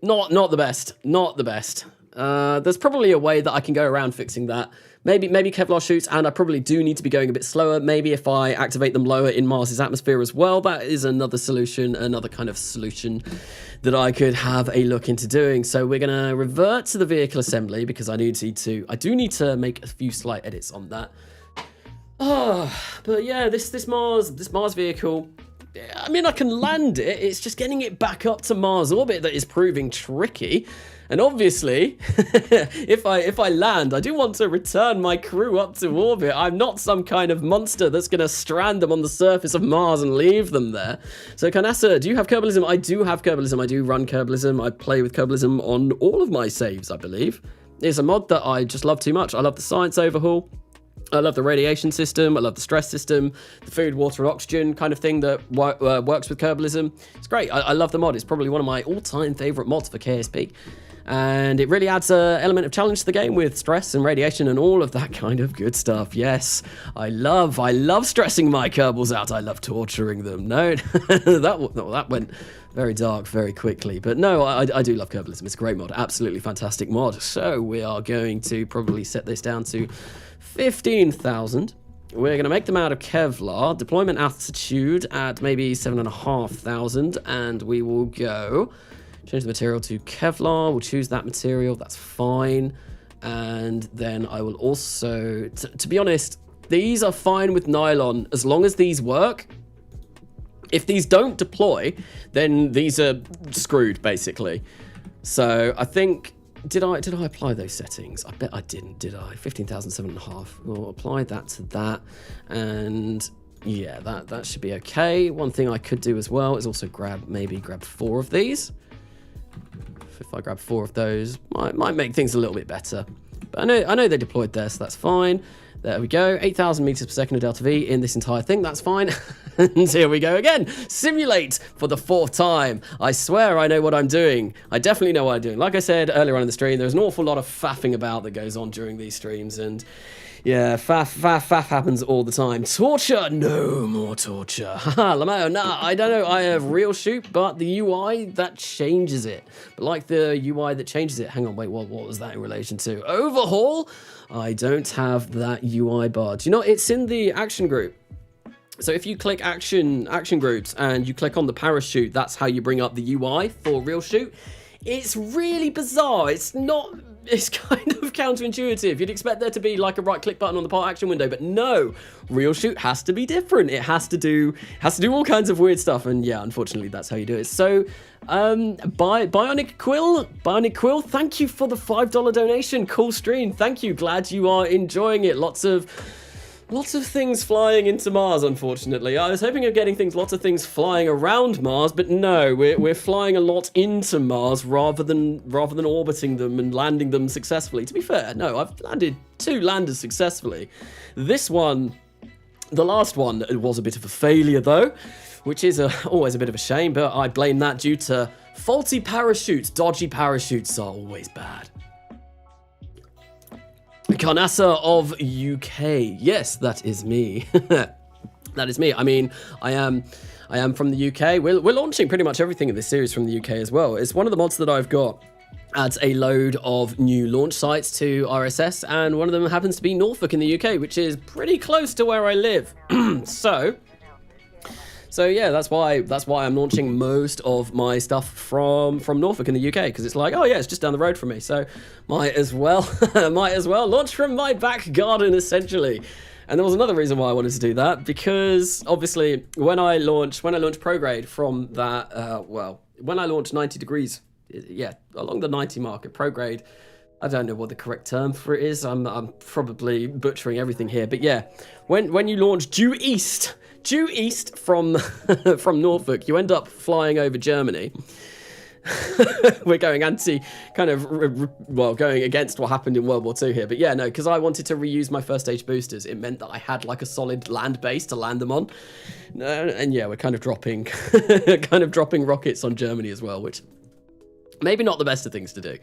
not the best. Not the best. There's probably a way that I can go around fixing that. Maybe Kevlar chutes, and I probably do need to be going a bit slower. Maybe if I activate them lower in Mars's atmosphere as well, that is another solution, another kind of solution that I could have a look into doing. So we're going to revert to the vehicle assembly because I do need to make a few slight edits on that. But yeah, this Mars vehicle, I mean, I can land it. It's just getting it back up to Mars orbit that is proving tricky. And obviously, if I land, I do want to return my crew up to orbit. I'm not some kind of monster that's going to strand them on the surface of Mars and leave them there. So, Kanasa, do you have Kerbalism? I do have Kerbalism. I do run Kerbalism. I play with Kerbalism on all of my saves, I believe. It's a mod that I just love too much. I love the science overhaul. I love the radiation system, I love the stress system, the food, water, and oxygen kind of thing that works with Kerbalism. It's great. I love the mod. It's probably one of my all-time favorite mods for KSP. And it really adds an element of challenge to the game with stress and radiation and all of that kind of good stuff. Yes, I love stressing my Kerbals out. I love torturing them. No, that went very dark very quickly. But no, I do love Kerbalism. It's a great mod. Absolutely fantastic mod. So we are going to probably set this down to 15,000. We're going to make them out of Kevlar. Deployment altitude at maybe 7,500. And we will go... change the material to Kevlar. We'll choose that material. That's fine. And then I will also... To be honest, these are fine with nylon as long as these work. If these don't deploy, then these are screwed, basically. So I think... Did I apply those settings? I bet I didn't, did I? 15,000, 7.5. We'll apply that to that. And... yeah, that should be okay. One thing I could do as well is also grab 4 of these. If I grab 4 of those, might make things a little bit better. But I know they deployed there, so that's fine. There we go, 8,000 meters per second of delta V in this entire thing, that's fine. And here we go again, simulate for the 4th time. I swear I know what I'm doing. I definitely know what I'm doing. Like I said earlier on in the stream, there's an awful lot of faffing about that goes on during these streams, and yeah, faff happens all the time. Torture, no more torture. Haha, Lamau, nah, I don't know, I have real shoot, but the UI, that changes it. But like the UI that changes it, hang on, wait, what was that in relation to? Overhaul? I don't have that UI bar. Do you know, it's in the action group. So if you click action groups and you click on the parachute, that's how you bring up the UI for real shoot. It's really bizarre. It's kind of counterintuitive. You'd expect there to be like a right click button on the part action window, but no, real shoot has to be different. It has to do all kinds of weird stuff. And yeah, unfortunately that's how you do it. So Bionic Quill, thank you for the $5 donation. Cool stream. Thank you. Glad you are enjoying it. Lots of things flying into Mars, unfortunately. I was hoping of getting lots of things flying around Mars, but no, we're flying a lot into Mars rather than orbiting them and landing them successfully. To be fair, no, I've landed 2 landers successfully. This one, the last one, it was a bit of a failure though, which is always a bit of a shame, but I blame that due to faulty parachutes. Dodgy parachutes are always bad. Carnassa of UK. Yes, that is me. That is me. I mean, I am from the UK. We're launching pretty much everything in this series from the UK as well. It's one of the mods that I've got adds a load of new launch sites to RSS, and one of them happens to be Norfolk in the UK, which is pretty close to where I live. So yeah, that's why I'm launching most of my stuff from Norfolk in the UK, because it's like, oh yeah, it's just down the road from me, so might as well launch from my back garden essentially. And there was another reason why I wanted to do that, because obviously when I launched Prograde from that, when I launched 90 degrees, yeah, along the 90 mark at Prograde, I don't know what the correct term for it is. I'm probably butchering everything here, but yeah, when you launch due east from from Norfolk, you end up flying over Germany. We're going going against what happened in World War II here, but yeah, no, because I wanted to reuse my first stage boosters. It meant that I had like a solid land base to land them on, and yeah, we're kind of dropping rockets on Germany as well, which maybe not the best of things to do.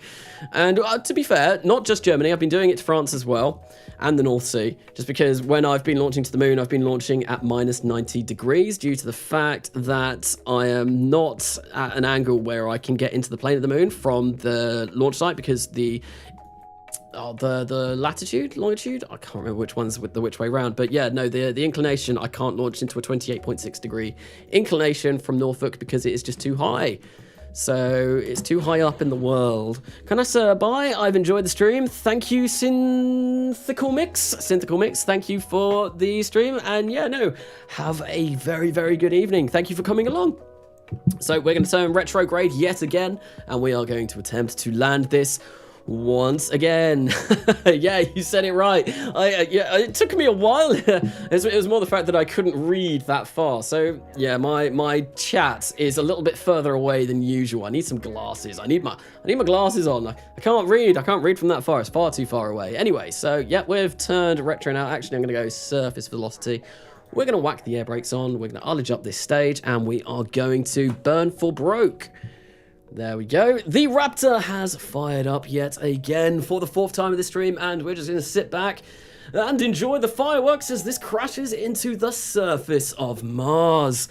And to be fair, not just Germany, I've been doing it to France as well, and the North Sea, just because when I've been launching to the moon, I've been launching at -90 degrees due to the fact that I am not at an angle where I can get into the plane of the moon from the launch site, because the latitude, longitude, I can't remember which one's with the which way round, but yeah, no, the inclination, I can't launch into a 28.6 degree inclination from Norfolk because it is just too high. So it's too high up in the world. Can I say bye? I've enjoyed the stream. Thank you, Synthecal Mix, thank you for the stream. And yeah, no, have a very, very good evening. Thank you for coming along. So we're going to turn retrograde yet again, and we are going to attempt to land this once again. Yeah, you said it right. Yeah, it took me a while. It was more the fact that I couldn't read that far. So yeah, my chat is a little bit further away than usual. I need some glasses. I need my glasses on. I can't read. I can't read from that far. It's far too far away. Anyway, so yeah, we've turned retro now. Actually, I'm going to go surface velocity. We're going to whack the air brakes on. We're going to ullage up this stage, and we are going to burn for broke. There we go. The Raptor has fired up yet again for the 4th time of this stream, and we're just going to sit back and enjoy the fireworks as this crashes into the surface of Mars.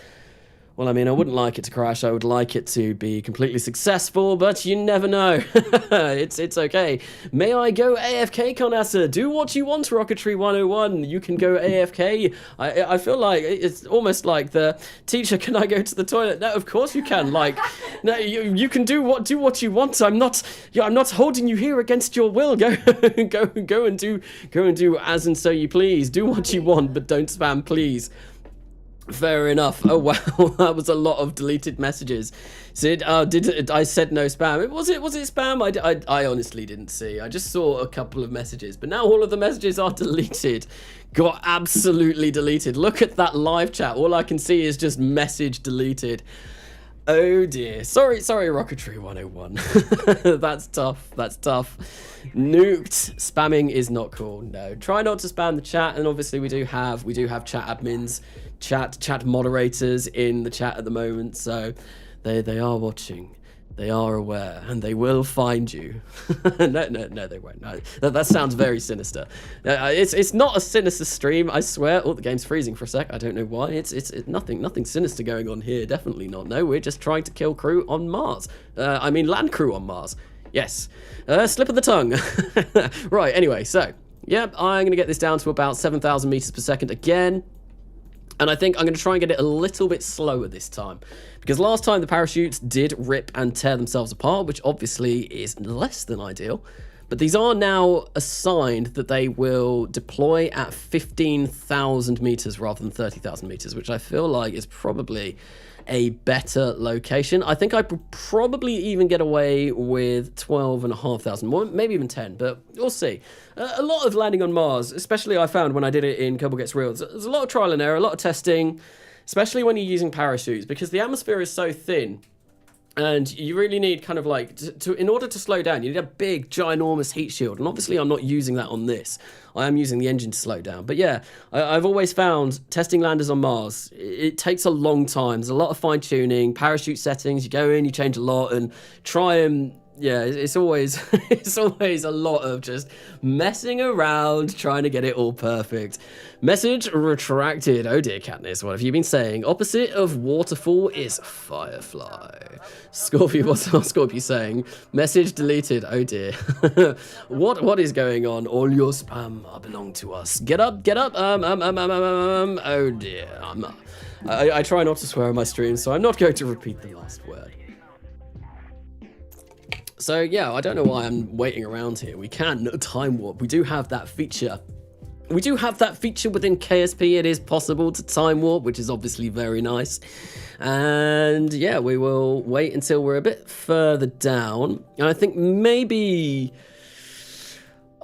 Well, I mean, I wouldn't like it to crash. I would like it to be completely successful, but you never know. It's okay. May I go AFK, Conassa? Do what you want, Rocketry 101. You can go AFK. I feel like it's almost like the teacher, can I go to the toilet? No, of course you can. Like, no, you can do what you want. I'm not holding you here against your will. Go and do as and so you please. Do what you want, but don't spam, please. Fair enough. Oh wow, that was a lot of deleted messages. Sid, I said no spam? Was it spam? I honestly didn't see. I just saw a couple of messages, but now all of the messages are deleted. Got absolutely deleted. Look at that live chat. All I can see is just message deleted. Oh dear. Sorry, Rocketry 101. That's tough. Nuked. Spamming is not cool. No. Try not to spam the chat, and obviously we do have chat admins, chat moderators in the chat at the moment, so they are watching. They are aware, and they will find you. No, they won't. No, that sounds very sinister. It's not a sinister stream, I swear. Oh, the game's freezing for a sec. I don't know why. It's nothing sinister going on here. Definitely not. No, we're just trying to kill crew on Mars. I mean, land crew on Mars. Yes. Slip of the tongue. Right. Anyway, so yep, I'm gonna get this down to about 7,000 meters per second again. And I think I'm going to try and get it a little bit slower this time. Because last time the parachutes did rip and tear themselves apart, which obviously is less than ideal. But these are now assigned that they will deploy at 15,000 meters rather than 30,000 meters, which I feel like is probably a better location. I think I could probably even get away with 12,500, maybe even 10, but we'll see. A lot of landing on Mars, especially I found when I did it in Kerbal Gets Real, there's a lot of trial and error, a lot of testing, especially when you're using parachutes, because the atmosphere is so thin. And you really need kind of like, in order to slow down, you need a big, ginormous heat shield. And obviously I'm not using that on this. I am using the engine to slow down. But yeah, I've always found testing landers on Mars, it takes a long time. There's a lot of fine tuning, parachute settings. You go in, you change a lot and try and, yeah, it's always, it's always a lot of just messing around, trying to get it all perfect. Message retracted. Oh dear, Katniss, what have you been saying? Opposite of waterfall is firefly. Scorpio, what's Scorpio saying? Message deleted. Oh dear. What is going on? All your spam belong to us. Get up. Oh dear. I try not to swear on my stream, so I'm not going to repeat the last word. So yeah, I don't know why I'm waiting around here. We can time warp. We do have that feature. We do have that feature within KSP. It is possible to time warp, which is obviously very nice. And yeah, we will wait until we're a bit further down. And I think maybe,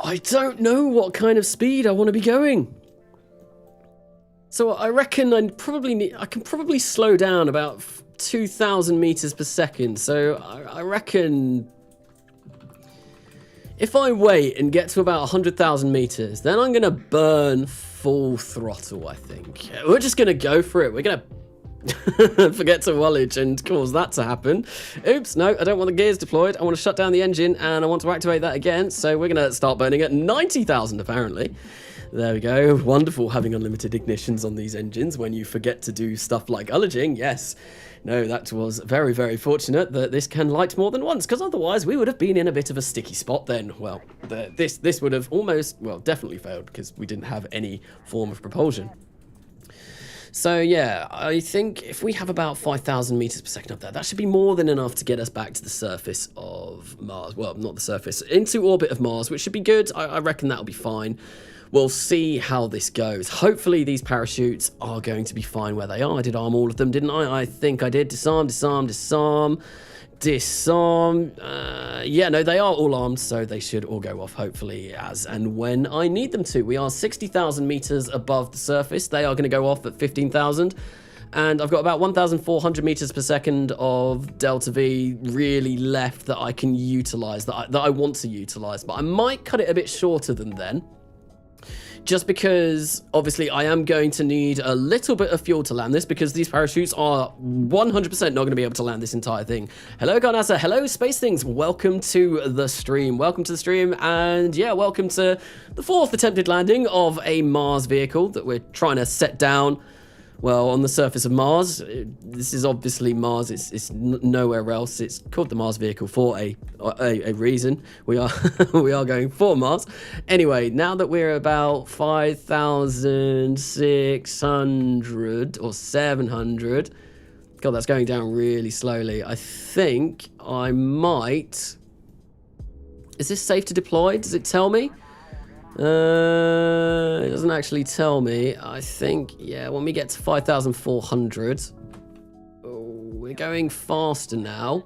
I don't know what kind of speed I want to be going. So I reckon I can probably slow down about 2,000 meters per second. So I reckon if I wait and get to about 100,000 meters, then I'm going to burn full throttle, I think. We're just going to go for it. We're going to forget to ullage and cause that to happen. Oops, no, I don't want the gears deployed. I want to shut down the engine and I want to activate that again. So we're going to start burning at 90,000 apparently. There we go. Wonderful having unlimited ignitions on these engines when you forget to do stuff like ullaging. Yes. No, that was very, very fortunate that this can light more than once, because otherwise we would have been in a bit of a sticky spot then. Well, this would have almost, well, definitely failed because we didn't have any form of propulsion. So yeah, I think if we have about 5,000 meters per second up there, that should be more than enough to get us back to the surface of Mars. Well, not the surface, into orbit of Mars, which should be good. I reckon that'll be fine. We'll see how this goes. Hopefully these parachutes are going to be fine where they are. I did arm all of them, didn't I? I think I did. Disarm, disarm, disarm. disarm. Yeah, no, they are all armed, so they should all go off, hopefully, as and when I need them to. We are 60,000 meters above the surface. They are going to go off at 15,000. And I've got about 1,400 meters per second of delta V really left that I can utilize, that I want to utilize. But I might cut it a bit shorter than then, just because obviously I am going to need a little bit of fuel to land this, because these parachutes are 100% not going to be able to land this entire thing. Hello Garnasa, hello Space Things, welcome to the stream. Welcome to the stream, and yeah, welcome to the 4th attempted landing of a Mars vehicle that we're trying to set down. Well, on the surface of Mars. This is obviously Mars. It's nowhere else. It's called the Mars vehicle for a reason. We are we are going for Mars. Anyway, now that we're about 5,600 or 700, God, that's going down really slowly. I think I might. Is this safe to deploy? Does it tell me? It doesn't actually tell me. I think, yeah, when we get to 5,400, we're going faster now.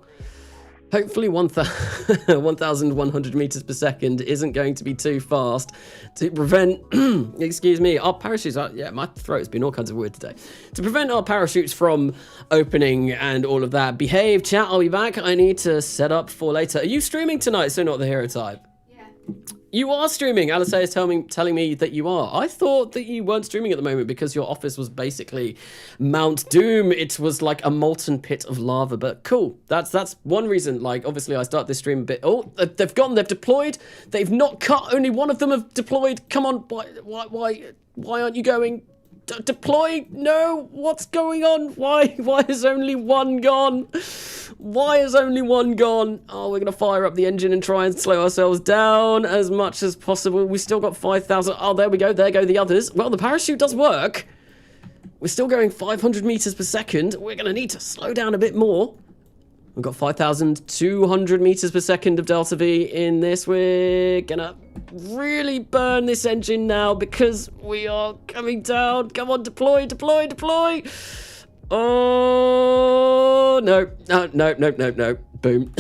Hopefully 1,100 meters per second isn't going to be too fast to prevent, excuse me, our parachutes, yeah, my throat's been all kinds of weird today. To prevent our parachutes from opening and all of that. Behave, chat, I'll be back. I need to set up for later. Are you streaming tonight, so not the hero type? Yeah. You are streaming. Alice is telling me that you are. I thought that you weren't streaming at the moment because your office was basically Mount Doom. It was like a molten pit of lava, but cool. That's one reason. Like, obviously I start this stream a bit. Oh, they've deployed. They've not cut. Only one of them have deployed. Come on. Why aren't you going? Deploy? No, what's going on? Why is only one gone? Why is only one gone? Oh, we're gonna fire up the engine and try and slow ourselves down as much as possible. We still got 5,000. Oh, there we go. There go the others. Well, the parachute does work. We're still going 500 meters per second. We're gonna need to slow down a bit more. We've got 5,200 meters per second of delta V in this. We're gonna really burn this engine now because we are coming down. Come on, deploy. Oh, no. Boom.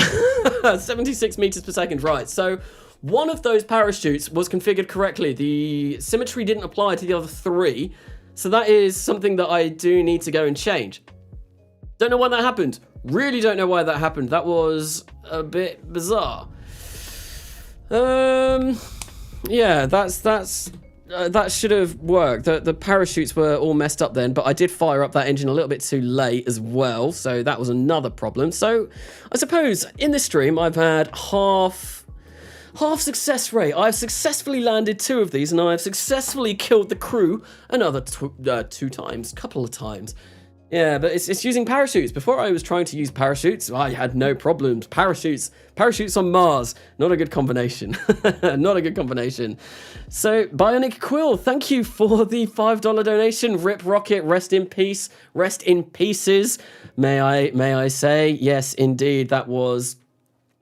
76 meters per second. Right, so one of those parachutes was configured correctly. The symmetry didn't apply to the other 3. So that is something that I do need to go and change. Don't know why that happened. Really don't know why that happened. That was a bit bizarre. Yeah, that should have worked. The parachutes were all messed up then, but I did fire up that engine a little bit too late as well, so that was another problem. So I suppose in this stream I've had half success rate. I've successfully landed 2 of these, and I've successfully killed the crew another couple of times. Yeah, but it's using parachutes. Before I was trying to use parachutes, I had no problems. Parachutes on Mars. Not a good combination. Not a good combination. So, Bionic Quill, thank you for the $5 donation. Rip Rocket, rest in peace. Rest in pieces. May I say, yes, indeed, that was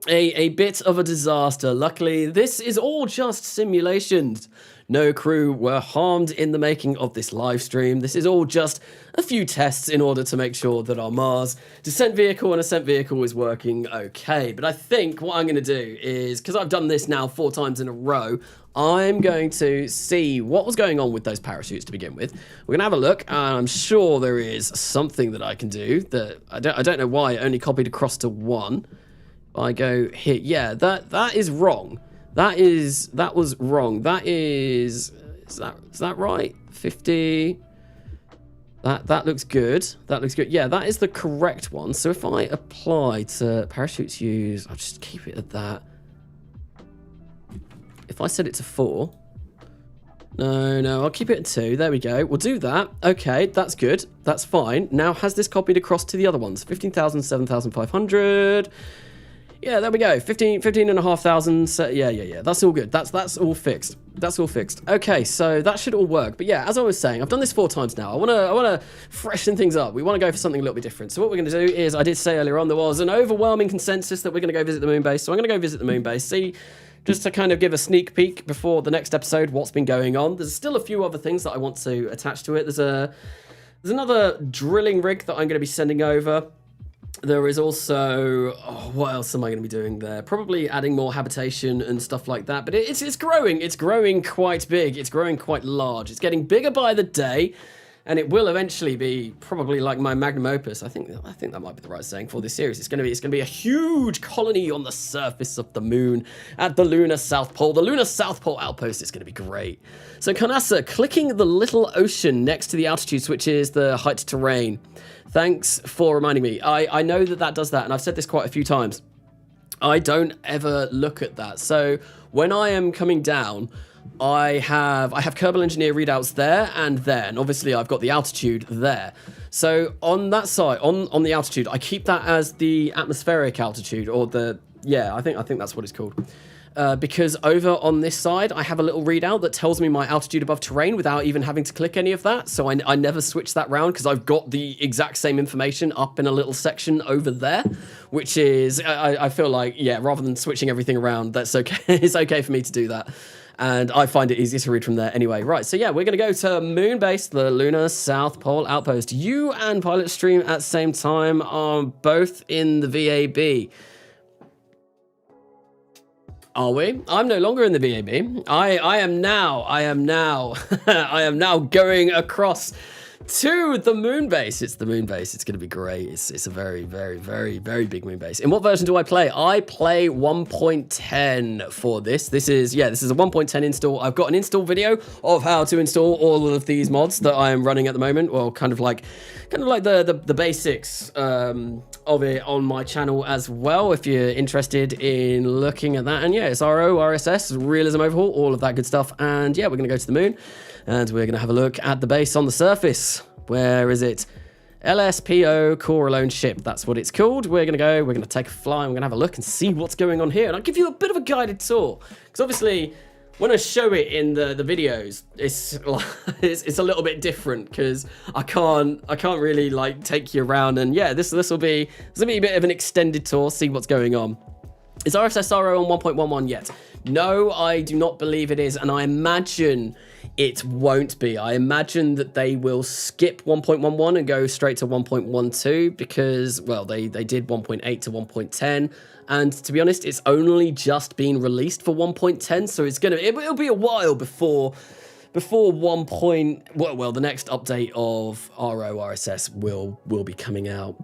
a bit of a disaster. Luckily, this is all just simulations. No crew were harmed in the making of this live stream. This is all just a few tests in order to make sure that our Mars descent vehicle and ascent vehicle is working okay. But I think what I'm going to do is, because I've done this now 4 times in a row, I'm going to see what was going on with those parachutes to begin with. We're going to have a look, and I'm sure there is something that I can do that I don't know why it only copied across to 1. I go here. Yeah, that is wrong. That was wrong. Is that right? 50. That looks good. That looks good. Yeah, that is the correct one. So if I apply to parachutes use, I'll just keep it at that. If I set it to 4. No, I'll keep it at 2. There we go. We'll do that. Okay, that's good. That's fine. Now, has this copied across to the other ones? 15,000, 7,500. Yeah, there we go. 15,500. So yeah. That's all good. That's all fixed. That's all fixed. Okay, so that should all work. But yeah, as I was saying, I've done this 4 times now. I wanna freshen things up. We want to go for something a little bit different. So what we're going to do is, I did say earlier on, there was an overwhelming consensus that we're going to go visit the moon base. So I'm going to go visit the moon base. See, just to kind of give a sneak peek before the next episode, what's been going on. There's still a few other things that I want to attach to it. There's another drilling rig that I'm going to be sending over. There is also, what else am I going to be doing there? Probably adding more habitation and stuff like that. But it's growing. It's growing quite big. It's growing quite large. It's getting bigger by the day. And it will eventually be probably like my magnum opus. I think that might be the right saying for this series. It's going to be a huge colony on the surface of the moon at the lunar South Pole. The lunar South Pole outpost is going to be great. So Kanasa, clicking the little ocean next to the altitude switch is the height to terrain. Thanks for reminding me. I know that does that, and I've said this quite a few times. I don't ever look at that. So when I am coming down, I have Kerbal engineer readouts there and there, and obviously I've got the altitude there. So on that side, on the altitude, I keep that as the atmospheric altitude, or I think that's what it's called. Because over on this side, I have a little readout that tells me my altitude above terrain without even having to click any of that. So I never switch that round because I've got the exact same information up in a little section over there, which is, I feel like, yeah, rather than switching everything around, that's okay. It's okay for me to do that. And I find it easier to read from there anyway. Right, so yeah, we're going to go to Moon Base, the Lunar South Pole Outpost. You and Pilot Stream at the same time are both in the VAB. Are we? I'm no longer in the VAB. I am now I am now going across to the Moon Base. It's the Moon Base. It's going to be great. It's a very, very, very, very big Moon Base. In what version do I play? I play 1.10 for this. This is a 1.10 install. I've got an install video of how to install all of these mods that I am running at the moment. Well, kind of like the basics of it on my channel as well, if you're interested in looking at that. And yeah, it's RO, RSS, realism overhaul, all of that good stuff. And yeah, we're going to go to the moon. And we're going to have a look at the base on the surface. Where is it? LSPO Core Alone Ship. That's what it's called. We're going to take a fly, and we're going to have a look and see what's going on here. And I'll give you a bit of a guided tour. Because obviously, when I show it in the videos, it's a little bit different because I can't really like take you around. And yeah, this will be a bit of an extended tour, see what's going on. Is RSS-RO on 1.11 yet? No, I do not believe it is, and I imagine it won't be. I imagine that they will skip 1.11 and go straight to 1.12 because, well, they did 1.8 to 1.10, and to be honest, it's only just been released for 1.10, so it'll be a while before the next update of RO RSS will be coming out.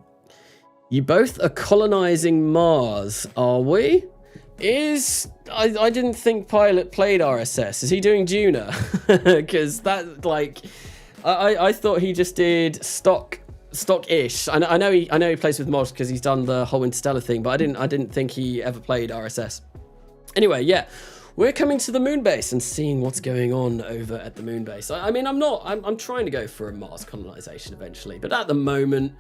You both are colonizing Mars, are we? I didn't think Pilot played RSS. Is he doing Juno? Because that, like, I thought he just did stock-ish. I know he plays with mods because he's done the whole Interstellar thing, but I didn't think he ever played RSS. Anyway, yeah. We're coming to the Moon Base and seeing what's going on over at the Moon Base. I mean, I'm trying to go for a Mars colonization eventually, but at the moment,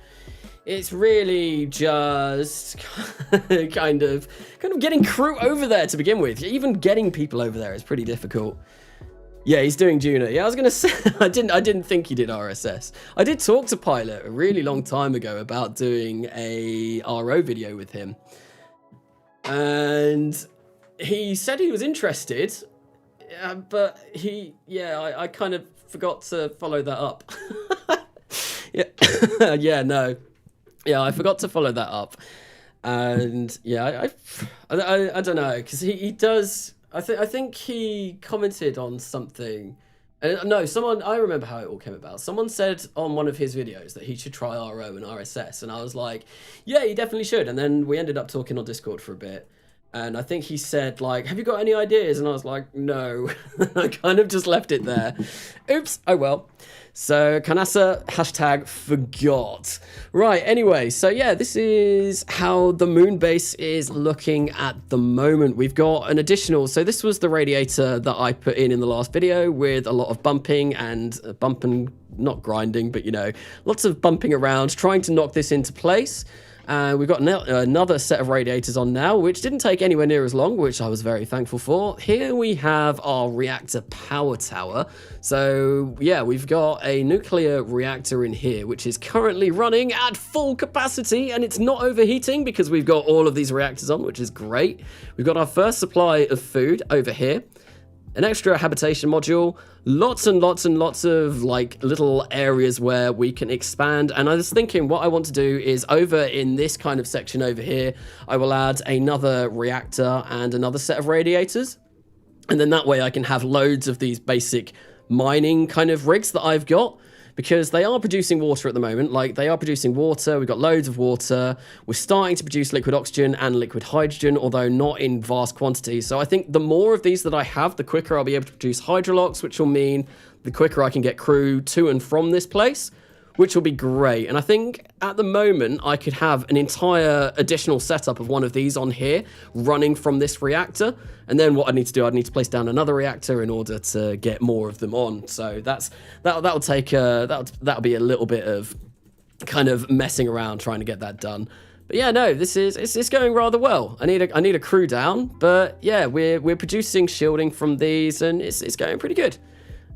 it's really just kind of getting crew over there to begin with. Even getting people over there is pretty difficult. Yeah, he's doing Juno. Yeah, I was gonna say I didn't think he did RSS. I did talk to Pilot a really long time ago about doing a RO video with him, and he said he was interested, but I kind of forgot to follow that up. Yeah, yeah, no. Yeah, I forgot to follow that up, and yeah, I don't know, because he does. I think he commented on something. No, I remember how it all came about. Someone said on one of his videos that he should try RO and RSS, and I was like, yeah, he definitely should. And then we ended up talking on Discord for a bit, and I think he said, like, have you got any ideas? And I was like, no. I kind of just left it there. Oops, oh well. So, Kanasa, #forgot. Right, anyway, so yeah, this is how the Moon Base is looking at the moment. We've got an additional, so this was the radiator that I put in the last video with a lot of bumping and not grinding, but you know, lots of bumping around, trying to knock this into place. We've got another set of radiators on now, which didn't take anywhere near as long, which I was very thankful for. Here we have our reactor power tower. So yeah, we've got a nuclear reactor in here, which is currently running at full capacity, and it's not overheating because we've got all of these reactors on, which is great. We've got our first supply of food over here. an extra habitation module, lots and lots and lots of like little areas where we can expand. And I was thinking what I want to do is over in this kind of section over here, I will add another reactor and another set of radiators. And then that way I can have loads of these basic mining kind of rigs that I've got, because they are producing water at the moment. Like, they are producing water. We've got loads of water. We're starting to produce liquid oxygen and liquid hydrogen, although not in vast quantities. So I think the more of these that I have, the quicker I'll be able to produce hydrolox, which will mean the quicker I can get crew to and from this place, which will be great. And I think at the moment I could have an entire additional setup of one of these on here running from this reactor. And then what I need to do, I'd need to place down another reactor in order to get more of them on. So that'll take that'll be a little bit of kind of messing around trying to get that done. But yeah, no, it's going rather well. I need a crew down, but yeah, we're producing shielding from these, and it's going pretty good.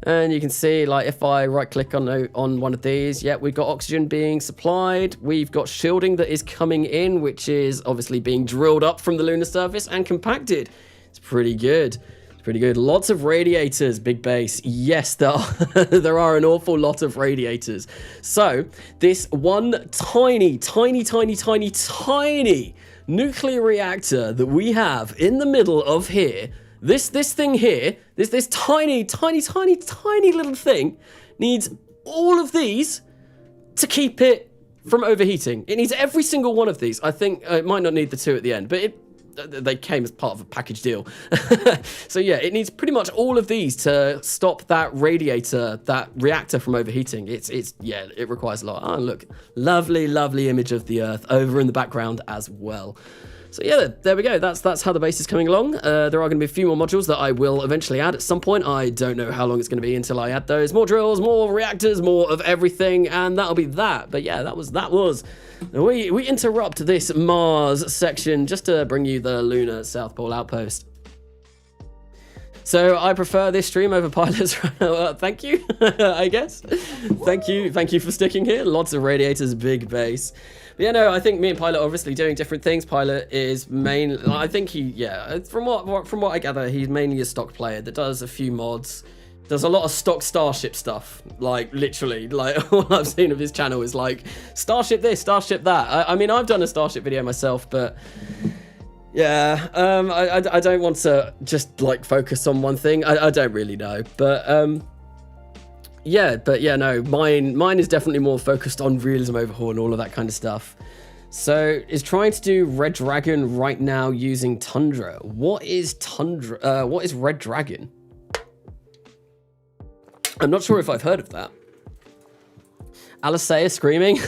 And you can see, like, if I right click on one of these, yeah, we've got oxygen being supplied. We've got shielding that is coming in, which is obviously being drilled up from the lunar surface and compacted. It's pretty good. It's pretty good. Lots of radiators, big base. Yes, there are an awful lot of radiators. So this one tiny nuclear reactor that we have in the middle of here, this thing here, this tiny little thing needs all of these to keep it from overheating. It needs every single one of these. I think it might not need the two at the end, but they came as part of a package deal. So yeah, it needs pretty much all of these to stop that reactor from overheating. Yeah, it requires a lot. Oh, look, lovely image of the Earth over in the background as well. So yeah, there we go. That's how the base is coming along. There are going to be a few more modules that I will eventually add at some point. I don't know how long it's going to be until I add those. More drills, more reactors, more of everything, and that'll be that. But yeah, that was. We interrupt this Mars section just to bring you the lunar South Pole outpost. So I prefer this stream over pilots. Thank you, I guess. Thank you for sticking here. Lots of radiators, big base. But yeah, no, I think me and Pilot are obviously doing different things. Pilot is I think from what I gather, he's mainly a stock player that does a few mods. Does a lot of stock Starship stuff, like literally, like all I've seen of his channel is like Starship this, Starship that. I mean, I've done a Starship video myself, but yeah, I don't want to just like focus on one thing. I don't really know, but yeah, no, mine is definitely more focused on realism overhaul and all of that kind of stuff. So is trying to do Red Dragon right now using Tundra. What is Tundra? What is Red Dragon? I'm not sure if I've heard of that. Alicia screaming.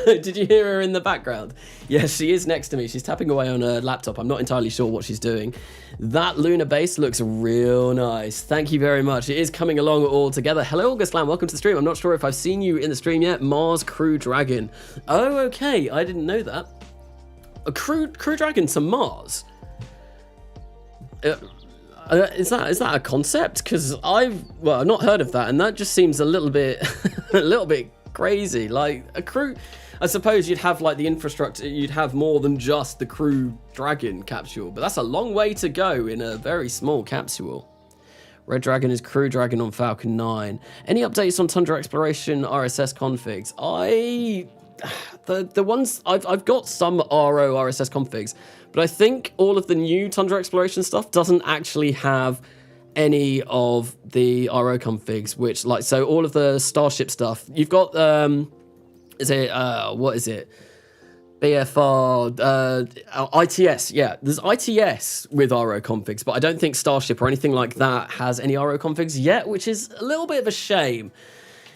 Did you hear her in the background? Yes, she is next to me. She's tapping away on her laptop. I'm not entirely sure what she's doing. That lunar base looks real nice. Thank you very much. It is coming along all together. Hello, August Lamb. Welcome to the stream. I'm not sure if I've seen you in the stream yet. Mars Crew Dragon. Oh, okay. I didn't know that. A crew dragon to Mars. Is that a concept? Because I've not heard of that, and that just seems a little bit crazy. Like a crew, I suppose you'd have like the infrastructure, you'd have more than just the Crew Dragon capsule, but that's a long way to go in a very small capsule. Red Dragon is Crew Dragon on Falcon 9. Any updates on Tundra Exploration RSS configs? The ones I've got some RO RSS configs, but I think all of the new Tundra Exploration stuff doesn't actually have any of the RO configs, which like, so all of the Starship stuff, you've got, what is it? BFR, ITS, yeah, there's ITS with RO configs, but I don't think Starship or anything like that has any RO configs yet, which is a little bit of a shame.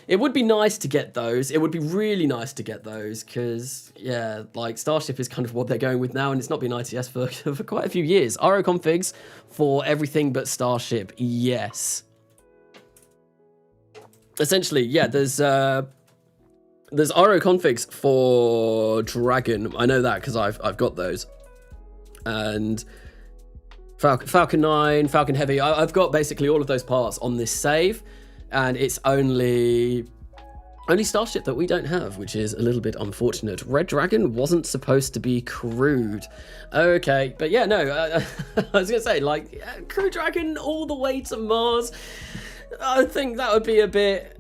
It would be nice to get those. It would be really nice to get those because, yeah, like Starship is kind of what they're going with now, and it's not been ITS for quite a few years. RO configs for everything but Starship, yes. Essentially, yeah, there's RO configs for Dragon. I know that because I've got those. And Falcon 9, Falcon Heavy, I've got basically all of those parts on this save. And it's only only starship that we don't have, which is a little bit unfortunate. Red Dragon wasn't supposed to be crewed. Okay, but yeah, no, I was gonna say, like, Crew Dragon all the way to Mars. I think that would be a bit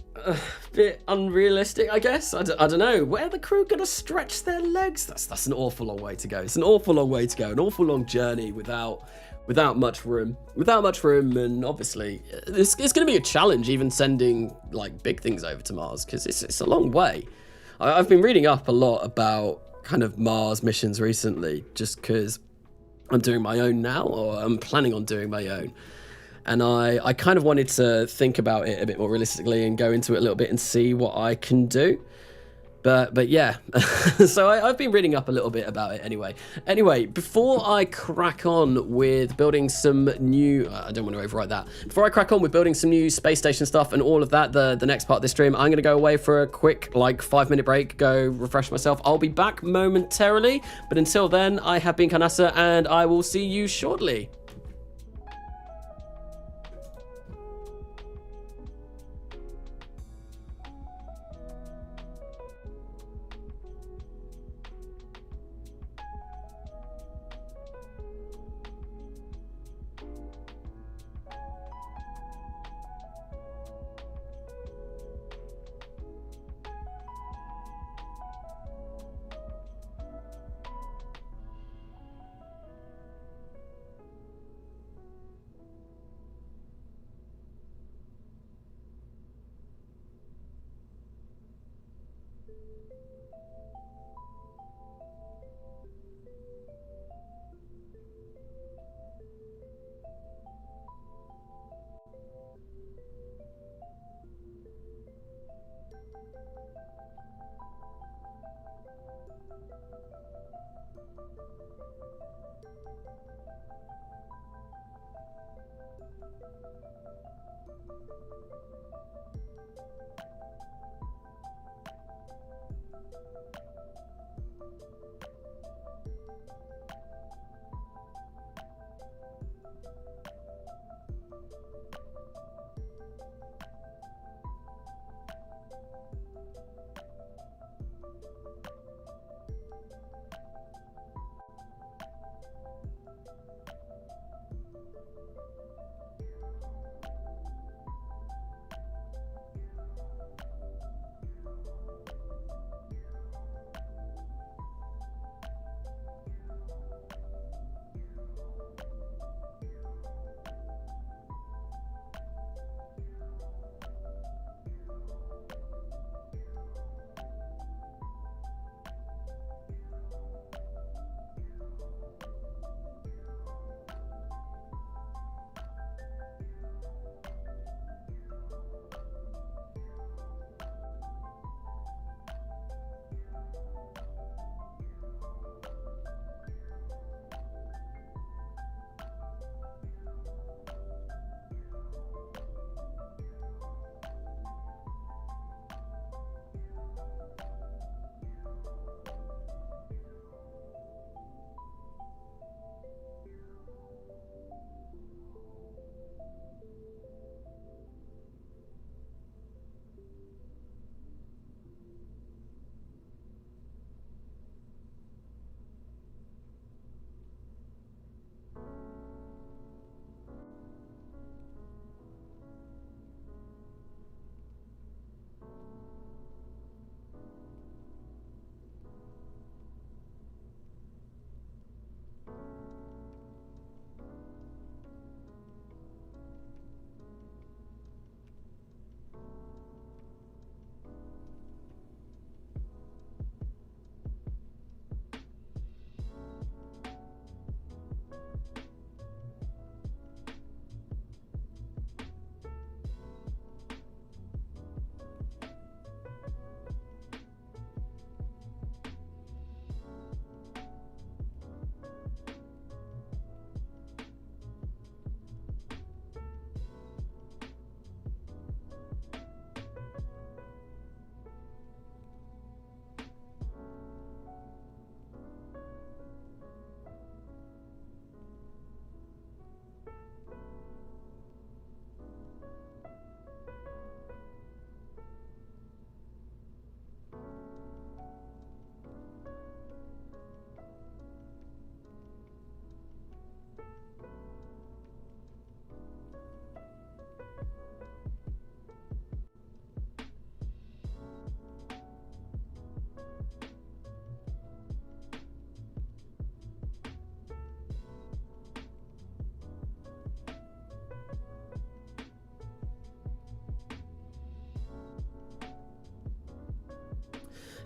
unrealistic, I guess. I don't know. Where are the crew gonna stretch their legs? That's an awful long way to go. It's an awful long way to go. An awful long journey without much room. And obviously, it's going to be a challenge even sending like big things over to Mars, because it's a long way. I've been reading up a lot about kind of Mars missions recently, just because I'm doing my own now, or I'm planning on doing my own. And I kind of wanted to think about it a bit more realistically and go into it a little bit and see what I can do. But yeah, so I've been reading up a little bit about it anyway. Anyway, before I crack on with building some new, I don't want to overwrite that. Before I crack on with building some new space station stuff and all of that, the next part of this stream, I'm going to go away for a quick, like, 5-minute break, go refresh myself. I'll be back momentarily, but until then, I have been Kanasa, and I will see you shortly.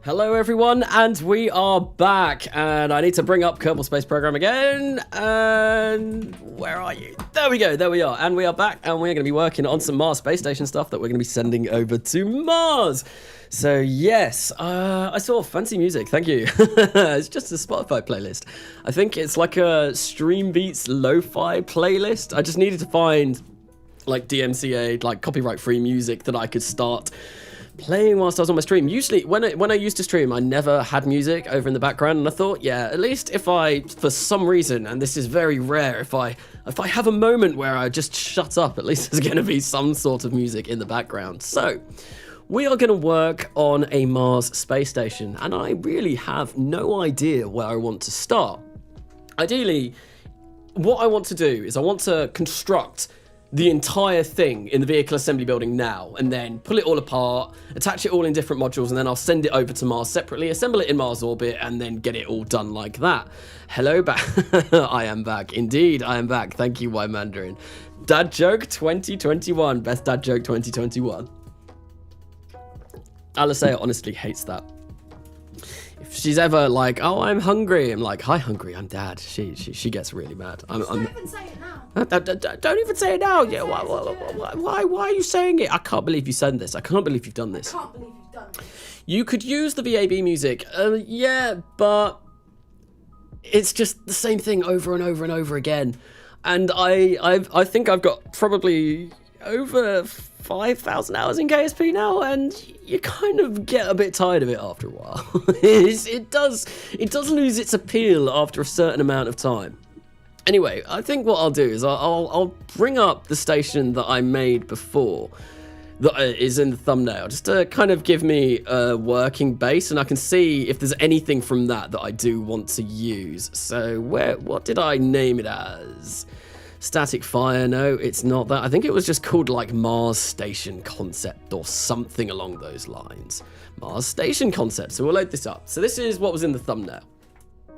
Hello everyone, and we are back, and I need to bring up Kerbal Space Program again, and where are you? There we go, there we are, and we are back, and we're going to be working on some Mars space station stuff that we're going to be sending over to Mars. So yes, I saw fancy music, thank you. It's just a Spotify playlist. I think it's like a Stream Beats lo-fi playlist. I just needed to find like DMCA, like copyright-free music that I could start playing whilst I was on my stream. Usually, when I used to stream, I never had music over in the background, and I thought, yeah, at least if I, for some reason, and this is very rare, if I have a moment where I just shut up, at least there's going to be some sort of music in the background. So, we are going to work on a Mars space station, and I really have no idea where I want to start. Ideally, what I want to do is I want to construct the entire thing in the vehicle assembly building now, and then pull it all apart, attach it all in different modules, and then I'll send it over to Mars separately, assemble it in Mars orbit, and then get it all done like that. Hello back. I am back. Indeed, I am back. Thank you, Y Mandarin. Dad joke 2021. Best dad joke 2021. Alisea honestly hates that. If she's ever like, oh, I'm hungry, I'm like, hi, hungry, I'm Dad. She gets really mad. Don't even say it now. Don't even say it now. Yeah, why are you saying it? I can't believe you said this. I can't believe you've done this. I can't believe you've done this. You could use the VAB music. Yeah, but it's just the same thing over and over and over again. And I think I've got probably over 5,000 hours in KSP now, and you kind of get a bit tired of it after a while. It does lose its appeal after a certain amount of time. Anyway, I think what I'll do is I'll bring up the station that I made before, that is in the thumbnail, just to kind of give me a working base, and I can see if there's anything from that I do want to use. So what did I name it as? Static Fire? No, it's not that. I think it was just called like Mars Station Concept or something along those lines. Mars Station Concept. So we'll load this up. So this is what was in the thumbnail.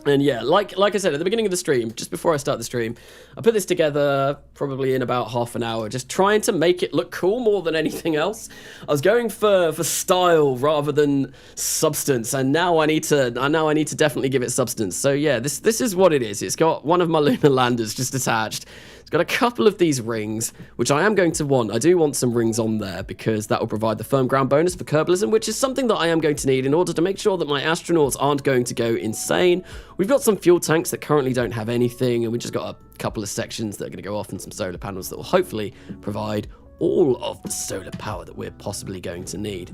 And yeah, like I said at the beginning of the stream, just before I start the stream, I put this together probably in about half an hour, just trying to make it look cool more than anything else. I was going for style rather than substance, and now I need to definitely give it substance. So yeah, this is what it is. It's got one of my lunar landers just attached. It's got a couple of these rings, which I am going to want. I do want some rings on there because that will provide the firm ground bonus for Kerbalism, which is something that I am going to need in order to make sure that my astronauts aren't going to go insane. We've got some fuel tanks that currently don't have anything, and we just got a couple of sections that are going to go off and some solar panels that will hopefully provide all of the solar power that we're possibly going to need.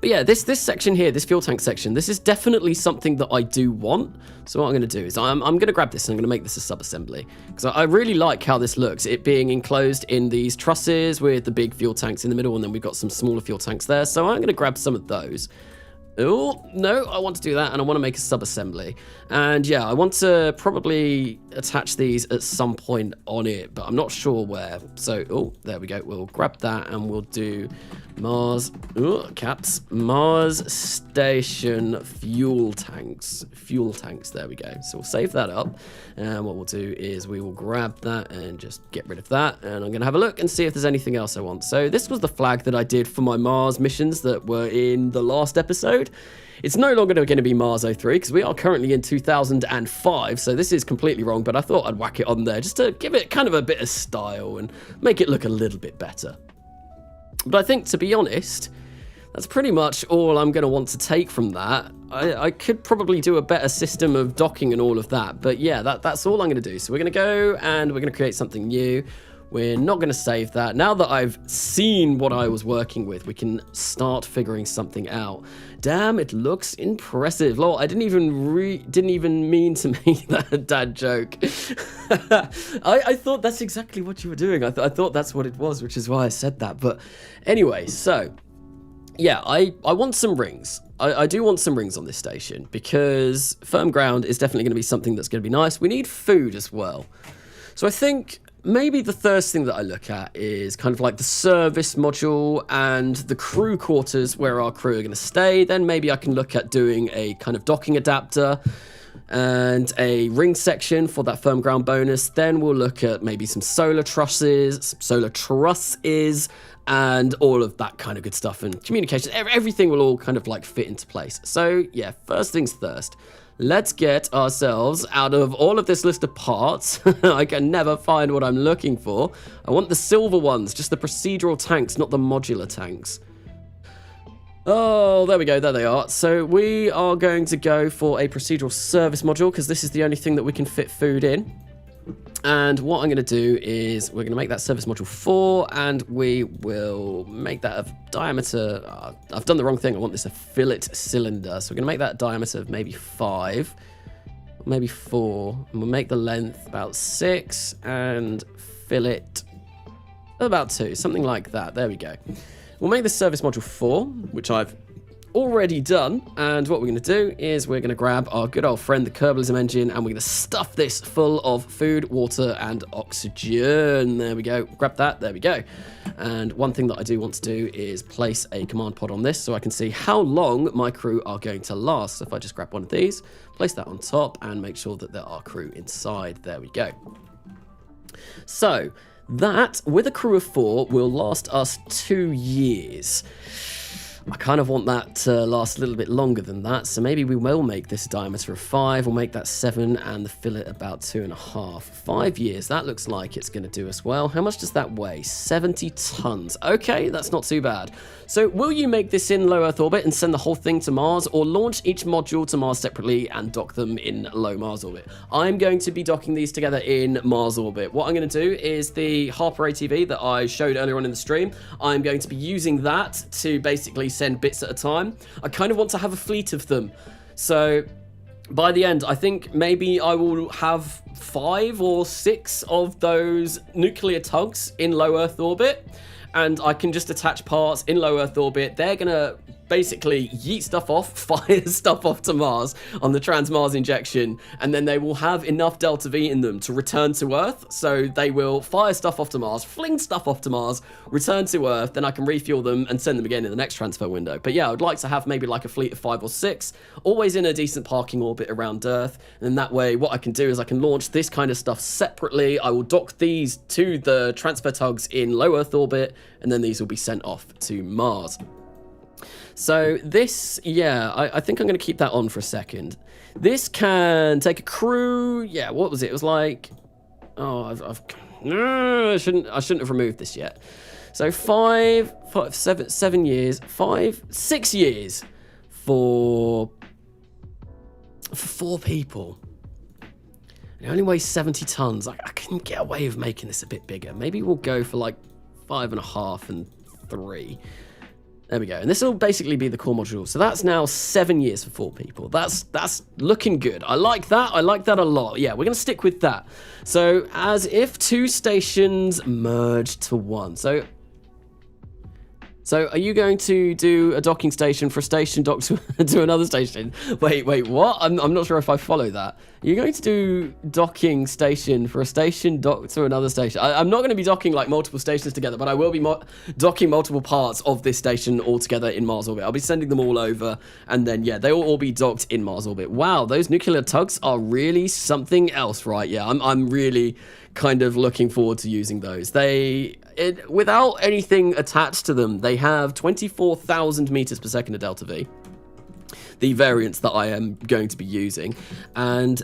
But yeah, this section here, this fuel tank section, this is definitely something that I do want. So what I'm going to do is I'm going to grab this and I'm going to make this a sub-assembly, because I really like how this looks, it being enclosed in these trusses with the big fuel tanks in the middle, and then we've got some smaller fuel tanks there. So I'm going to grab some of those. Oh, no, I want to do that, and I want to make a sub-assembly. And yeah, I want to probably attach these at some point on it, but I'm not sure where. So, oh, there we go. We'll grab that, and we'll do Mars, Mars Station fuel tanks. Fuel tanks, there we go. So we'll save that up, and what we'll do is we will grab that and just get rid of that, and I'm going to have a look and see if there's anything else I want. So this was the flag that I did for my Mars missions that were in the last episode. It's no longer going to be Mars 03 because we are currently in 2005, so this is completely wrong, but I thought I'd whack it on there just to give it kind of a bit of style and make it look a little bit better. But I think, to be honest, that's pretty much all I'm going to want to take from that. I could probably do a better system of docking and all of that, but yeah, that's all I'm going to do. So we're going to go and we're going to create something new. We're not going to save that. Now that I've seen what I was working with, we can start figuring something out. Damn, it looks impressive. Lol, I didn't even mean to make that dad joke. I thought that's exactly what you were doing. I thought that's what it was, which is why I said that. But anyway, so yeah, I want some rings. I do want some rings on this station because firm ground is definitely going to be something that's going to be nice. We need food as well. So I think maybe the first thing that I look at is kind of like the service module and the crew quarters where our crew are going to stay. Then maybe I can look at doing a kind of docking adapter and a ring section for that firm ground bonus. Then we'll look at maybe some solar trusses, and all of that kind of good stuff, and communication, everything will all kind of like fit into place. So yeah, first things first, let's get ourselves out of all of this list of parts. I can never find what I'm looking for. I want the silver ones, just the procedural tanks, not the modular tanks. Oh, there we go, there they are. So we are going to go for a procedural service module, because this is the only thing that we can fit food in. And what I'm going to do is we're going to make that service module 4, and we will make that of diameter. I've done the wrong thing. I want this a fillet cylinder. So we're going to make that diameter of maybe 5, maybe 4. And we'll make the length about 6 and fillet about 2, something like that. There we go. We'll make the service module 4, which I've already done, and what we're going to do is we're going to grab our good old friend the Kerbalism engine, and we're going to stuff this full of food, water, and oxygen. There we go. Grab that. There we go. And one thing that I do want to do is place a command pod on this so I can see how long my crew are going to last. So if I just grab one of these, place that on top, and make sure that there are crew inside. There we go. So that, with a crew of 4, will last us 2 years. I kind of want that to last a little bit longer than that, so maybe we will make this a diameter of 5. We'll make that 7, and the fillet about 2.5. 5 years, that looks like it's going to do us well. How much does that weigh? 70 tons. Okay, that's not too bad. So will you make this in low Earth orbit and send the whole thing to Mars, or launch each module to Mars separately and dock them in low Mars orbit? I'm going to be docking these together in Mars orbit. What I'm going to do is the Harper ATV that I showed earlier on in the stream, I'm going to be using that to basically send bits at a time. I kind of want to have a fleet of them. So by the end, I think maybe I will have 5 or 6 of those nuclear tugs in low Earth orbit, and I can just attach parts in low Earth orbit. They're gonna basically yeet stuff off, fire stuff off to Mars on the Trans-Mars injection, and then they will have enough Delta V in them to return to Earth. So they will fire stuff off to Mars, fling stuff off to Mars, return to Earth, then I can refuel them and send them again in the next transfer window. But yeah, I'd like to have maybe like a fleet of 5 or 6, always in a decent parking orbit around Earth, and that way what I can do is I can launch this kind of stuff separately. I will dock these to the transfer tugs in low Earth orbit, and then these will be sent off to Mars. So this, yeah, I think I'm going to keep that on for a second. This can take a crew. Yeah, what was it? It was like, oh, I shouldn't have removed this yet. So 7 years, 6 years for 4 people. It only weighs 70 tons. I can get away with making this a bit bigger. Maybe we'll go for like 5.5 and 3. There we go. And this will basically be the core module. So that's now 7 years for 4 people. That's looking good. I like that. I like that a lot. Yeah, we're going to stick with that. So as if 2 stations merge to 1. So are you going to do a docking station for a station docked to another station? Wait, what? I'm not sure if I follow that. Are you going to do docking station for a station docked to another station? I'm not going to be docking like multiple stations together, but I will be docking multiple parts of this station all together in Mars orbit. I'll be sending them all over, and then yeah, they will all be docked in Mars orbit. Wow, those nuclear tugs are really something else, right? Yeah, I'm really kind of looking forward to using those. Without anything attached to them, they have 24,000 meters per second of Delta V, the variants that I am going to be using, and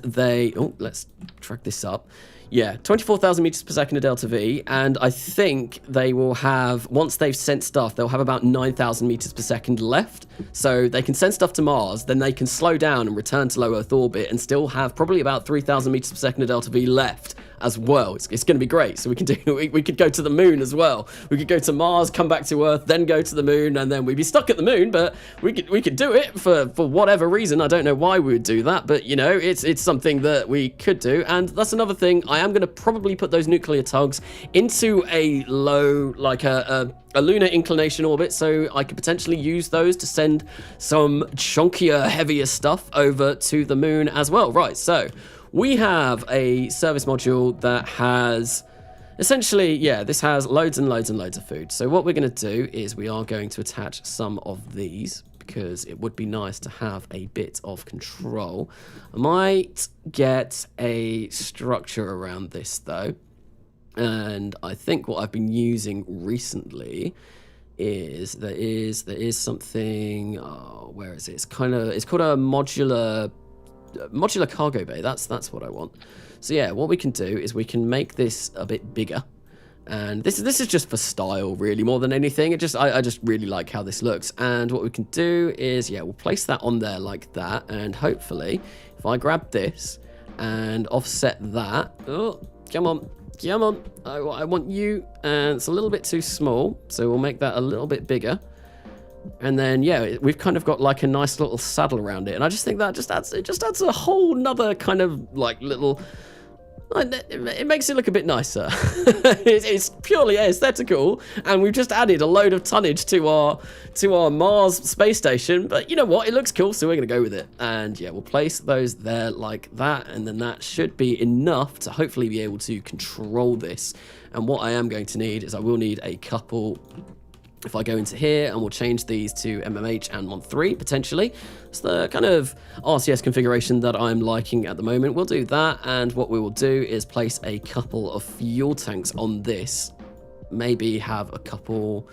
let's track this up. Yeah, 24,000 meters per second of Delta V, and I think they will have, once they've sent stuff, they'll have about 9,000 meters per second left, so they can send stuff to Mars, then they can slow down and return to low Earth orbit and still have probably about 3,000 meters per second of Delta V left as well. It's going to be great. So we could go to the moon as well. We could go to Mars, come back to Earth, then go to the moon, and then we'd be stuck at the moon, but we could do it for whatever reason. I don't know why we would do that, but you know, it's something that we could do. And that's another thing. I am going to probably put those nuclear tugs into a low, like a lunar inclination orbit, so I could potentially use those to send some chunkier, heavier stuff over to the moon as well. Right, so we have a service module that has essentially, yeah, this has loads and loads and loads of food. So what we're going to do is we are going to attach some of these, because it would be nice to have a bit of control. I might get a structure around this though. And I think what I've been using recently is there is something. Oh, where is it? It's called a modular cargo bay. That's what I want. So yeah, what we can do is we can make this a bit bigger. And this is just for style, really, more than anything. I just really like how this looks. And what we can do is, yeah, we'll place that on there like that. And hopefully, if I grab this and offset that, oh, come on, I want you. And it's a little bit too small, so we'll make that a little bit bigger. And then, yeah, we've kind of got like a nice little saddle around it. And I just think that just adds a whole nother kind of like little. It makes it look a bit nicer. It's purely aesthetical, and we've just added a load of tonnage to our Mars space station. But you know what? It looks cool, so we're gonna go with it. And yeah, we'll place those there like that, and then that should be enough to hopefully be able to control this. And what I am going to need is I will need a couple. If I go into here and we'll change these to MMH and Mon3 potentially. It's the kind of RCS configuration that I'm liking at the moment. We'll do that, and what we will do is place a couple of fuel tanks on this. Maybe have a couple,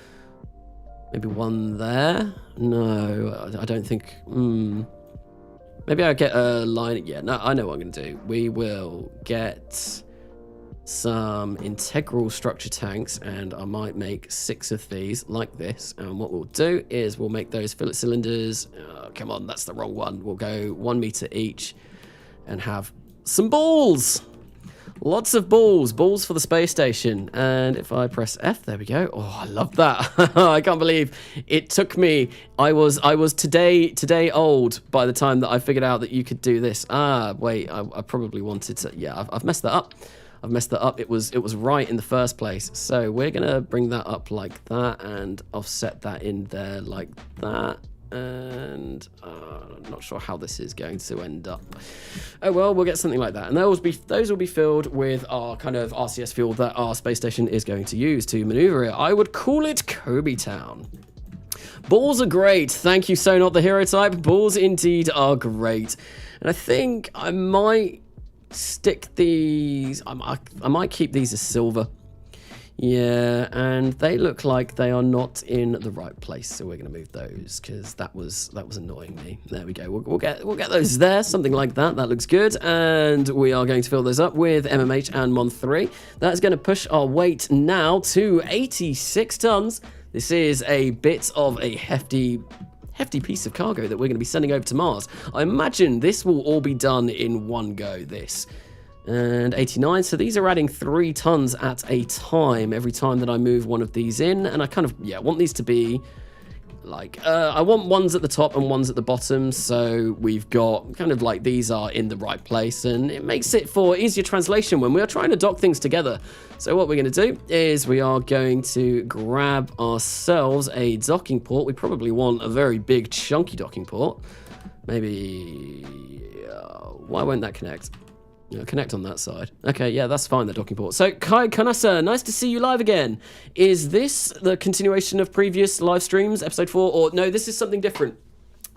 maybe one there. No, I don't think. Maybe I'll get a line. Yeah, no, I know what I'm going to do. We will get some integral structure tanks, and I might make 6 of these like this. And what we'll do is we'll make those fillet cylinders. Come on, that's the wrong one. We'll go 1 meter each and have some balls. Lots of balls for the space station. And if I press F, there we go. Oh, I love that. I can't believe it took me. I was today old by the time that I figured out that you could do this. Wait, I probably wanted to. Yeah, I've messed that up. It was right in the first place. So we're gonna bring that up like that and offset that in there like that. And I'm not sure how this is going to end up. Oh well, we'll get something like that. And those will be filled with our kind of RCS fuel that our space station is going to use to maneuver it. I would call it Kobe Town. Balls are great. Thank you, So Not the Hero Type. Balls indeed are great. And I think I might stick these. I might keep these as silver. Yeah, and they look like they are not in the right place, so we're going to move those because that was annoying me. There we go. We'll get those there, something like that. That looks good, and we are going to fill those up with MMH and Mon3. That's going to push our weight now to 86 tons. This is a bit of a hefty piece of cargo that we're going to be sending over to Mars. I imagine this will all be done in one go, this. And 89, so these are adding 3 tons at a time every time that I move one of these in. And I kind of, yeah, want these to be like, I want ones at the top and ones at the bottom, so we've got kind of like these are in the right place, and it makes it for easier translation when we are trying to dock things together. So what we're going to do is we are going to grab ourselves a docking port. We probably want a very big chunky docking port. Maybe, why won't that connect? Connect on that side. Okay, yeah, that's fine, the docking port. So, Kai Kanasa, nice to see you live again. Is this the continuation of previous live streams, episode 4? Or, no, this is something different.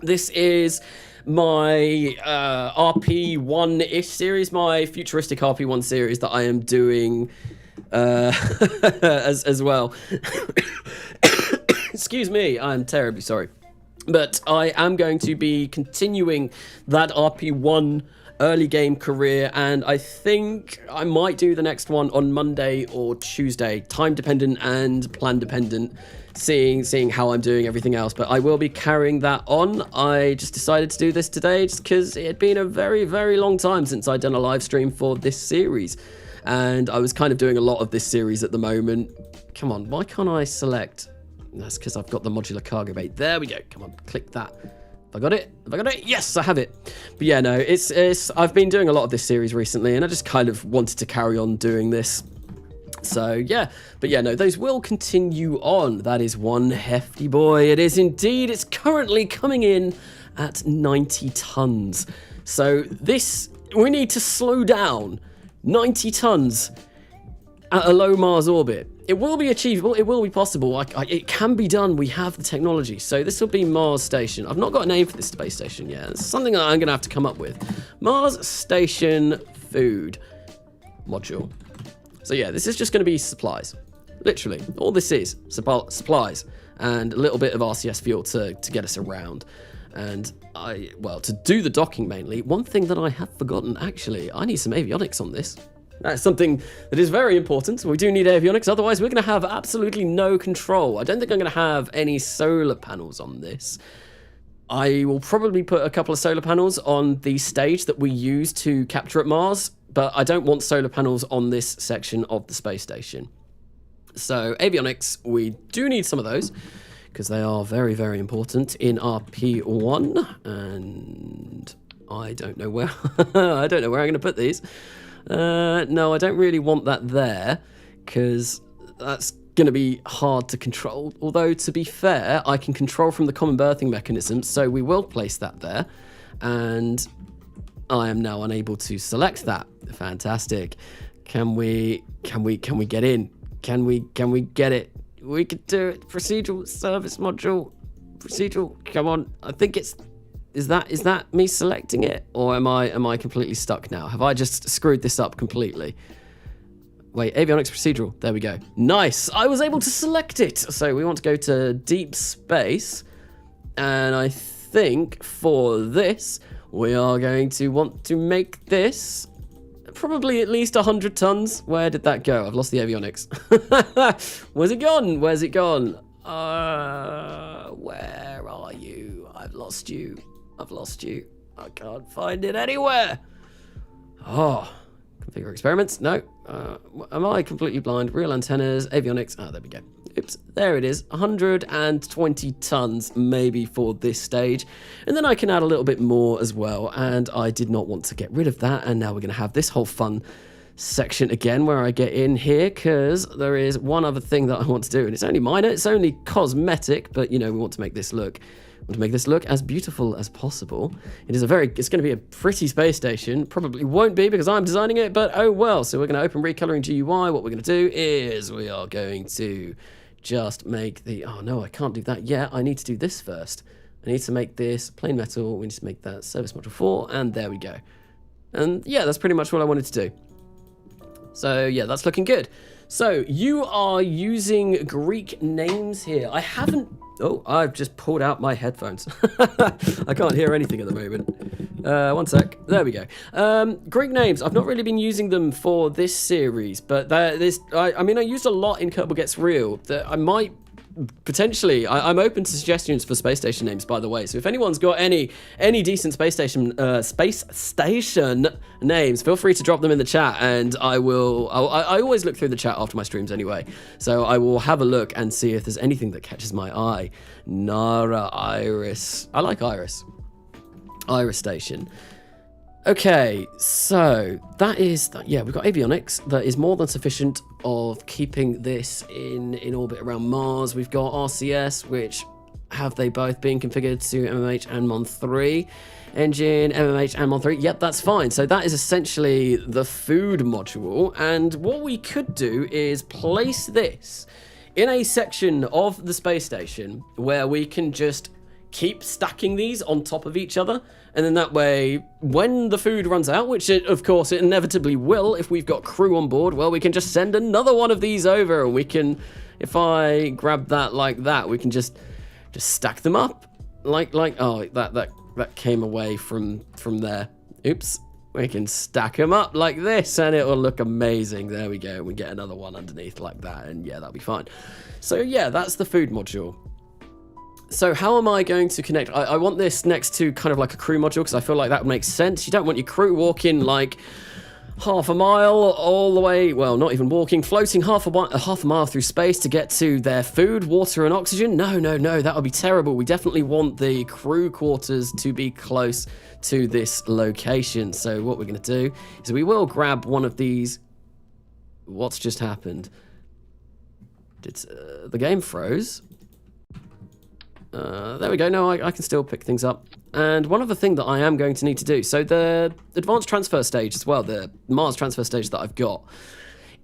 This is my RP1-ish series, my futuristic RP1 series that I am doing as well. Excuse me, I'm terribly sorry. But I am going to be continuing that RP1 early game career, and I think I might do the next one on Monday or Tuesday, time dependent and plan dependent, seeing how I'm doing everything else. But I will be carrying that on. I just decided to do this today just because it had been a very, very long time since I'd done a live stream for this series, and I was kind of doing a lot of this series at the moment. Come on, why can't I select? That's because I've got the modular cargo bay. There we go. Come on, click that. Have I got it? Have I got it? Yes, I have it. But yeah, no, it's I've been doing a lot of this series recently, and I just kind of wanted to carry on doing this. So yeah, but yeah, no, those will continue on. That is one hefty boy. It is indeed. It's currently coming in at 90 tons. So this, we need to slow down. 90 tons at a low Mars orbit. It will be achievable. It will be possible. It can be done. We have the technology. So this will be Mars Station. I've not got a name for this space station yet. It's something that I'm going to have to come up with. Mars Station Food Module. So yeah, this is just going to be supplies. Literally, all this is supplies and a little bit of RCS fuel to get us around. And well, to do the docking mainly, one thing that I have forgotten, actually, I need some avionics on this. That's something that is very important. We do need avionics, otherwise we're going to have absolutely no control. I don't think I'm going to have any solar panels on this. I will probably put a couple of solar panels on the stage that we use to capture at Mars, but I don't want solar panels on this section of the space station. So avionics, we do need some of those, because they are very, very important in RP1, and I don't know where I don't know where I'm going to put these. No, I don't really want that there, because that's going to be hard to control. Although, to be fair, I can control from the common berthing mechanism, so we will place that there, and I am now unable to select that. Fantastic. Can we get in? Can we get it? We could do it. Procedural service module. Procedural. Come on. I think it's. Is that me selecting it, or am I completely stuck now? Have I just screwed this up completely? Wait, avionics procedural. There we go. Nice. I was able to select it. So we want to go to deep space, and I think for this we are going to want to make this probably at least 100 tons. Where did that go? I've lost the avionics. Where's it gone? Where's it gone? Where are you? I've lost you. I've lost you. I can't find it anywhere. Oh, configure experiments. No. Am I completely blind? Real antennas, avionics. Ah, there we go. Oops, there it is. 120 tons maybe for this stage. And then I can add a little bit more as well. And I did not want to get rid of that. And now we're going to have this whole fun section again where I get in here, because there is one other thing that I want to do. And it's only minor. It's only cosmetic. But, you know, we want to make this look as beautiful as possible. It's going to be a pretty space station. Probably won't be because I'm designing it, but oh well. So we're going to open recoloring GUI. What we're going to do is we are going to just make the, oh no, I can't do that yet. I need to do this first. I need to make this plain metal. We need to make that service module 4, and there we go. And yeah, that's pretty much what I wanted to do. So yeah, that's looking good. So you are using Greek names here. I haven't. Oh, I've just pulled out my headphones. I can't hear anything at the moment. One sec. There we go. Greek names. I've not really been using them for this series, but I mean, I used a lot in Kerbal Gets Real. That I might potentially. I'm open to suggestions for space station names, by the way. So if anyone's got any decent space station names, feel free to drop them in the chat, and I will. I always look through the chat after my streams anyway, so I will have a look and see if there's anything that catches my eye. Nara, Iris. I like Iris. Iris Station. Okay, so that is, yeah, we've got avionics that is more than sufficient of keeping this in orbit around Mars. We've got RCS, which have they both been configured to MMH and Mon3? Engine, MMH and Mon3, yep, that's fine. So that is essentially the food module. And what we could do is place this in a section of the space station where we can just keep stacking these on top of each other, and then that way, when the food runs out, which of course it inevitably will if we've got crew on board, well, we can just send another one of these over, and we can, if I grab that like that, we can just stack them up like oh, that came away from there. Oops. We can stack them up like this, and it will look amazing. There we go. We get another one underneath like that, and yeah, that'll be fine. So yeah, that's the food module. So how am I going to connect? I want this next to kind of like a crew module, because I feel like that would make sense. You don't want your crew walking like half a mile all the way, well, not even walking, floating half a mile through space to get to their food, water, and oxygen. No, that would be terrible. We definitely want the crew quarters to be close to this location. So what we're going to do is we will grab one of these. What's just happened? The game froze. There we go. No, I can still pick things up. And one other thing that I am going to need to do, so the advanced transfer stage as well, the Mars transfer stage that I've got,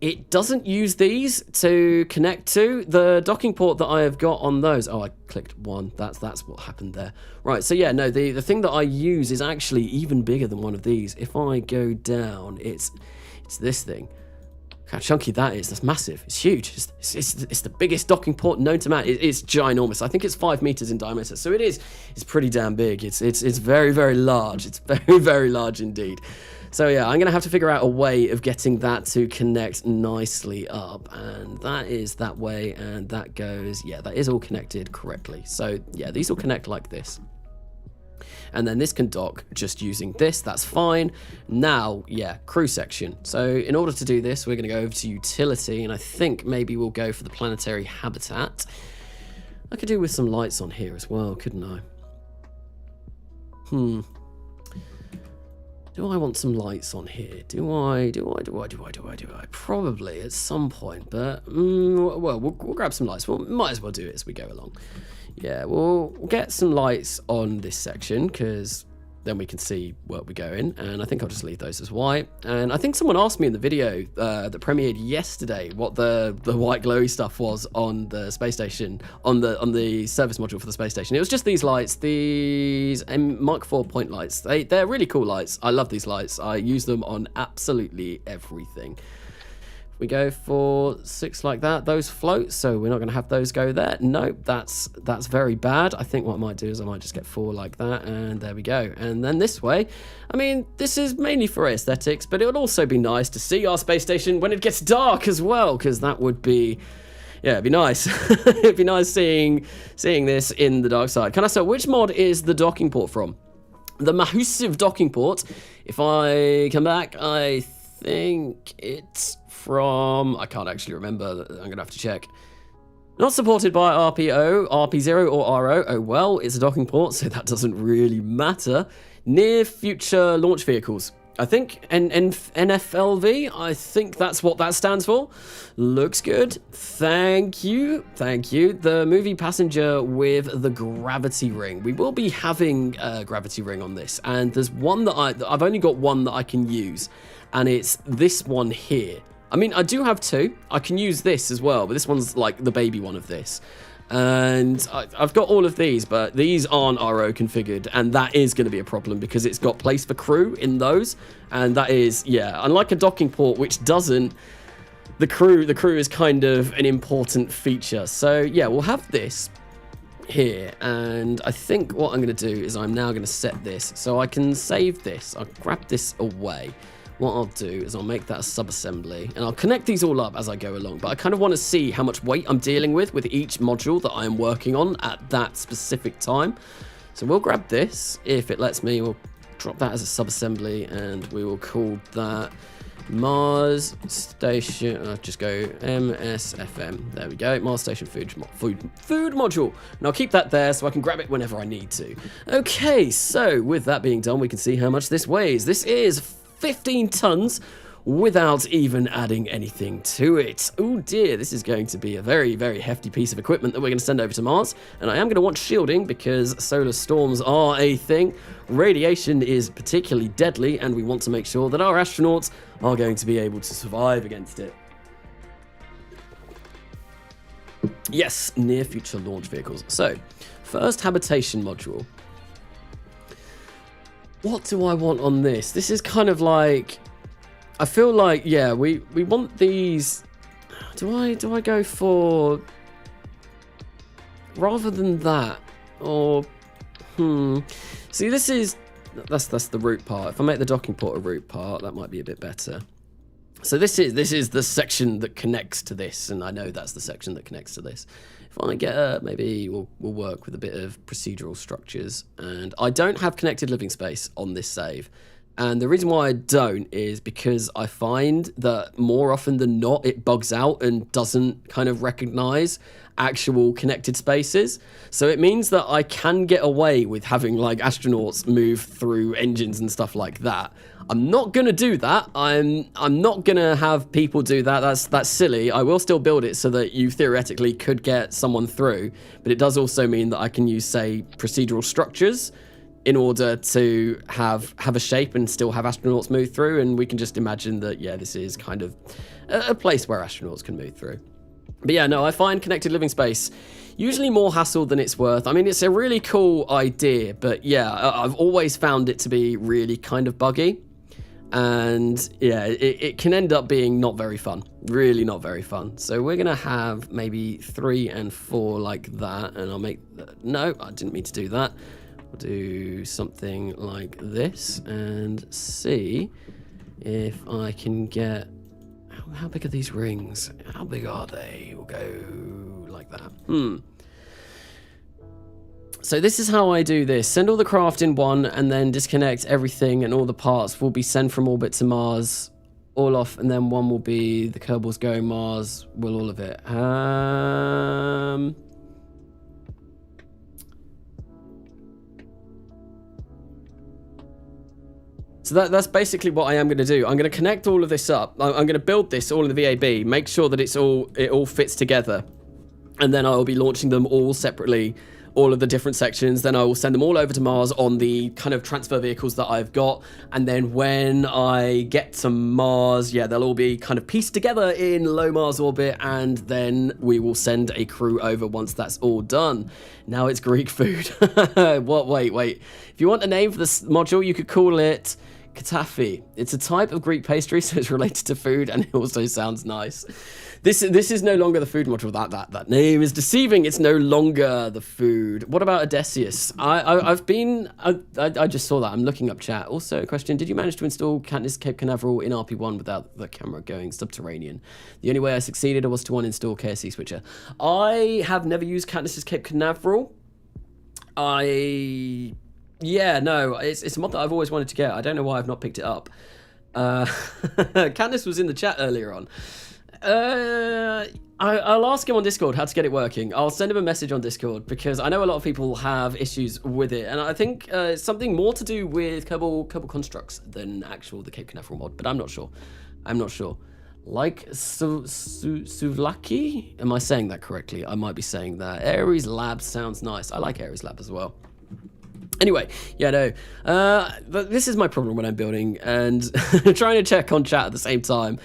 it doesn't use these to connect to the docking port that I have got on those. Oh, I clicked one. That's what happened there. Right, so yeah, no, the thing that I use is actually even bigger than one of these. If I go down, it's this thing. how chunky that is. That's massive. It's huge. It's the biggest docking port known to man. It's ginormous. I think it's 5 meters in diameter, so it's pretty damn big. It's very, very large. It's very, very large indeed. So yeah, I'm gonna have to figure out a way of getting that to connect nicely up, and that is that way, and that goes, yeah, that is all connected correctly. So yeah, these will connect like this. And then this can dock just using this, that's fine. Now, yeah, crew section. So in order to do this, we're gonna go over to utility, and I think maybe we'll go for the planetary habitat. I could do with some lights on here as well, couldn't I? Do I want some lights on here? Do I? Probably at some point, but well, we'll grab some lights. We might as well do it as we go along. Yeah, we'll get some lights on this section because then we can see where we're going, and I think I'll just leave those as white. And I think someone asked me in the video that premiered yesterday what the white glowy stuff was on the space station, on the service module for the space station. It was just these lights, these Mark IV point lights. They're really cool lights. I love these lights. I use them on absolutely everything. We go for 6 like that. Those float, so we're not going to have those go there. Nope, that's very bad. I think what I might do is I might just get 4 like that, and there we go. And then this way, I mean, this is mainly for aesthetics, but it would also be nice to see our space station when it gets dark as well, because that would be, yeah, it'd be nice. It'd be nice seeing this in the dark side. Can I say which mod is the docking port from? The Mahusive docking port. If I come back, I think it's from, I can't actually remember, I'm gonna have to check. Not supported by RPO, RP0 or RO. Oh well, it's a docking port, so that doesn't really matter. Near future launch vehicles. I think NFLV, I think that's what that stands for. Looks good. Thank you. Thank you. The movie passenger with the gravity ring. We will be having a gravity ring on this, and there's one that I've only got one that I can use, and it's this one here. I mean, I do have 2. I can use this as well, but this one's like the baby one of this. And I've got all of these, but these aren't RO configured, and that is going to be a problem because it's got place for crew in those, and that is, yeah, unlike a docking port, which doesn't, the crew is kind of an important feature. So yeah, we'll have this here, and I think what I'm going to do is I'm now going to set this so I can save this. I'll grab this away. What I'll do is I'll make that a sub-assembly, and I'll connect these all up as I go along, but I kind of want to see how much weight I'm dealing with each module that I am working on at that specific time. So we'll grab this, if it lets me, we'll drop that as a sub-assembly, and we will call that Mars Station, just go MSFM, there we go, Mars Station food module, and I'll keep that there so I can grab it whenever I need to. Okay, so with that being done, we can see how much this weighs. This is 15 tons without even adding anything to it. Oh dear, this is going to be a very, very hefty piece of equipment that we're going to send over to Mars, and I am going to want shielding because solar storms are a thing. Radiation is particularly deadly, and we want to make sure that our astronauts are going to be able to survive against it. Yes, near future launch vehicles. So, first habitation module. What do I want on this? This is kind of like, I feel like, yeah, we want these. Do I go for, rather than that, or see, this is, that's the root part. If I make the docking port a root part, that might be a bit better. So this is the section that connects to this, and I know that's the section that connects to this. If I get maybe we'll work with a bit of procedural structures, and I don't have connected living space on this save. And the reason why I don't is because I find that more often than not, it bugs out and doesn't kind of recognize actual connected spaces. So it means that I can get away with having like astronauts move through engines and stuff like that. I'm not going to do that. I'm not going to have people do that. That's silly. I will still build it so that you theoretically could get someone through, but it does also mean that I can use, say, procedural structures in order to have a shape and still have astronauts move through, and we can just imagine that, yeah, this is kind of a place where astronauts can move through. But yeah, no, I find connected living space usually more hassle than it's worth. I mean, it's a really cool idea, but yeah, I've always found it to be really kind of buggy. And yeah, it can end up being not very fun, really not very fun. So we're gonna have maybe 3 and 4 like that, and I'll make, no, I didn't mean to do that. We'll do something like this and see if I can get, how big are these rings? How big are they? We'll go like that. So this is how I do this. Send all the craft in one and then disconnect everything, and all the parts will be sent from orbit to Mars, all off, and then one will be the Kerbal's going Mars, will all of it. So that's basically what I am going to do. I'm going to connect all of this up. I'm going to build this all in the VAB, make sure that it all fits together, and then I will be launching them all separately, all of the different sections. Then I will send them all over to Mars on the kind of transfer vehicles that I've got. And then when I get to Mars, yeah, they'll all be kind of pieced together in low Mars orbit. And then we will send a crew over once that's all done. Now it's Greek food. What? Wait. If you want a name for this module, you could call it Katafi. It's a type of Greek pastry, so it's related to food, and it also sounds nice. This is no longer the food module. That name is deceiving. It's no longer the food. What about Odysseus? I just saw that. I'm looking up chat. Also, a question: did you manage to install Katniss Cape Canaveral in RP1 without the camera going subterranean? The only way I succeeded was to uninstall KSP switcher. I have never used Katniss's Cape Canaveral. Yeah, no, it's a mod that I've always wanted to get. I don't know why I've not picked it up. Katniss was in the chat earlier on. I'll ask him on Discord how to get it working. I'll send him a message on Discord because I know a lot of people have issues with it, and I think it's something more to do with Kerbal constructs than the Cape Canaveral mod, but I'm not sure. Like Suvlaki? Am I saying that correctly? I might be saying that. Ares Lab sounds nice. I like Ares Lab as well. Anyway, yeah, no, but this is my problem when I'm building and trying to check on chat at the same time.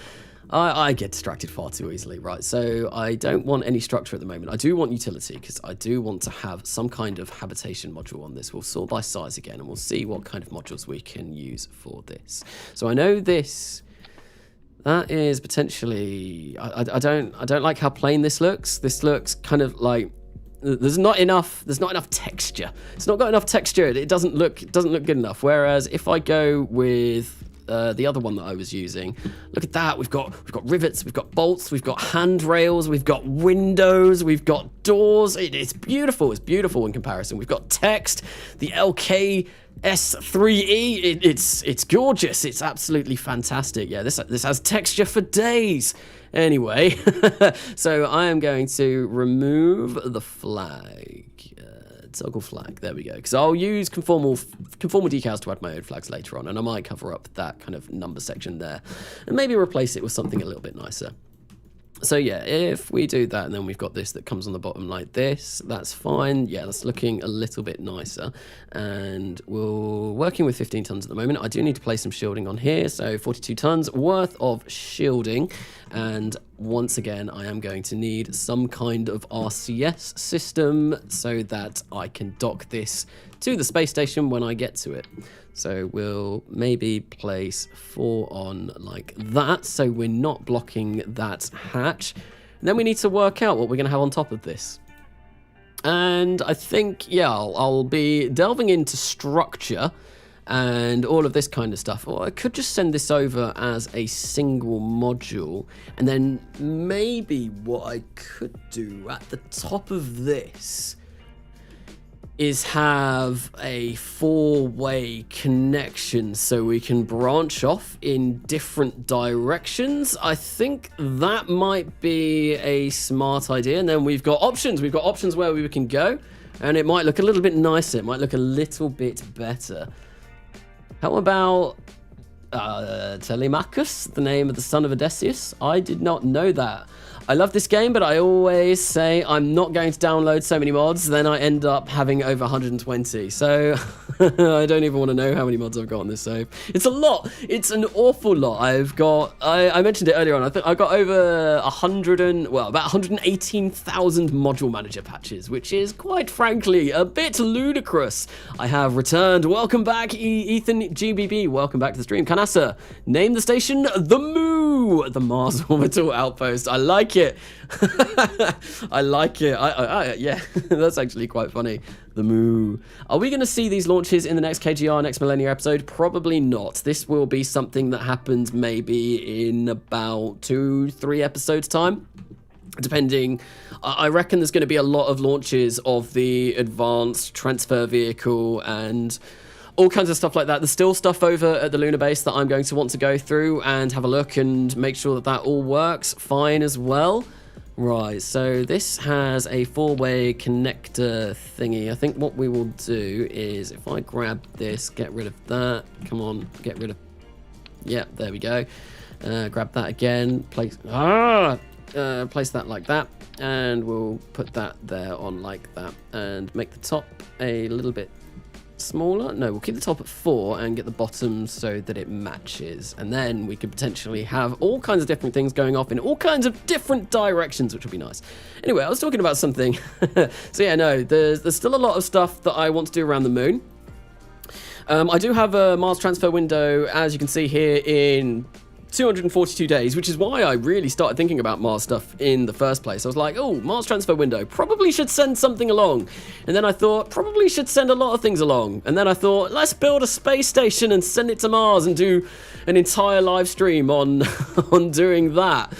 I get distracted far too easily, right? So I don't want any structure at the moment. I do want utility because I do want to have some kind of habitation module on this. We'll sort by size again, and we'll see what kind of modules we can use for this. So I know this, that is potentially, I don't like how plain this looks. This looks kind of like, there's not enough texture. It's not got enough texture. It doesn't look good enough. Whereas if I go with the other one that I was using, look at that. We've got rivets, we've got bolts, we've got handrails, we've got windows, we've got doors. It's beautiful. It's beautiful in comparison. We've got text, the LKS3E. It's gorgeous. It's absolutely fantastic. Yeah, this has texture for days. Anyway, so I am going to remove the flag. Toggle flag, there we go, because I'll use conformal decals to add my own flags later on, and I might cover up that kind of number section there and maybe replace it with something a little bit nicer. So yeah, if we do that, and then we've got this that comes on the bottom like this, that's fine. Yeah, that's looking a little bit nicer. And we're working with 15 tons at the moment. I do need to place some shielding on here, so 42 tons worth of shielding. And once again, I am going to need some kind of RCS system so that I can dock this to the space station when I get to it. So we'll maybe place 4 on like that, so we're not blocking that hatch. And then we need to work out what we're going to have on top of this. And I think, yeah, I'll be delving into structure and all of this kind of stuff. Or I could just send this over as a single module. And then maybe what I could do at the top of this is have a 4-way connection so we can branch off in different directions. I think that might be a smart idea. And then we've got options. We've got options where we can go, and it might look a little bit nicer. It might look a little bit better. How about Telemachus, the name of the son of Odysseus? I did not know that. I love this game, but I always say I'm not going to download so many mods, then I end up having over 120. So I don't even want to know how many mods I've got on this save. It's a lot. It's an awful lot. I've got, I mentioned it earlier on, I think I got over about 118,000 module manager patches, which is quite frankly a bit ludicrous. I have returned. Welcome back, Ethan GBB. Welcome back to the stream. Kanasa, name the station the Moo, the Mars Orbital Outpost. I like it. I like it. Yeah, that's actually quite funny. The Moo. Are we going to see these launches in the next KGR, next Millenia episode? Probably not. This will be something that happens maybe in about 2-3 episodes time, depending. I reckon there's going to be a lot of launches of the advanced transfer vehicle and all kinds of stuff like that. There's still stuff over at the Lunar Base that I'm going to want to go through and have a look and make sure that that all works fine as well. Right, so this has a 4-way connector thingy. I think what we will do is, if I grab this, get rid of that. Come on, get rid of... Yeah, there we go. Grab that again. Place that like that. And we'll put that there on like that. And make the top a little bit smaller. No, we'll keep the top at 4 and get the bottom so that it matches, and then we could potentially have all kinds of different things going off in all kinds of different directions, which would be nice. Anyway, I was talking about something. So yeah, no, there's still a lot of stuff that I want to do around the moon. I do have a Mars transfer window, as you can see here, in 242 days, which is why I really started thinking about Mars stuff in the first place. I was like, oh, Mars transfer window, probably should send something along. And then I thought, probably should send a lot of things along. And then I thought, let's build a space station and send it to Mars and do an entire live stream on, on doing that.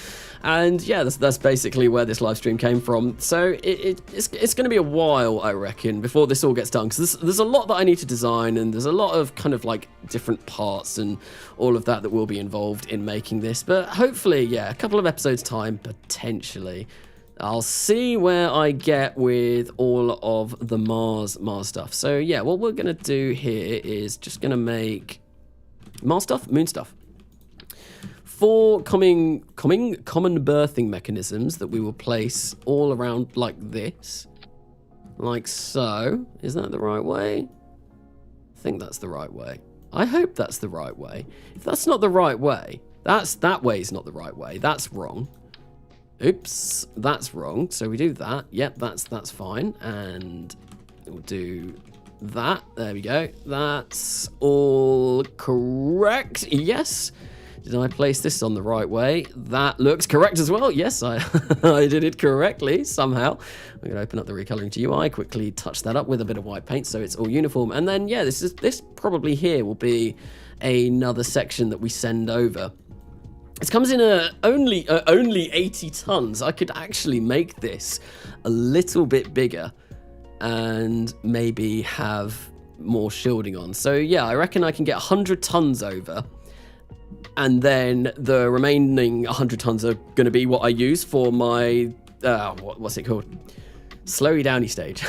And yeah, that's basically where this live stream came from. So it's going to be a while, I reckon, before this all gets done. Because there's a lot that I need to design, and there's a lot of kind of like different parts and all of that will be involved in making this. But hopefully, yeah, a couple of episodes time, potentially. I'll see where I get with all of the Mars stuff. So yeah, what we're going to do here is just going to make Mars stuff, moon stuff. 4 common berthing mechanisms that we will place all around like this. Like so. Is that the right way? I think that's the right way. I hope that's the right way. If that's not the right way, that way is not the right way. That's wrong. Oops, that's wrong. So we do that. Yep, that's fine. And we'll do that. There we go. That's all correct. Yes. Did I place this on the right way? That looks correct as well. Yes, I did it correctly somehow. I'm going to open up the recoloring GUI, quickly touch that up with a bit of white paint so it's all uniform. And then, yeah, this probably here will be another section that we send over. It comes in only 80 tons. I could actually make this a little bit bigger and maybe have more shielding on. So, yeah, I reckon I can get 100 tons over. And then the remaining 100 tons are going to be what I use for my, what's it called? Slowy downy stage.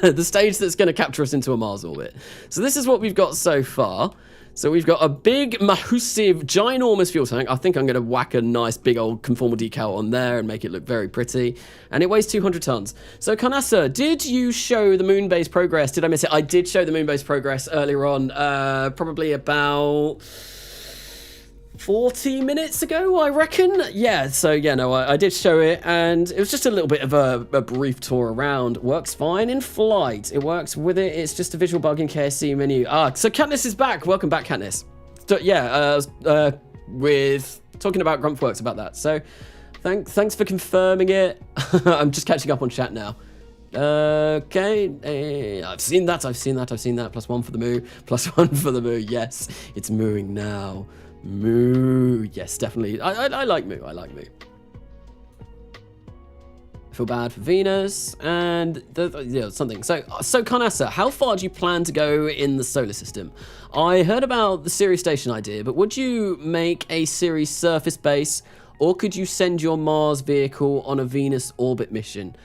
The stage that's going to capture us into a Mars orbit. So this is what we've got so far. So we've got a big, massive, ginormous fuel tank. I think I'm going to whack a nice big old conformal decal on there and make it look very pretty. And it weighs 200 tons. So Kanasa, did you show the moon base progress? Did I miss it? I did show the moon base progress earlier on, probably about 40 minutes ago, I reckon. Yeah, so yeah, no, I did show it, and it was just a little bit of a brief tour around. Works fine in flight. It works with it. It's just a visual bug in KSC menu. So Katniss is back. Welcome back, Katniss. So, yeah, with talking about Grumpworks about that. So thanks for confirming it. I'm just catching up on chat now. Okay, I've seen that. +1 for the moo. +1 for the moo. Yes, it's mooing now. Moo. Yes, definitely. I like moo. I like moo. I feel bad for Venus and something. So Kanasa, how far do you plan to go in the solar system? I heard about the Ceres station idea, but would you make a Ceres surface base, or could you send your Mars vehicle on a Venus orbit mission?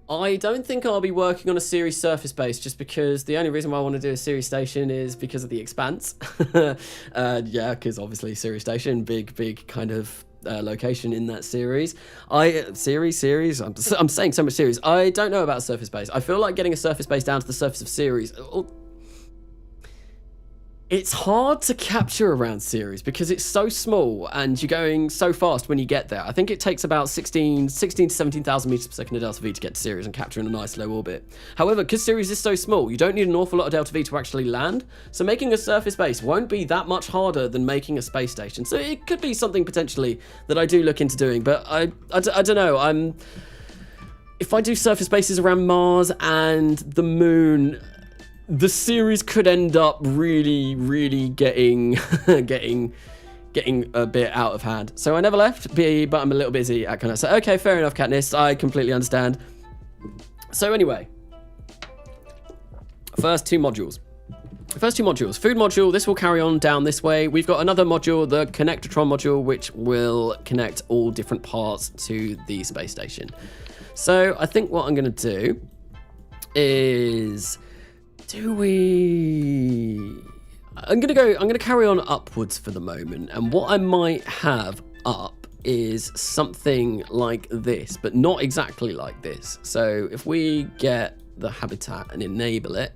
I don't think I'll be working on a Ceres surface base, just because the only reason why I want to do a Ceres station is because of the expanse. Yeah, because obviously Ceres station, big kind of location in that series. I'm saying so much series. I don't know about surface base. I feel like getting a surface base down to the surface of Ceres, it's hard to capture around Ceres because it's so small and you're going so fast when you get there. I think it takes about 16 to 17,000 meters per second of delta V to get to Ceres and capture in a nice low orbit. However, because Ceres is so small, you don't need an awful lot of delta V to actually land. So making a surface base won't be that much harder than making a space station. So it could be something potentially that I do look into doing, but I don't know. If I do surface bases around Mars and the Moon, the series could end up really getting getting a bit out of hand. So I never left, but I'm a little busy at kind of. So okay, fair enough, Katniss. I completely understand. So anyway, first two modules. Food module, this will carry on down this way. We've got another module, the Connectotron module, which will connect all different parts to the space station. So I think what I'm going to do is, I'm going to carry on upwards for the moment. And what I might have up is something like this, but not exactly like this. So if we get the habitat and enable it,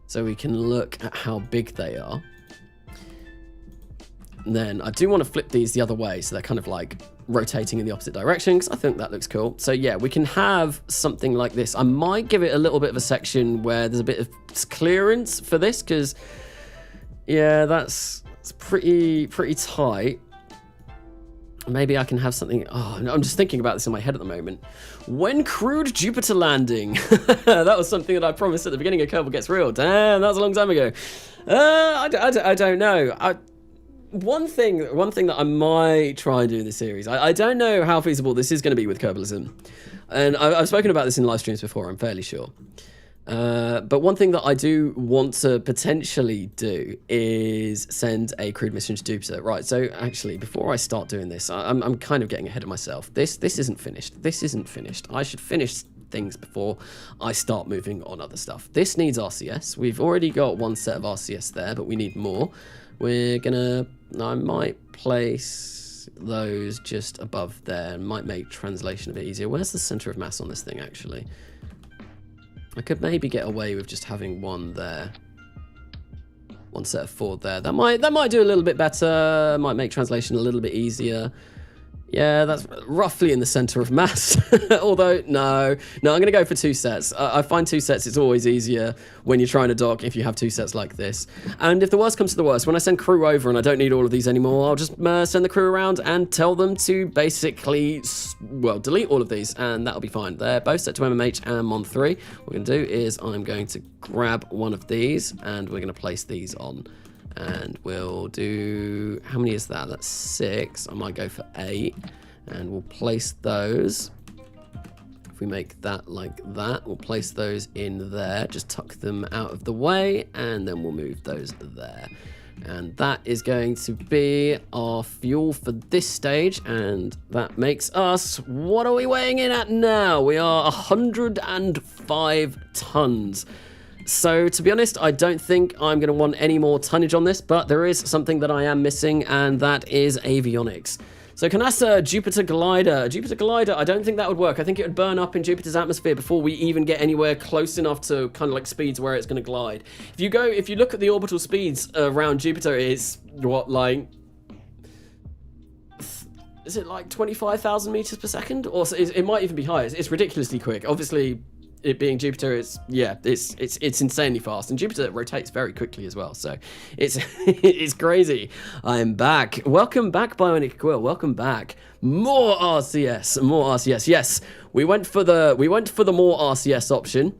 so we can look at how big they are. And then I do want to flip these the other way, so they're kind of like rotating in the opposite direction, because I think that looks cool. So yeah, we can have something like this. I might give it a little bit of a section where there's a bit of clearance for this, because yeah, it's pretty tight. Maybe I can have something. Oh, no, I'm just thinking about this in my head at the moment. When crewed Jupiter landing. That was something that I promised at the beginning of Kerbal Gets Real. Damn, that was a long time ago. I don't know. One thing that I might try and do in this series, I don't know how feasible this is going to be with Kerbalism. And I've spoken about this in live streams before, I'm fairly sure. But one thing that I do want to potentially do is send a crewed mission to Jupiter. Right, so actually, before I start doing this, I'm kind of getting ahead of myself. This isn't finished. This isn't finished. I should finish things before I start moving on other stuff. This needs RCS. We've already got one set of RCS there, but we need more. I might place those just above there and might make translation a bit easier. Where's the center of mass on this thing, actually? I could maybe get away with just having one there. One set of 4 there. That might do a little bit better. Might make translation a little bit easier. Yeah, that's roughly in the center of mass. Although, no, I'm going to go for 2 sets. I find 2 sets is always easier when you're trying to dock if you have 2 sets like this. And if the worst comes to the worst, when I send crew over and I don't need all of these anymore, I'll just send the crew around and tell them to basically, well, delete all of these, and that'll be fine. They're both set to MMH and Mon 3. What we're going to do is I'm going to grab one of these, and we're going to place these on. And we'll do, how many is that? That's 6. I might go for 8, and we'll place those. If we make that like that, we'll place those in there, just tuck them out of the way, and then we'll move those there. And that is going to be our fuel for this stage, and that makes us, what are we weighing in at now? We are 105 tons. So, to be honest, I don't think I'm going to want any more tonnage on this, but there is something that I am missing, and that is avionics. So, Canassa, Jupiter Glider. Jupiter Glider, I don't think that would work. I think it would burn up in Jupiter's atmosphere before we even get anywhere close enough to kind of like speeds where it's going to glide. If you look at the orbital speeds around Jupiter, it's what, like, is it like 25,000 meters per second? Or it might even be higher. It's ridiculously quick. Obviously, it being Jupiter, it's insanely fast, and Jupiter rotates very quickly as well, so it's crazy. I'm back. Welcome back, Bionic Quill. Welcome back. More RCS. Yes, we went for the more RCS option.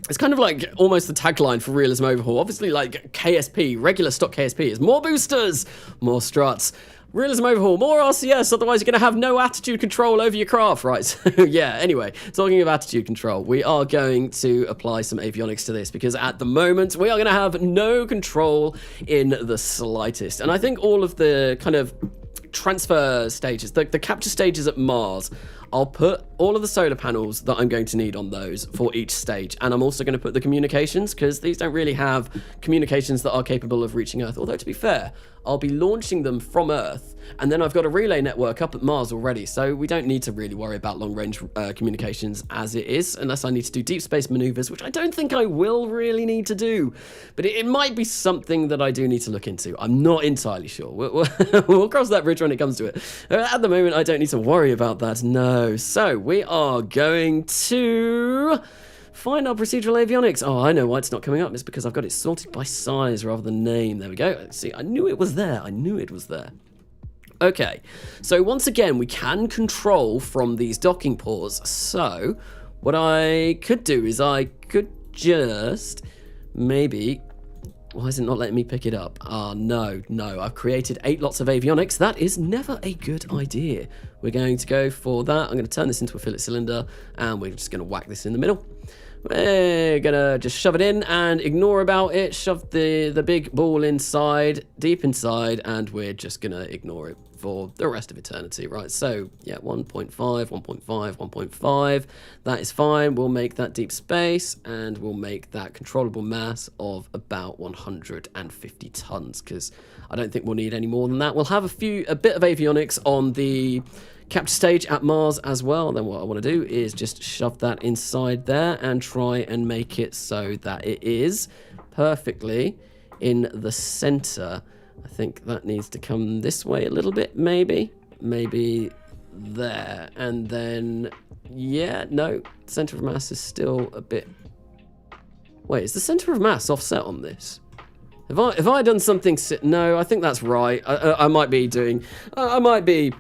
It's kind of like almost the tagline for Realism Overhaul. Obviously, like KSP, regular stock KSP is more boosters, more struts. Realism Overhaul, more RCS, otherwise you're going to have no attitude control over your craft, right? So yeah, anyway, talking of attitude control, we are going to apply some avionics to this, because at the moment we are going to have no control in the slightest. And I think all of the kind of transfer stages, the capture stages at Mars, I'll put all of the solar panels that I'm going to need on those for each stage. And I'm also going to put the communications, because these don't really have communications that are capable of reaching Earth. Although, to be fair, I'll be launching them from Earth, and then I've got a relay network up at Mars already, so we don't need to really worry about long-range communications as it is, unless I need to do deep space maneuvers, which I don't think I will really need to do. But it might be something that I do need to look into. I'm not entirely sure. We'll cross that bridge when it comes to it. At the moment, I don't need to worry about that, no. So, we are going to find our procedural avionics. Oh, I know why it's not coming up. It's because I've got it sorted by size rather than name. There we go. See, I knew it was there. I knew it was there. Okay, so once again, we can control from these docking ports. So what I could do is I could just maybe... Why is it not letting me pick it up? Ah, no. I've created 8 lots of avionics. That is never a good idea. We're going to go for that. I'm going to turn this into a fillet cylinder, and we're just going to whack this in the middle. We're going to just shove it in and ignore about it. Shove the big ball inside, deep inside, and we're just going to ignore it for the rest of eternity, right? So, yeah, 1.5, 1.5, 1.5. That is fine. We'll make that deep space, and we'll make that controllable mass of about 150 tons, because I don't think we'll need any more than that. We'll have a bit of avionics on the capture stage at Mars as well. Then what I want to do is just shove that inside there and try and make it so that it is perfectly in the center. I think that needs to come this way a little bit, maybe there. And then, yeah, no, center of mass is still a bit... Wait, is the center of mass offset on this? Have I done something... No, I think that's right. I might be doing... I might be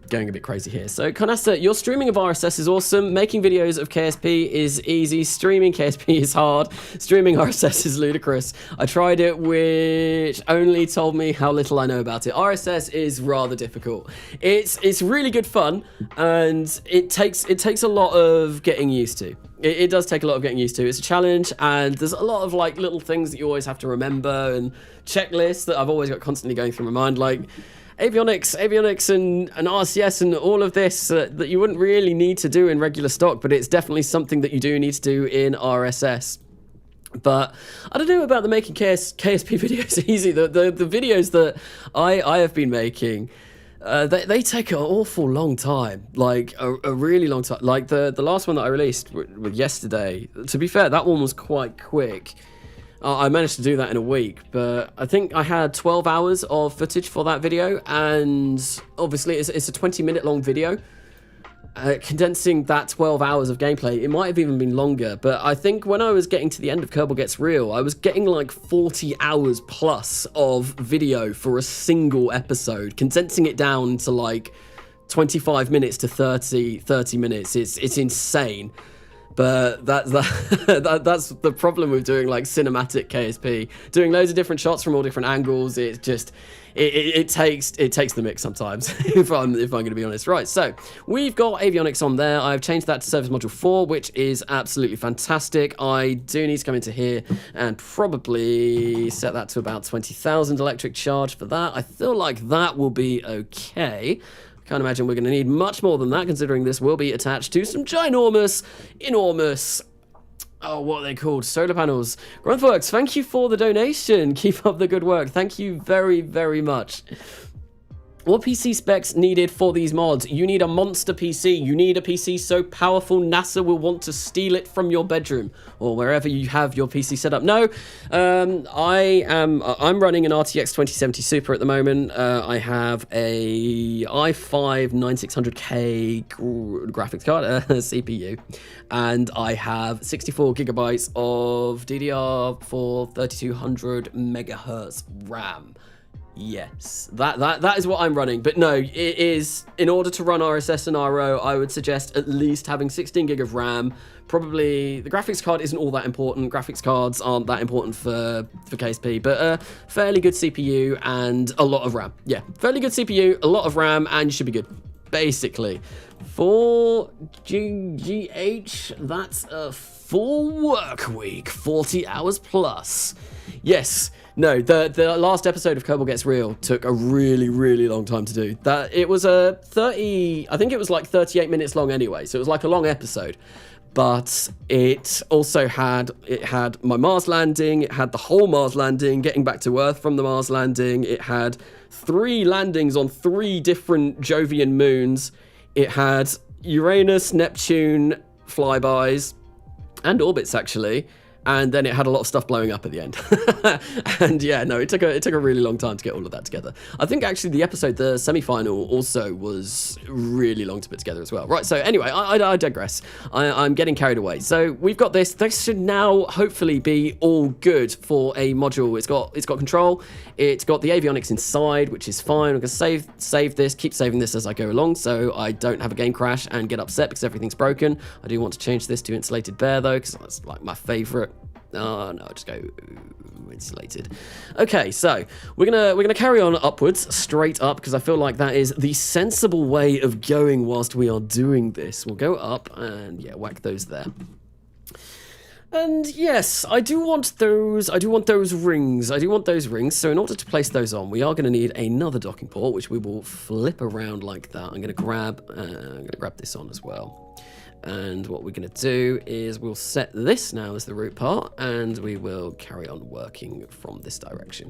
going a bit crazy here. So, Conasta, your streaming of RSS is awesome. Making videos of KSP is easy. Streaming KSP is hard. Streaming RSS is ludicrous. I tried it, which only told me how little I know about it. RSS is rather difficult. It's really good fun, and it takes a lot of getting used to. It does take a lot of getting used to. It's a challenge, and there's a lot of like little things that you always have to remember, and checklists that I've always got constantly going through my mind, like avionics and RCS and all of this that you wouldn't really need to do in regular stock, but it's definitely something that you do need to do in RSS. But I don't know about the making KSP videos easy. The videos that I have been making, they take an awful long time, like a really long time. Like the last one that I released with yesterday, to be fair, that one was quite quick. I managed to do that in a week, but I think I had 12 hours of footage for that video, and obviously it's a 20-minute long video. Condensing that 12 hours of gameplay, it might have even been longer, but I think when I was getting to the end of Kerbal Gets Real, I was getting like 40 hours plus of video for a single episode, condensing it down to like 25 minutes to 30 minutes. It's insane. But that's the problem with doing like cinematic KSP. Doing loads of different shots from all different angles, it takes the mix sometimes, if I'm going to be honest. Right, so we've got avionics on there. I've changed that to service module 4, which is absolutely fantastic. I do need to come into here and probably set that to about 20,000 electric charge for that. I feel like that will be okay. Can't imagine we're going to need much more than that, considering this will be attached to some ginormous, enormous, oh, what are they called? Solar panels. Grunthworks, thank you for the donation. Keep up the good work. Thank you very, very much. What PC specs needed for these mods? You need a monster PC. You need a PC so powerful NASA will want to steal it from your bedroom or wherever you have your PC set up. No, I'm running an RTX 2070 Super at the moment. I have a i5 9600K graphics card, CPU, and I have 64 gigabytes of DDR4 3200 megahertz RAM. Yes, that is what I'm running. But no, it is, in order to run RSS and RO, I would suggest at least having 16 gig of RAM. Probably the graphics card isn't all that important. Graphics cards aren't that important for KSP, but a fairly good CPU and a lot of RAM. Yeah, fairly good CPU, a lot of RAM, and you should be good, basically. For GH, that's a full work week, 40 hours plus. Yes. No, the last episode of Kerbal Gets Real took a really, really long time to do. That it was a 30, I think it was like 38 minutes long anyway, so it was like a long episode. But it also had my Mars landing, it had the whole Mars landing, getting back to Earth from the Mars landing, it had 3 landings on 3 different Jovian moons, it had Uranus, Neptune flybys, and orbits actually. And then it had a lot of stuff blowing up at the end. And yeah, no, it took a really long time to get all of that together. I think actually the episode, the semi-final, also was really long to put together as well. Right, so anyway, I digress. I'm getting carried away. So we've got this. This should now hopefully be all good for a module. It's got control. It's got the avionics inside, which is fine. I'm going to save this, keep saving this as I go along so I don't have a game crash and get upset because everything's broken. I do want to change this to insulated bear though, because that's like my favorite. Oh no, I'll just go insulated. Okay, so we're gonna carry on upwards, straight up, because I feel like that is the sensible way of going whilst we are doing this. We'll go up and yeah, whack those there. And yes, I do want those rings. So in order to place those on, we are going to need another docking port, which we will flip around like that. I'm going to grab this on as well. And what we're going to do is we'll set this now as the root part, and we will carry on working from this direction.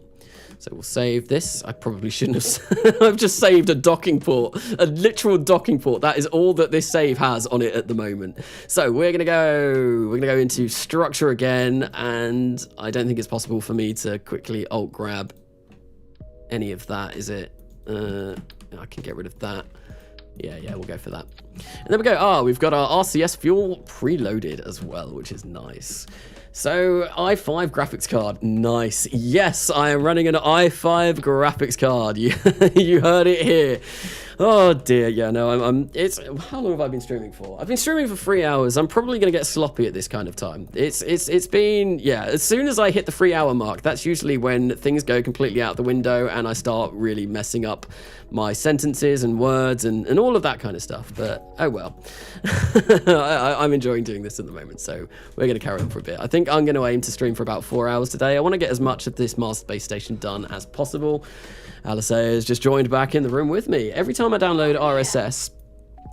So we'll save this. I probably shouldn't have. I've just saved a docking port, a literal docking port. That is all that this save has on it at the moment. So we're gonna go into structure again, and I don't think it's possible for me to quickly alt grab any of that, is it? I can get rid of that. Yeah, we'll go for that. And there we go. We've got our RCS fuel preloaded as well, which is nice. So, i5 graphics card. Nice. Yes, I am running an i5 graphics card. You heard it here. Oh dear, yeah, no, how long have I been streaming for? I've been streaming for 3 hours. I'm probably going to get sloppy at this kind of time. It's been, yeah, as soon as I hit the 3 hour mark, that's usually when things go completely out the window and I start really messing up my sentences and words and all of that kind of stuff. But, oh well. I'm enjoying doing this at the moment, so we're going to carry on for a bit. I think I'm going to aim to stream for about 4 hours today. I want to get as much of this Mars space station done as possible. Alice has just joined back in the room with me. Every time I download RSS,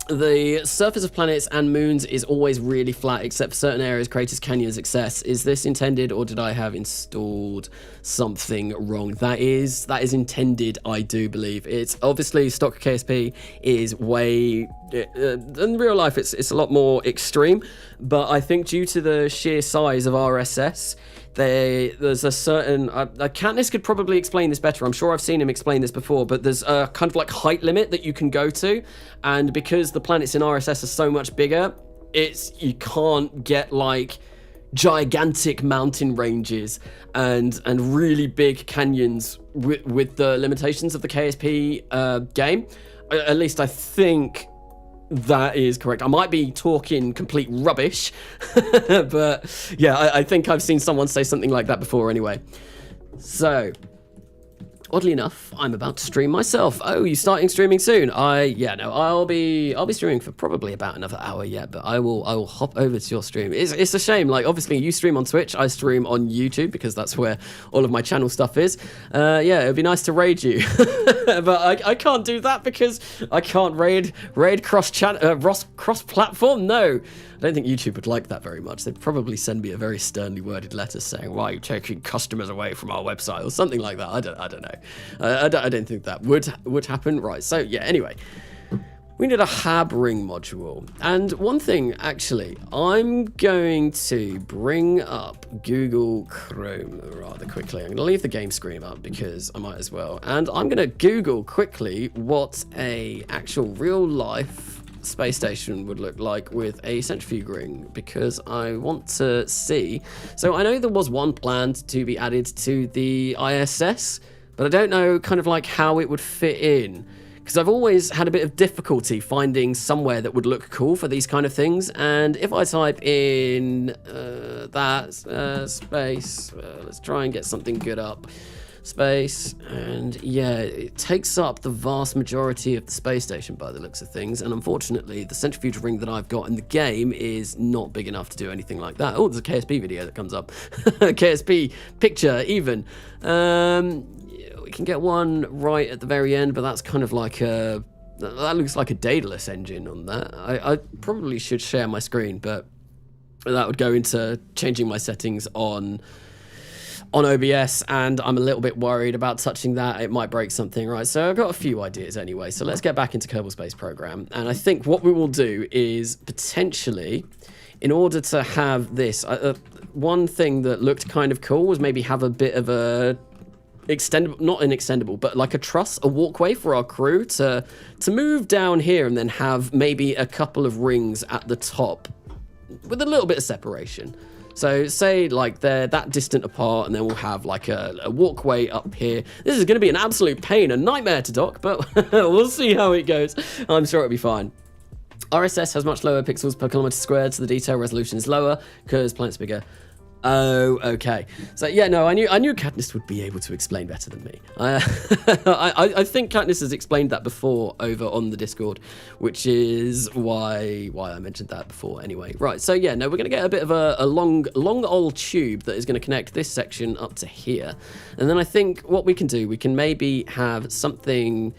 the surface of planets and moons is always really flat, except for certain areas, craters, canyons, etc. Is this intended, or did I have installed something wrong? That is intended, I do believe. It's obviously stock KSP is way... in real life, it's a lot more extreme, but I think due to the sheer size of RSS, there's a certain... Katniss could probably explain this better. I'm sure I've seen him explain this before, but there's a kind of like height limit that you can go to, and because the planets in RSS are so much bigger, you can't get like gigantic mountain ranges and really big canyons with the limitations of the KSP game. At least I think that is correct. I might be talking complete rubbish, but yeah, I think I've seen someone say something like that before anyway. So, oddly enough, I'm about to stream myself. Oh, you starting streaming soon? I'll be streaming for probably about another hour yet, but I will hop over to your stream. It's a shame, like obviously you stream on Twitch, I stream on YouTube because that's where all of my channel stuff is. Yeah, it'd be nice to raid you, but I can't do that because I can't raid cross-platform. No, I don't think YouTube would like that very much. They'd probably send me a very sternly worded letter saying, "Why are you taking customers away from our website?" or something like that. I don't know. I don't think that would happen. Right. So yeah. Anyway, we need a hab ring module. And one thing, actually, I'm going to bring up Google Chrome rather quickly. I'm going to leave the game screen up because I might as well. And I'm going to Google quickly what a actual real life space station would look like with a centrifuge ring, because I want to see. So I know there was one planned to be added to the ISS, but I don't know kind of like how it would fit in, because I've always had a bit of difficulty finding somewhere that would look cool for these kind of things. And if I type in space, let's try and get something good up. space, and yeah, it takes up the vast majority of the space station by the looks of things, and unfortunately the centrifuge ring that I've got in the game is not big enough to do anything like that. Oh, there's a KSP video that comes up. KSP picture even. We can get one right at the very end, but that's kind of like a, that looks like a Daedalus engine on that. I probably should share my screen, but that would go into changing my settings on OBS, and I'm a little bit worried about touching that. It might break something, right? So I've got a few ideas anyway. So let's get back into Kerbal Space Program. And I think what we will do is potentially, in order to have this, one thing that looked kind of cool was maybe have a bit of a extendable, not an extendable, but like a truss, a walkway for our crew to move down here, and then have maybe a couple of rings at the top with a little bit of separation. So say like they're that distant apart, and then we'll have like a walkway up here. This is going to be an absolute pain, a nightmare to dock, but we'll see how it goes. I'm sure it'll be fine. RSS has much lower pixels per kilometer squared, so the detail resolution is lower because planet's bigger. Oh, okay. So yeah, no, I knew Katniss would be able to explain better than me. I think Katniss has explained that before over on the Discord, which is why I mentioned that before anyway. Right, so yeah, no, we're going to get a bit of a long old tube that is going to connect this section up to here. And then I think what we can do, we can maybe have something,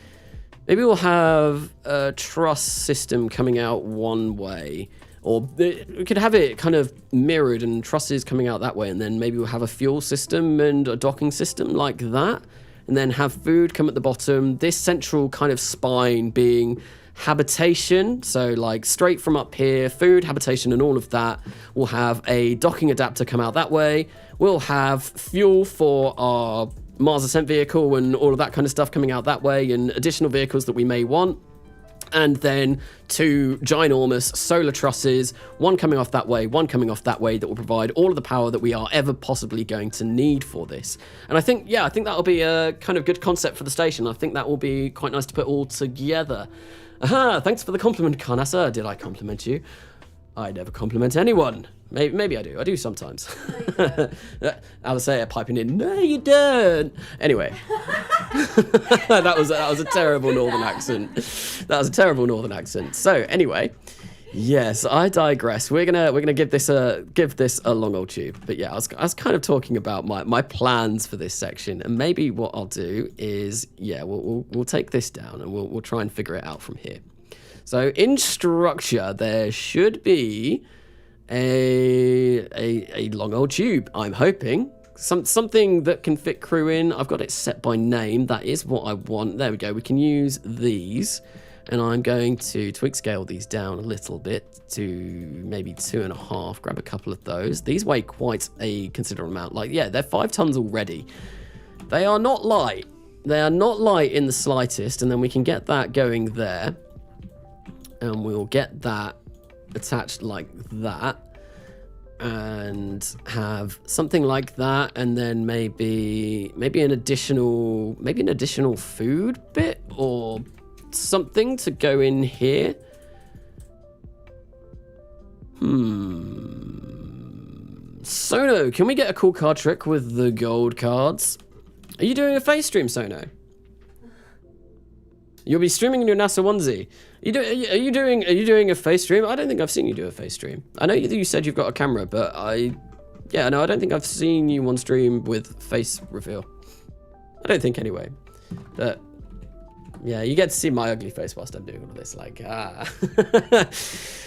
maybe we'll have a truss system coming out one way, or we could have it kind of mirrored and trusses coming out that way, and then maybe we'll have a fuel system and a docking system like that, and then have food come at the bottom. This central kind of spine being habitation, so like straight from up here, food, habitation, and all of that. We'll have a docking adapter come out that way. We'll have fuel for our Mars Ascent vehicle and all of that kind of stuff coming out that way, and additional vehicles that we may want. And then two ginormous solar trusses, one coming off that way, one coming off that way, that will provide all of the power that we are ever possibly going to need for this. And I think, yeah, I think that'll be a kind of good concept for the station. I think that will be quite nice to put all together. Aha, thanks for the compliment, Carnassa. Did I compliment you? I never compliment anyone. Maybe I do. I do sometimes. Alistair piping in, no you don't. Anyway. that was a terrible northern accent. That was a terrible northern accent. So anyway, yes, I digress. We're gonna give this a long old tube. But yeah, I was kind of talking about my plans for this section, and maybe what I'll do is, yeah, we'll take this down and we'll try and figure it out from here. So in structure, there should be a long old tube, I'm hoping. Something that can fit crew in. I've got it set by name. That is what I want. There we go. We can use these. And I'm going to tweak scale these down a little bit to maybe 2.5. Grab a couple of those. These weigh quite a considerable amount. Like, yeah, they're 5 tons already. They are not light. They are not light in the slightest. And then we can get that going there. And we'll get that attached like that. And have something like that, and then maybe an additional food bit or something to go in here. Sono, can we get a cool card trick with the gold cards? Are you doing a face stream, Sono? You'll be streaming in your NASA onesie. Are you doing a face stream? I don't think I've seen you do a face stream. I know you said you've got a camera, but I don't think I've seen you on stream with face reveal. I don't think anyway. But yeah, you get to see my ugly face whilst I'm doing all of this, like and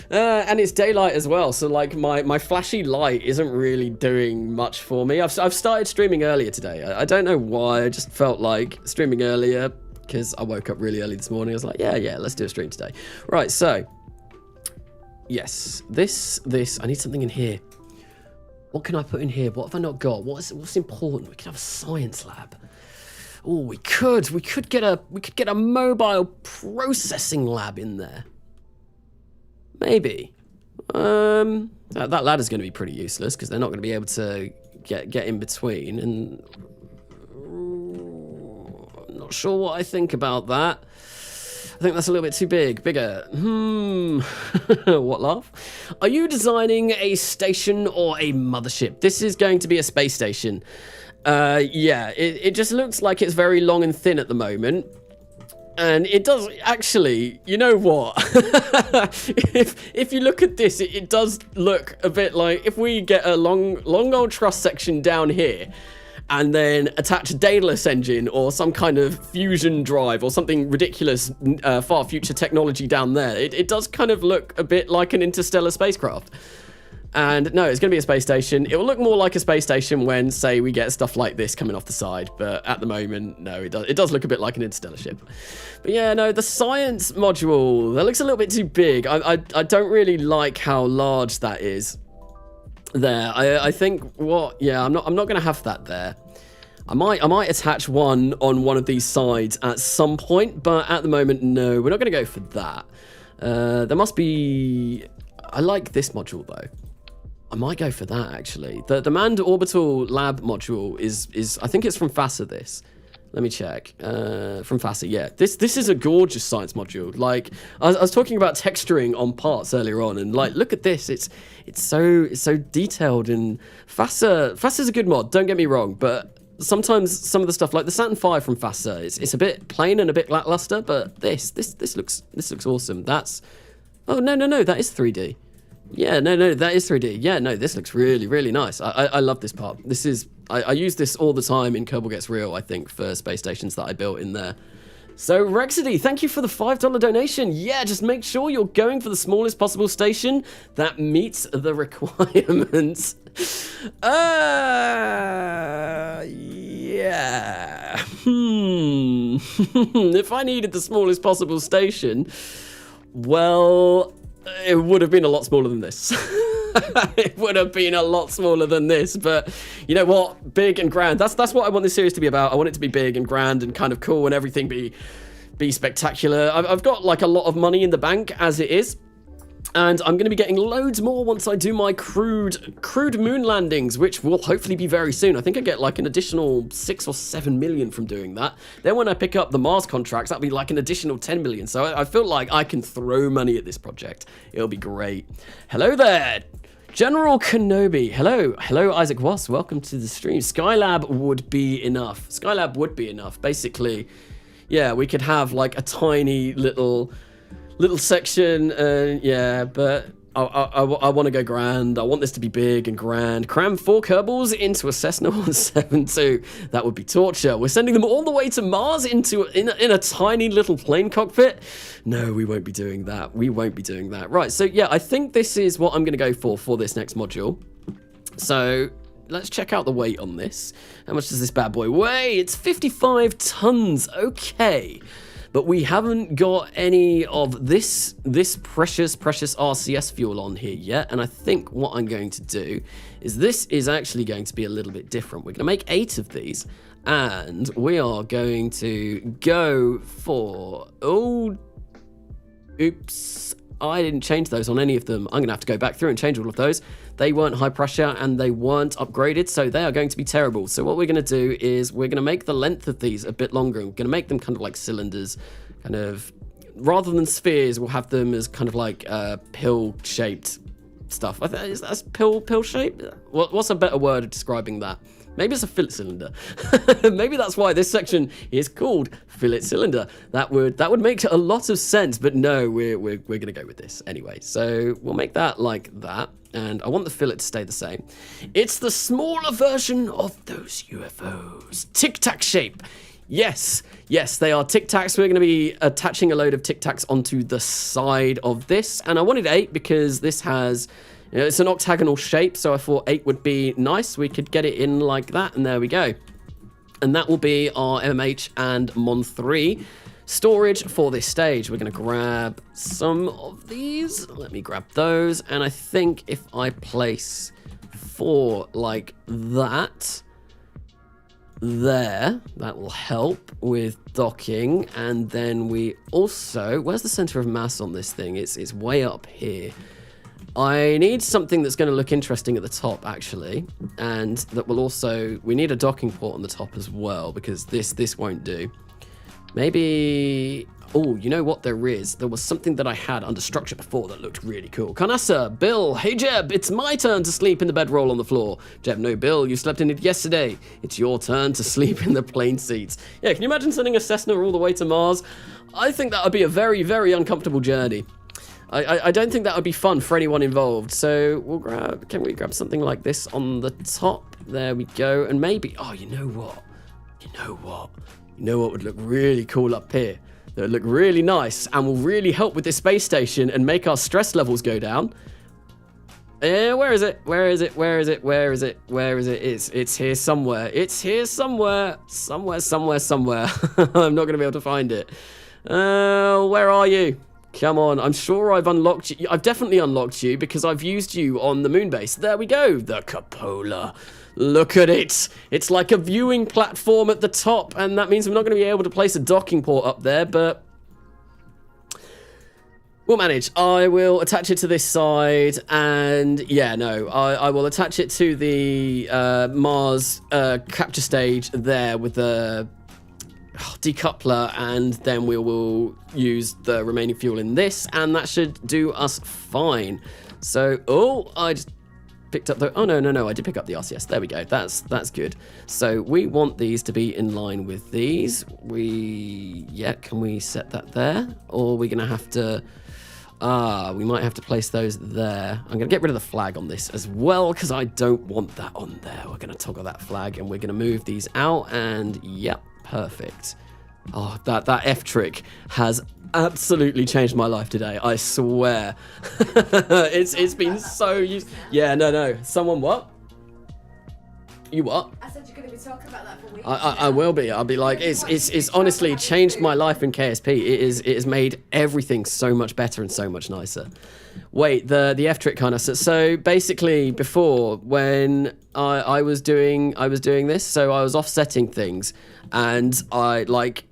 it's daylight as well, so like my flashy light isn't really doing much for me. I've started streaming earlier today. I don't know why. I just felt like streaming earlier, because I woke up really early this morning. I was like, yeah, let's do a stream today. Right, so, yes, this, I need something in here. What can I put in here? What have I not got? What's important? We could have a science lab. Oh, we could get a mobile processing lab in there. Maybe. That ladder's going to be pretty useless, because they're not going to be able to get in between, and not sure what I think about that. I think that's a little bit too bigger. What laugh? Are you designing a station or a mothership? This is going to be a space station. Yeah, it just looks like it's very long and thin at the moment. And it does actually, you know what? if you look at this, it does look a bit like if we get a long old truss section down here and then attach a Daedalus engine or some kind of fusion drive or something ridiculous far future technology down there, it does kind of look a bit like an interstellar spacecraft. And no, it's going to be a space station. It will look more like a space station when, say, we get stuff like this coming off the side. But at the moment, no, it does look a bit like an interstellar ship. But yeah, no, the science module, that looks a little bit too big. I don't really like how large that is there. I think I'm not going to have that there. I might attach one on one of these sides at some point, but at the moment, no, we're not going to go for that. There must be... I like this module, though. I might go for that, actually. The Manned Orbital Lab module is I think it's from FASA, this. Let me check. From FASA, yeah. This is a gorgeous science module. Like, I was talking about texturing on parts earlier on, and like, look at this. It's so detailed, and FASA's a good mod, don't get me wrong, but sometimes some of the stuff, like the Saturn V from FASA, it's a bit plain and a bit lackluster, but this looks awesome. That's... Oh, no, that is 3D. Yeah, no, that is 3D. Yeah, no, this looks really, really nice. I love this part. This is... I use this all the time in Kerbal Gets Real, I think, for space stations that I built in there. So, Rexidy, thank you for the $5 donation. Yeah, just make sure you're going for the smallest possible station that meets the requirements. Yeah. If I needed the smallest possible station... Well, it would have been a lot smaller than this. It would have been a lot smaller than this, but you know what? Big and grand. That's what I want this series to be about. I want it to be big and grand and kind of cool and everything be spectacular. I've got like a lot of money in the bank as it is. And I'm going to be getting loads more once I do my crude moon landings, which will hopefully be very soon. I think I get like an additional 6 or 7 million from doing that. Then when I pick up the Mars contracts, that'll be like an additional 10 million. So I feel like I can throw money at this project. It'll be great. Hello there, General Kenobi. Hello, Isaac Wass. Welcome to the stream. Skylab would be enough. Skylab would be enough. Basically, yeah, we could have like a tiny little section, yeah, but I want to go grand. I want this to be big and grand. Cram 4 Kerbals into a Cessna 172. That would be torture. We're sending them all the way to Mars in a tiny little plane cockpit. No, we won't be doing that. We won't be doing that. Right, so yeah, I think this is what I'm going to go for this next module. So let's check out the weight on this. How much does this bad boy weigh? It's 55 tons. Okay. But we haven't got any of this precious RCS fuel on here yet. And I think what I'm going to do is this is actually going to be a little bit different. We're going to make 8 of these. And we are going to go for... Oh, oops. I didn't change those on any of them. I'm going to have to go back through and change all of those. They weren't high pressure and they weren't upgraded, so they are going to be terrible. So what we're going to do is we're going to make the length of these a bit longer. We're going to make them kind of like cylinders, kind of, rather than spheres, we'll have them as kind of like pill-shaped stuff. Is that pill-shaped? What's a better word of describing that? Maybe it's a fillet cylinder. Maybe that's why this section is called fillet cylinder. That would make a lot of sense, but no, we're going to go with this anyway. So we'll make that like that, and I want the fillet to stay the same. It's the smaller version of those UFOs. Tic Tac shape. Yes, they are Tic Tacs. We're going to be attaching a load of Tic Tacs onto the side of this, and I wanted 8 because this has... You know, it's an octagonal shape, so I thought 8 would be nice. We could get it in like that, and there we go. And that will be our MMH and Mon 3 storage for this stage. We're going to grab some of these. Let me grab those. And I think if I place 4 like that there, that will help with docking. And then we also... Where's the center of mass on this thing? It's way up here. I need something that's going to look interesting at the top, actually, and that will also... We need a docking port on the top as well, because this won't do. Maybe... Oh, you know what there is? There was something that I had under structure before that looked really cool. Carnassa, Bill, hey Jeb, it's my turn to sleep in the bedroll on the floor. Jeb, no, Bill, you slept in it yesterday. It's your turn to sleep in the plane seats. Yeah, can you imagine sending a Cessna all the way to Mars? I think that would be a very, very uncomfortable journey. I don't think that would be fun for anyone involved. So we'll grab, can we grab something like this on the top? There we go. And maybe, oh, you know what? You know what would look really cool up here? That would look really nice and will really help with this space station and make our stress levels go down. Where is it? Where is it? Where is it? Where is it? Where is it? It's here somewhere. It's here somewhere. Somewhere. I'm not going to be able to find it. Where are you? Come on, I'm sure I've unlocked you. I've definitely unlocked you because I've used you on the moon base. There we go, the cupola. Look at it. It's like a viewing platform at the top, and that means we're not going to be able to place a docking port up there, but we'll manage. I will attach it to this side, and yeah, no, I will attach it to the Mars capture stage there with the decoupler, and then we will use the remaining fuel in this, and that should do us fine. So, oh, I just picked up the, oh no, I did pick up the RCS. There we go, that's good. So we want these to be in line with these. Can we set that there? Or are we gonna have to, we might have to place those there. I'm gonna get rid of the flag on this as well, because I don't want that on there. We're gonna toggle that flag, and we're gonna move these out, and yep. Perfect. Oh, that F trick has absolutely changed my life today. I swear. it's been so used. Yeah, no. Someone what? You what? I said you're going to be talking about that for weeks. I will be. I'll be like, it's honestly changed my life in KSP. It has made everything so much better and so much nicer. Wait, the F trick kind of. So basically, before when I was doing this, so I was offsetting things, and I like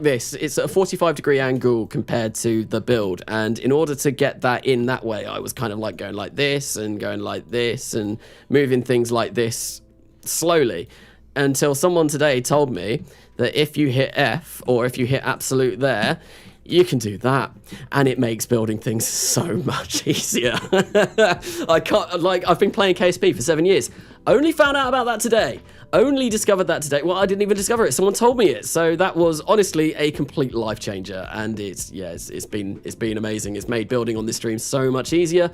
this. It's at a 45-degree angle compared to the build, and in order to get that in that way, I was kind of like going like this and going like this and moving things like this slowly, until someone today told me that if you hit F or if you hit absolute there, you can do that, and it makes building things so much easier. I can't, like, I've been playing KSP for 7 years. Only found out about that today. Only discovered that today. Well, I didn't even discover it. Someone told me it. So that was honestly a complete life changer, and it's been amazing. It's made building on this stream so much easier,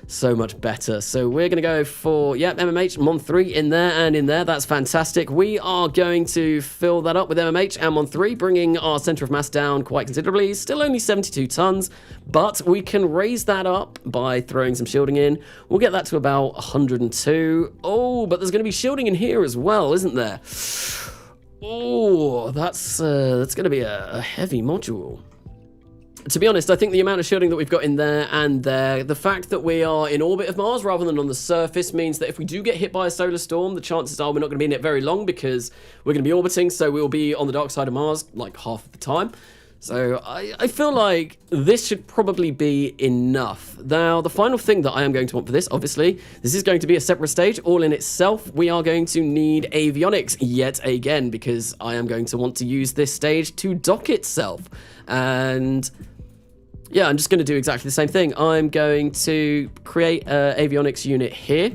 so much better. So we're going to go for, MMH, Mon 3 in there and in there. That's fantastic. We are going to fill that up with MMH and Mon 3, bringing our center of mass down quite considerably. Still only 72 tons, but we can raise that up by throwing some shielding in. We'll get that to about 102. Oh, but there's going to be shielding in here as well, isn't there? Oh, that's going to be a heavy module. To be honest, I think the amount of shielding that we've got in there and there, the fact that we are in orbit of Mars rather than on the surface, means that if we do get hit by a solar storm, the chances are we're not going to be in it very long, because we're going to be orbiting, so we'll be on the dark side of Mars like half of the time. So I feel like this should probably be enough. Now, the final thing that I am going to want for this, obviously, this is going to be a separate stage all in itself. We are going to need avionics yet again, because I am going to want to use this stage to dock itself. And yeah, I'm just going to do exactly the same thing. I'm going to create an avionics unit here.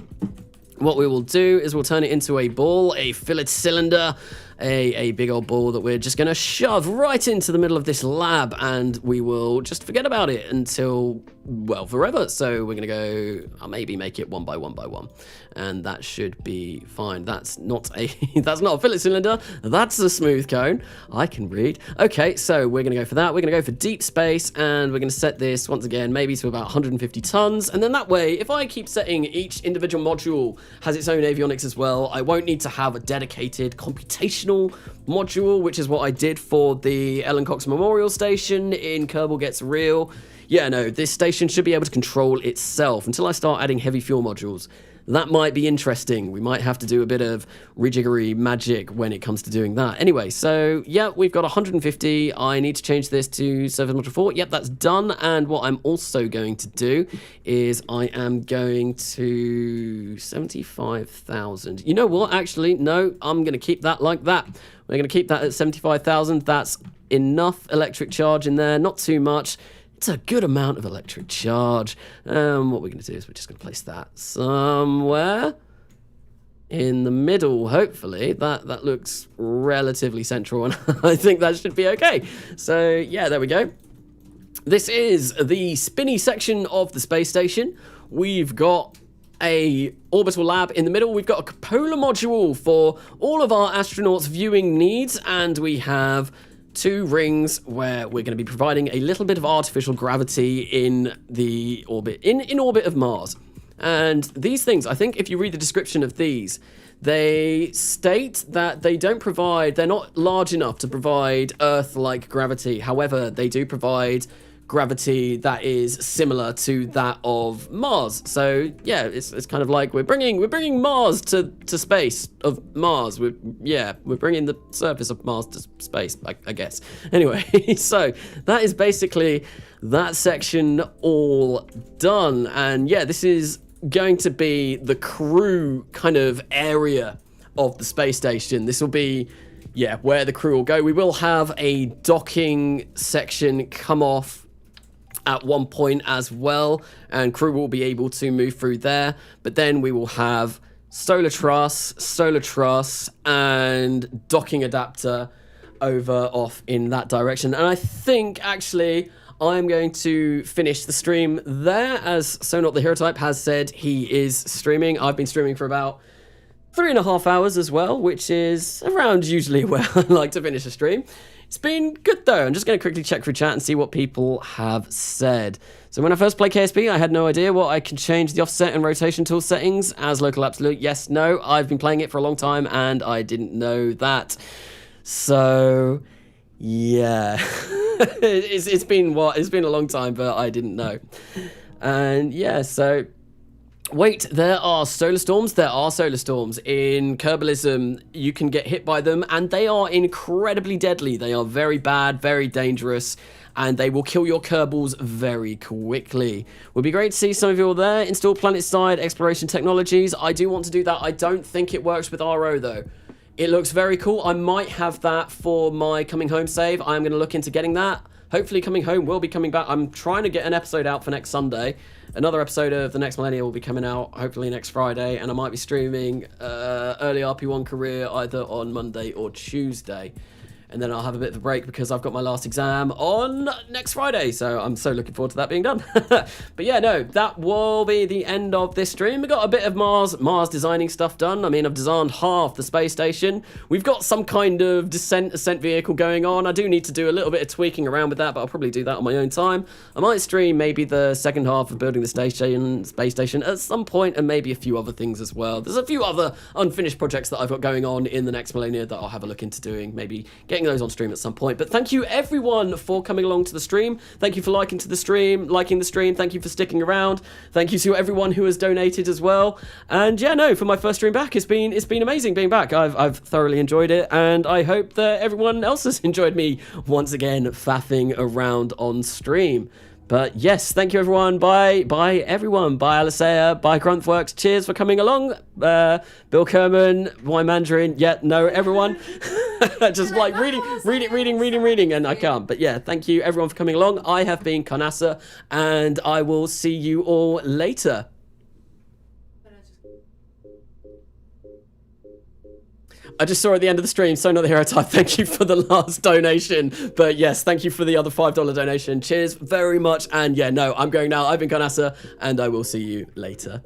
What we will do is we'll turn it into a ball, a fillet cylinder, a big old ball that we're just going to shove right into the middle of this lab, and we will just forget about it until, well, forever. So we're going to go, I'll maybe make it 1 by 1 by 1, and that should be fine. That's not a fillet cylinder, that's a smooth cone. I can read. Okay, so we're going to go for that. We're going to go for deep space, and we're going to set this once again maybe to about 150 tons, and then that way, if I keep setting each individual module has its own avionics as well, I won't need to have a dedicated computational module, which is what I did for the Ellen Cox Memorial Station in Kerbal Gets Real. Yeah, no, this station should be able to control itself until I start adding heavy fuel modules. that might be interesting. We might have to do a bit of rejiggery magic when it comes to doing that. Anyway, so yeah, we've got 150. I need to change this to Service Module 4. Yep, that's done. And what I'm also going to do is I am going to 75,000. You know what? Actually, no, I'm going to keep that like that. We're going to keep that at 75,000. That's enough electric charge in there, not too much. It's a good amount of electric charge. What we're going to do is we're just going to place that somewhere in the middle, hopefully. That looks relatively central, and I think that should be okay. So, yeah, there we go. This is the spinny section of the space station. We've got a orbital lab in the middle. We've got a cupola module for all of our astronauts' viewing needs, and we have 2 rings where we're going to be providing a little bit of artificial gravity in the orbit, in orbit of Mars. And these things, I think if you read the description of these, they state that they don't provide, they're not large enough to provide Earth-like gravity. However, they do provide gravity that is similar to that of Mars. So yeah, it's kind of like we're bringing Mars to space of Mars. We're bringing the surface of Mars to space, I guess. Anyway, so that is basically that section all done. And yeah, this is going to be the crew kind of area of the space station. This will be, yeah, where the crew will go. We will have a docking section come off at one point as well, and crew will be able to move through there. But then we will have solar truss, and docking adapter over off in that direction. And I think actually I'm going to finish the stream there, as So Not the Hero Type has said he is streaming. I've been streaming for about 3.5 hours as well, which is around usually where I like to finish a stream. It's been good though. I'm just going to quickly check through chat and see what people have said. So when I first played KSP, I had no idea what I could change the offset and rotation tool settings as local absolute. Yes, no, I've been playing it for a long time and I didn't know that. So yeah, it's been a long time, but I didn't know. And yeah, so wait, there are solar storms? There are solar storms. In Kerbalism, you can get hit by them, and they are incredibly deadly. They are very bad, very dangerous, and they will kill your Kerbals very quickly. Would be great to see some of you all there. Install planet-side exploration technologies. I do want to do that. I don't think it works with RO, though. It looks very cool. I might have that for my coming home save. I'm going to look into getting that. Hopefully coming home will be coming back. I'm trying to get an episode out for next Sunday. Another episode of The Next Millenia will be coming out hopefully next Friday, and I might be streaming early RP1 career either on Monday or Tuesday. And then I'll have a bit of a break because I've got my last exam on next Friday. So I'm so looking forward to that being done. But yeah, no, that will be the end of this stream. We got a bit of Mars designing stuff done. I mean, I've designed half the space station. We've got some kind of ascent vehicle going on. I do need to do a little bit of tweaking around with that, but I'll probably do that on my own time. I might stream maybe the second half of building the space station at some point, and maybe a few other things as well. There's a few other unfinished projects that I've got going on in the next millennia that I'll have a look into doing, maybe getting those on stream at some point. But thank you everyone for coming along to the stream. Thank you for liking the stream. Thank you for sticking around. Thank you to everyone who has donated as well. And yeah, no, for my first stream back, it's been amazing being back. I've thoroughly enjoyed it, and I hope that everyone else has enjoyed me once again faffing around on stream. But yes, thank you everyone. Bye everyone. Bye Alicea. Bye Grunthworks. Cheers for coming along. Bill Kerman. Why Mandarin? Yeah, no, everyone. Just like reading, and I can't. But yeah, thank you everyone for coming along. I have been Karnasa, and I will see you all later. I just saw at the end of the stream, So Not the Hero Type, thank you for the last donation. But yes, thank you for the other $5 donation. Cheers very much. And yeah, no, I'm going now. I've been Karnasa, and I will see you later.